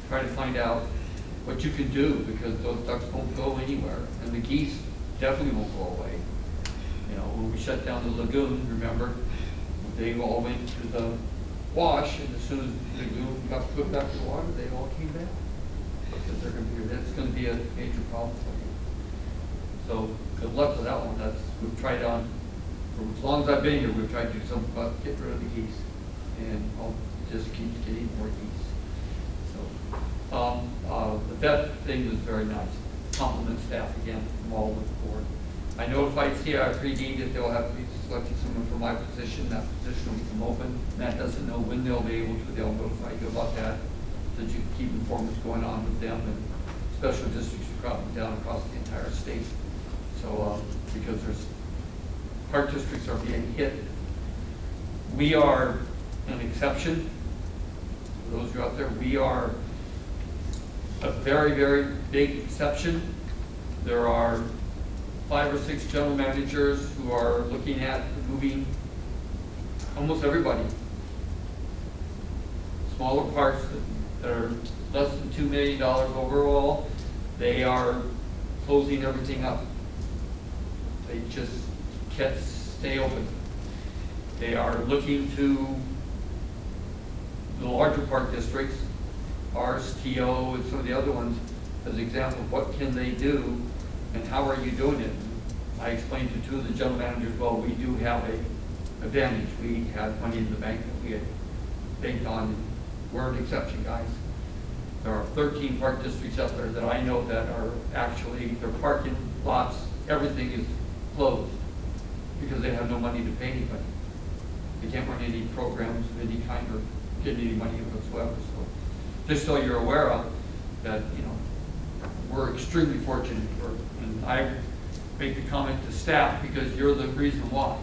S10: try to find out what you can do, because those ducks won't go anywhere, and the geese definitely won't go away. You know, when we shut down the lagoon, remember, they all went to the wash, and as soon as the lagoon got put back to the water, they all came back. Because that's gonna be a major problem for you. So good luck with that one. We've tried on, for as long as I've been here, we've tried to do something about getting rid of the geese, and it just keeps getting more geese. So the vet thing was very nice. Compliment staff again from all over the board. I notified CRPD that they'll have to be selecting someone for my position. That position will become open. Matt doesn't know when they'll be able to. They'll notify you about that, so that you can keep informed what's going on with them, and special districts down across the entire state. So because park districts are being hit. We are an exception. For those who are out there, we are a very, very big exception. There are 5 or 6 general managers who are looking at moving almost everybody. Smaller parks that are less than $2 million overall, they are closing everything up. They just can't stay open. They are looking to the larger park districts, ours, TO, and some of the other ones, as an example of what can they do and how are you doing it? I explained to two of the general managers, well, we do have a advantage. We had money in the bank that we had banked on. We're an exception, guys. There are 13 park districts out there that I know that are actually, their parking lots, everything is closed because they have no money to pay anybody. They can't run any programs of any kind or get any money whatsoever. So just so you're aware of that, you know, we're extremely fortunate for, and I make the comment to staff because you're the reason why.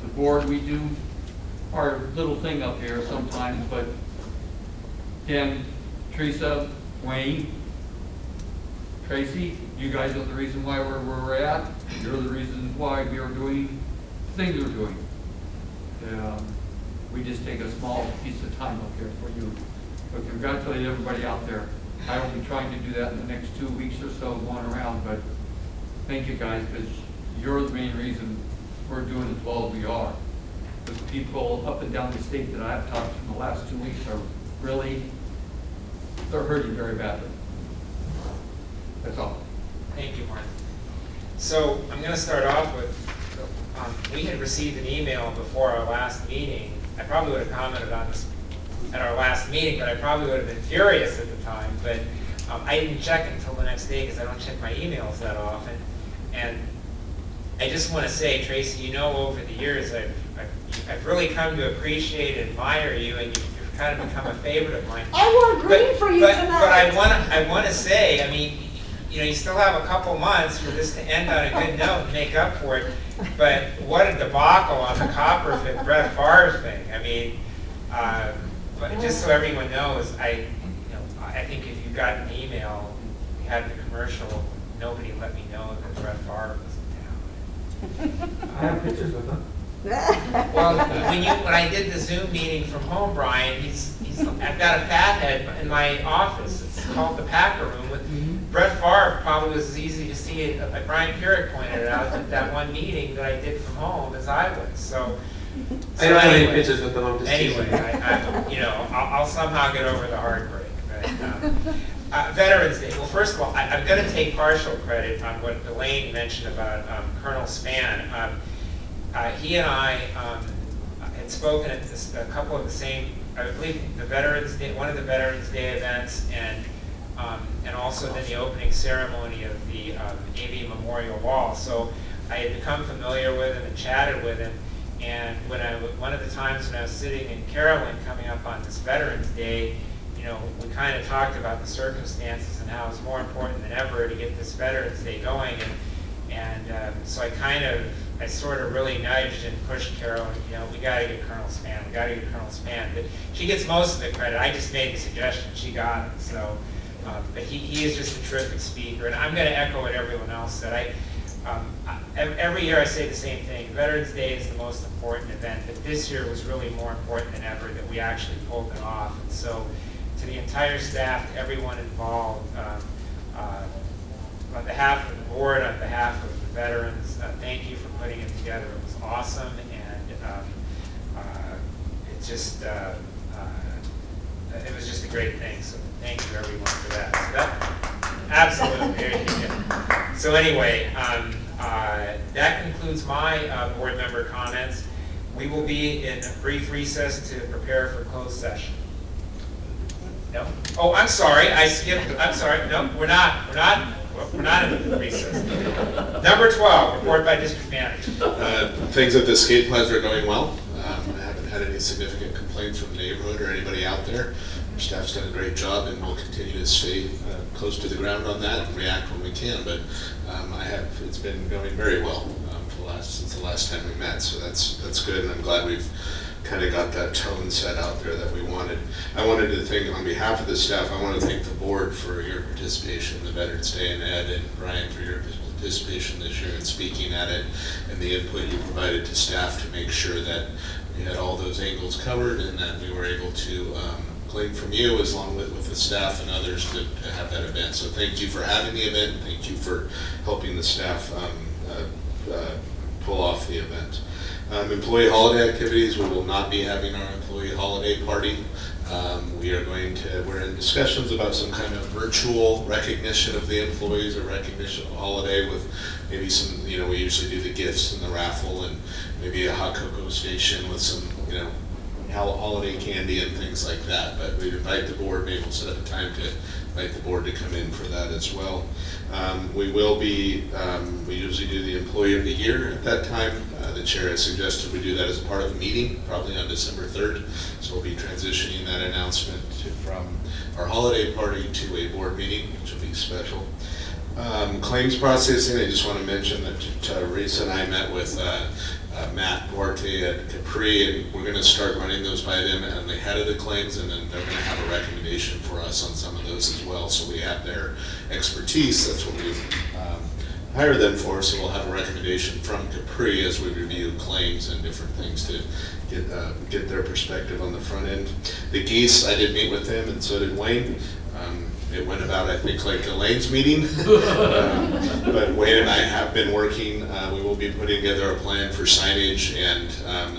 S10: The board, we do our little thing up here sometimes, but Ken, Teresa, Wayne, Tracy, you guys are the reason why we're where we're at. You're the reason why we are doing things we're doing. We just take a small piece of time up here for you. But congratulate everybody out there. I will be trying to do that in the next 2 weeks or so going around, but thank you guys, because you're the main reason we're doing as well as we are. Because people up and down the state that I've talked to in the last 2 weeks are really, they're hurting very badly. That's all.
S1: Thank you, Mark. So I'm going to start off with, we had received an email before our last meeting. I probably would have commented on this at our last meeting, but I probably would have been furious at the time. But I didn't check until the next day because I don't check my emails that often. And I just want to say, Tracy, you know, over the years, I've really come to appreciate and admire you, and you've kind of become a favorite of mine.
S18: I wore green for you tonight.
S1: But I want to say, I mean, you know, you still have a couple months for this to end on a good note and make up for it. But what a debacle on the Copperfit Brett Favre thing. I mean, but just so everyone knows, I think if you got an email, we had the commercial, nobody let me know that Brett Favre was in town.
S3: I have pictures with them.
S1: Well, when I did the Zoom meeting from home, Brian, I've got a fat head in my office. It's called the Packer Room. With Brett Favre probably was as easy to see it, like Brian Pierrick pointed it out, at that one meeting that I did from home as I was. So
S3: I don't have any pictures with them. I'm just
S1: anyway, I'll somehow get over the heartbreak. But, Veterans Day. Well, first of all, I'm going to take partial credit on what Elaine mentioned about Colonel Spann. He and I had spoken at a couple of the same, I believe, the Veterans Day, one of the Veterans Day events, and also then the opening ceremony of the AV Memorial Wall. So I had become familiar with him and chatted with him. And one of the times when I was sitting in Carolyn coming up on this Veterans Day, you know, we kind of talked about the circumstances and how it's more important than ever to get this Veterans Day going. So I sort of really nudged and pushed Carolyn, you know, we got to get Colonel Spann, But she gets most of the credit. I just made the suggestion, she got it. So, but he is just a terrific speaker. And I'm going to echo what everyone else said. Every year I say the same thing. Veterans Day is the most important event, but this year was really more important than ever that we actually pulled it off. And so to the entire staff, to everyone involved, on behalf of the board, on behalf of the veterans, thank you for putting it together. It was awesome, and it was just a great thing. So thank you everyone for that. Absolutely. There you go. So anyway, that concludes my board member comments. We will be in a brief recess to prepare for closed session. No? Oh, I'm sorry. I skipped. I'm sorry. No, we're not. We're not in the recess. Number 12, report by district manager.
S2: Things at the skate plaza are going well. I haven't had any significant complaints from the neighborhood or anybody out there. Our staff's done a great job, and we'll continue to stay close to the ground on that and react when we can. But it's been going very well since the last time we met, so that's good, and I'm glad we've kind of got that tone set out there that we wanted. I wanted to thank, on behalf of the staff, I want to thank the board for your participation in the Veterans Day, and Ed and Brian for your participation this year in speaking at it, and the input you provided to staff to make sure that we had all those angles covered and that we were able to glean from you, as long with the staff and others, to have that event. So thank you for having the event, and thank you for helping the staff pull off the event. Employee holiday activities, we will not be having our employee holiday party We're in discussions about some kind of virtual recognition of the employees or recognition of a holiday with maybe some, we usually do the gifts and the raffle and maybe a hot cocoa station with some, holiday candy and things like that. But we'd invite the board, maybe we'll set up a time to invite the board to come in for that as well. We usually do the Employee of the Year at that time. The chair has suggested we do that as a part of a meeting, probably on December 3rd. So we'll be transitioning that announcement from our holiday party to a board meeting, which will be special. Claims processing, I just want to mention that Teresa and I met with Matt Duarte at Capri, and we're going to start running those by them and the head of the claims, and then they're going to have a recommendation for us on some of those as well. So we have their expertise. That's what we've hired them for. So we'll have a recommendation from Capri as we review claims and different things to get their perspective on the front end. The geese, I did meet with them, and so did Wayne. It went about, I think, like Elaine's meeting. But Wayne and I have been working. We will be putting together a plan for signage and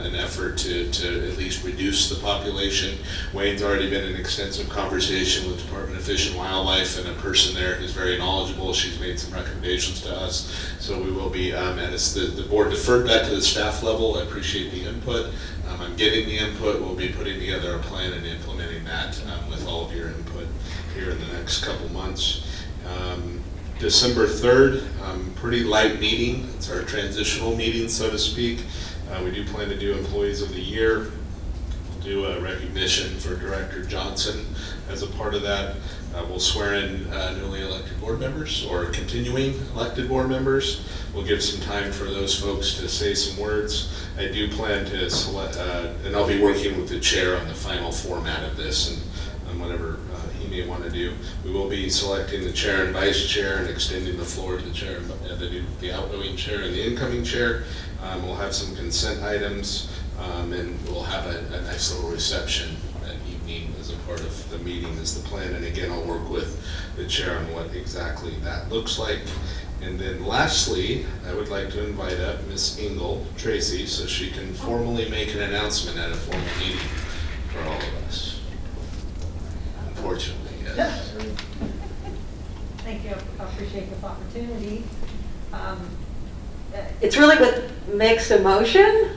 S2: an effort to at least reduce the population. Wayne's already been in extensive conversation with Department of Fish and Wildlife and a person there who's very knowledgeable. She's made some recommendations to us. So we will be, and the board deferred that to the staff level. I appreciate the input. I'm getting the input. We'll be putting together a plan and implementing that with all of your input here in the next couple months. December 3rd, pretty light meeting. It's our transitional meeting, so to speak. We do plan to do Employees of the Year. We'll do a recognition for Director Johnson as a part of that. We'll swear in newly elected board members or continuing elected board members. We'll give some time for those folks to say some words. I do plan to select, and I'll be working with the chair on the final format of this and whatever he may want to do. We will be selecting the chair and vice chair and extending the floor to the chair, the outgoing chair and the incoming chair. We'll have some consent items, and we'll have a nice little reception that evening as a part of the meeting is the plan. And again, I'll work with the chair on what exactly that looks like. And then lastly, I would like to invite up Miss Tracy, so she can formally make an announcement at a formal meeting for all of us. Unfortunately, yes.
S18: Thank you, I appreciate this opportunity.
S15: It's really with mixed emotion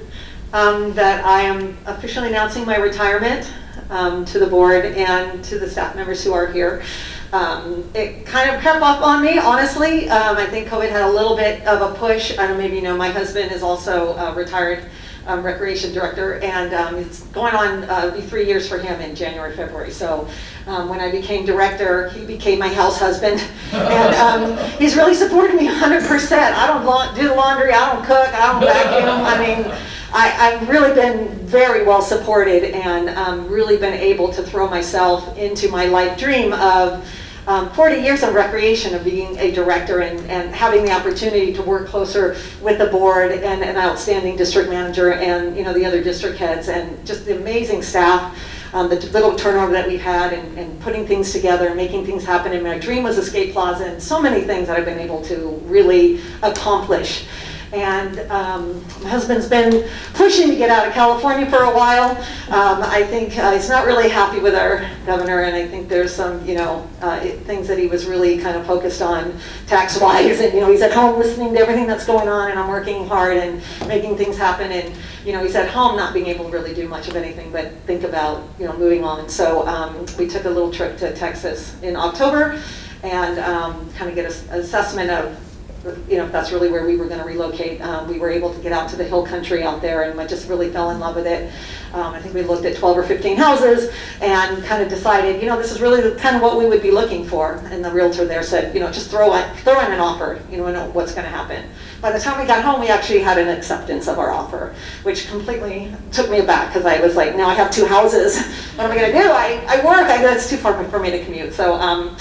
S15: that I am officially announcing my retirement to the board and to the staff members who are here. It kind of crept up on me, honestly. I think COVID had a little bit of a push. I don't know, maybe you know, my husband is also a retired recreation director, and it's going on, it'll be 3 years for him in January, February. So when I became director, he became my house husband, and he's really supported me 100%. I don't do the laundry, I don't cook, I don't vacuum. I mean, I've really been very well supported and really been able to throw myself into my life dream of 40 years of recreation, of being a director and having the opportunity to work closer with the board and an outstanding district manager and the other district heads and just the amazing staff, the little turnover that we've had and putting things together and making things happen. And my dream was Escape Plaza and so many things that I've been able to really accomplish. And my husband's been pushing to get out of California for a while. I think he's not really happy with our governor, and I think there's some, things that he was really kind of focused on tax-wise. And he's at home listening to everything that's going on, and I'm working hard and making things happen. And he's at home not being able to really do much of anything but think about moving on. So we took a little trip to Texas in October and kind of get an assessment of if that's really where we were going to relocate. We were able to get out to the hill country out there, and I just really fell in love with it. I think we looked at 12 or 15 houses and kind of decided, this is really kind of what we would be looking for. And the realtor there said, just throw in an offer, know what's going to happen. By the time we got home, we actually had an acceptance of our offer, which completely took me aback because I was like, now I have 2 houses. What am I going to do? I work. It's too far for me to commute. So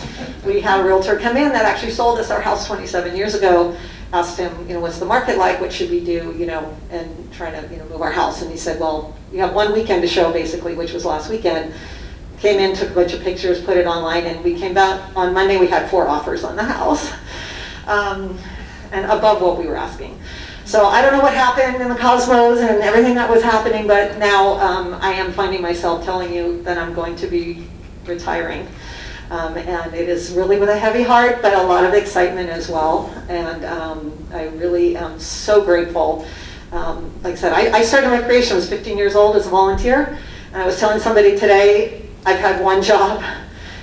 S15: we had a realtor come in that actually sold us our house 27 years ago. Asked him, what's the market like? What should we do? And trying to, move our house. And he said, well, you have 1 weekend to show, basically, which was last weekend. Came in, took a bunch of pictures, put it online, and we came back on Monday. We had 4 offers on the house. And above what we were asking. So I don't know what happened in the cosmos and everything that was happening, but now I am finding myself telling you that I'm going to be retiring. And it is really with a heavy heart, but a lot of excitement as well. And I really am so grateful. Like I said, I started recreation, I was 15 years old as a volunteer. And I was telling somebody today, I've had one job,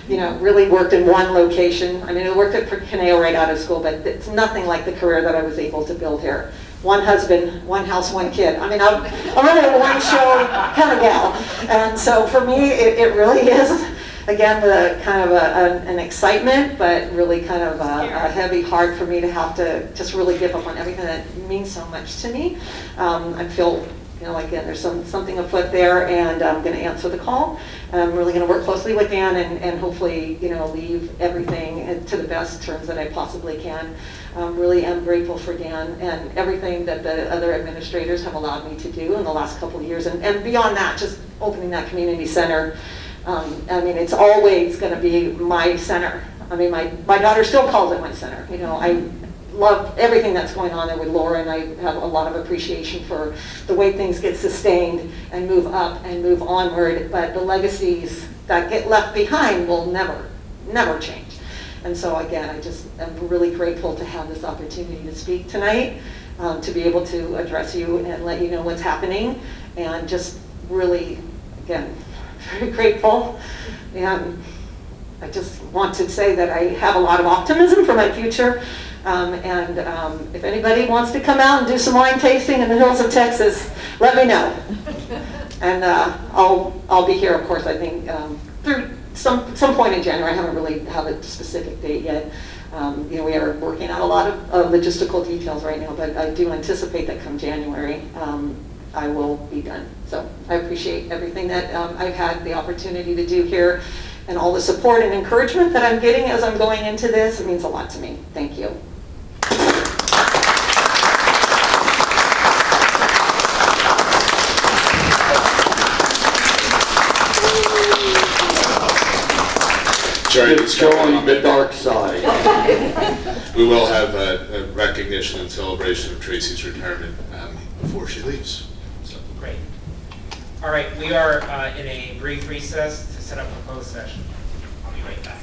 S15: really worked in one location. I mean, I worked at Caneo right out of school, but it's nothing like the career that I was able to build here. One husband, one house, one kid. I mean, I'm really a one show kind of gal. And so for me, it really is, again, the kind of an excitement, but really kind of a heavy heart for me to have to just really give up on everything that means so much to me. I feel, like there's something afoot there, and I'm going to answer the call. I'm really going to work closely with Dan and hopefully, leave everything to the best terms that I possibly can. Really am grateful for Dan and everything that the other administrators have allowed me to do in the last couple of years. And beyond that, just opening that community center. I mean, it's always going to be my center. I mean, my daughter still calls it my center. I love everything that's going on there with Laura, and I have a lot of appreciation for the way things get sustained and move up and move onward. But the legacies that get left behind will never change. And so again, I just am really grateful to have this opportunity to speak tonight, to be able to address you and let you know what's happening, and just really, again, very grateful. And I just want to say that I have a lot of optimism for my future. If anybody wants to come out and do some wine tasting in the hills of Texas, let me know. And I'll be here, of course, I think, through some point in January. I haven't really have a specific date yet. We are working out a lot of logistical details right now, but I do anticipate that come January, I will be done. So I appreciate everything that I've had the opportunity to do here, and all the support and encouragement that I'm getting as I'm going into this. It means a lot to me. Thank you.
S2: It's
S19: showing the dark side.
S2: We will have a recognition and celebration of Tracy's retirement before she leaves. So.
S1: Great. All right, we are in a brief recess to set up a closed session. I'll be right back.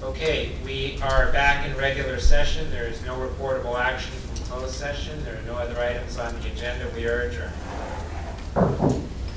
S1: Okay, we are back in regular session. There is no reportable action from closed session. There are no other items on the agenda. We are adjourned.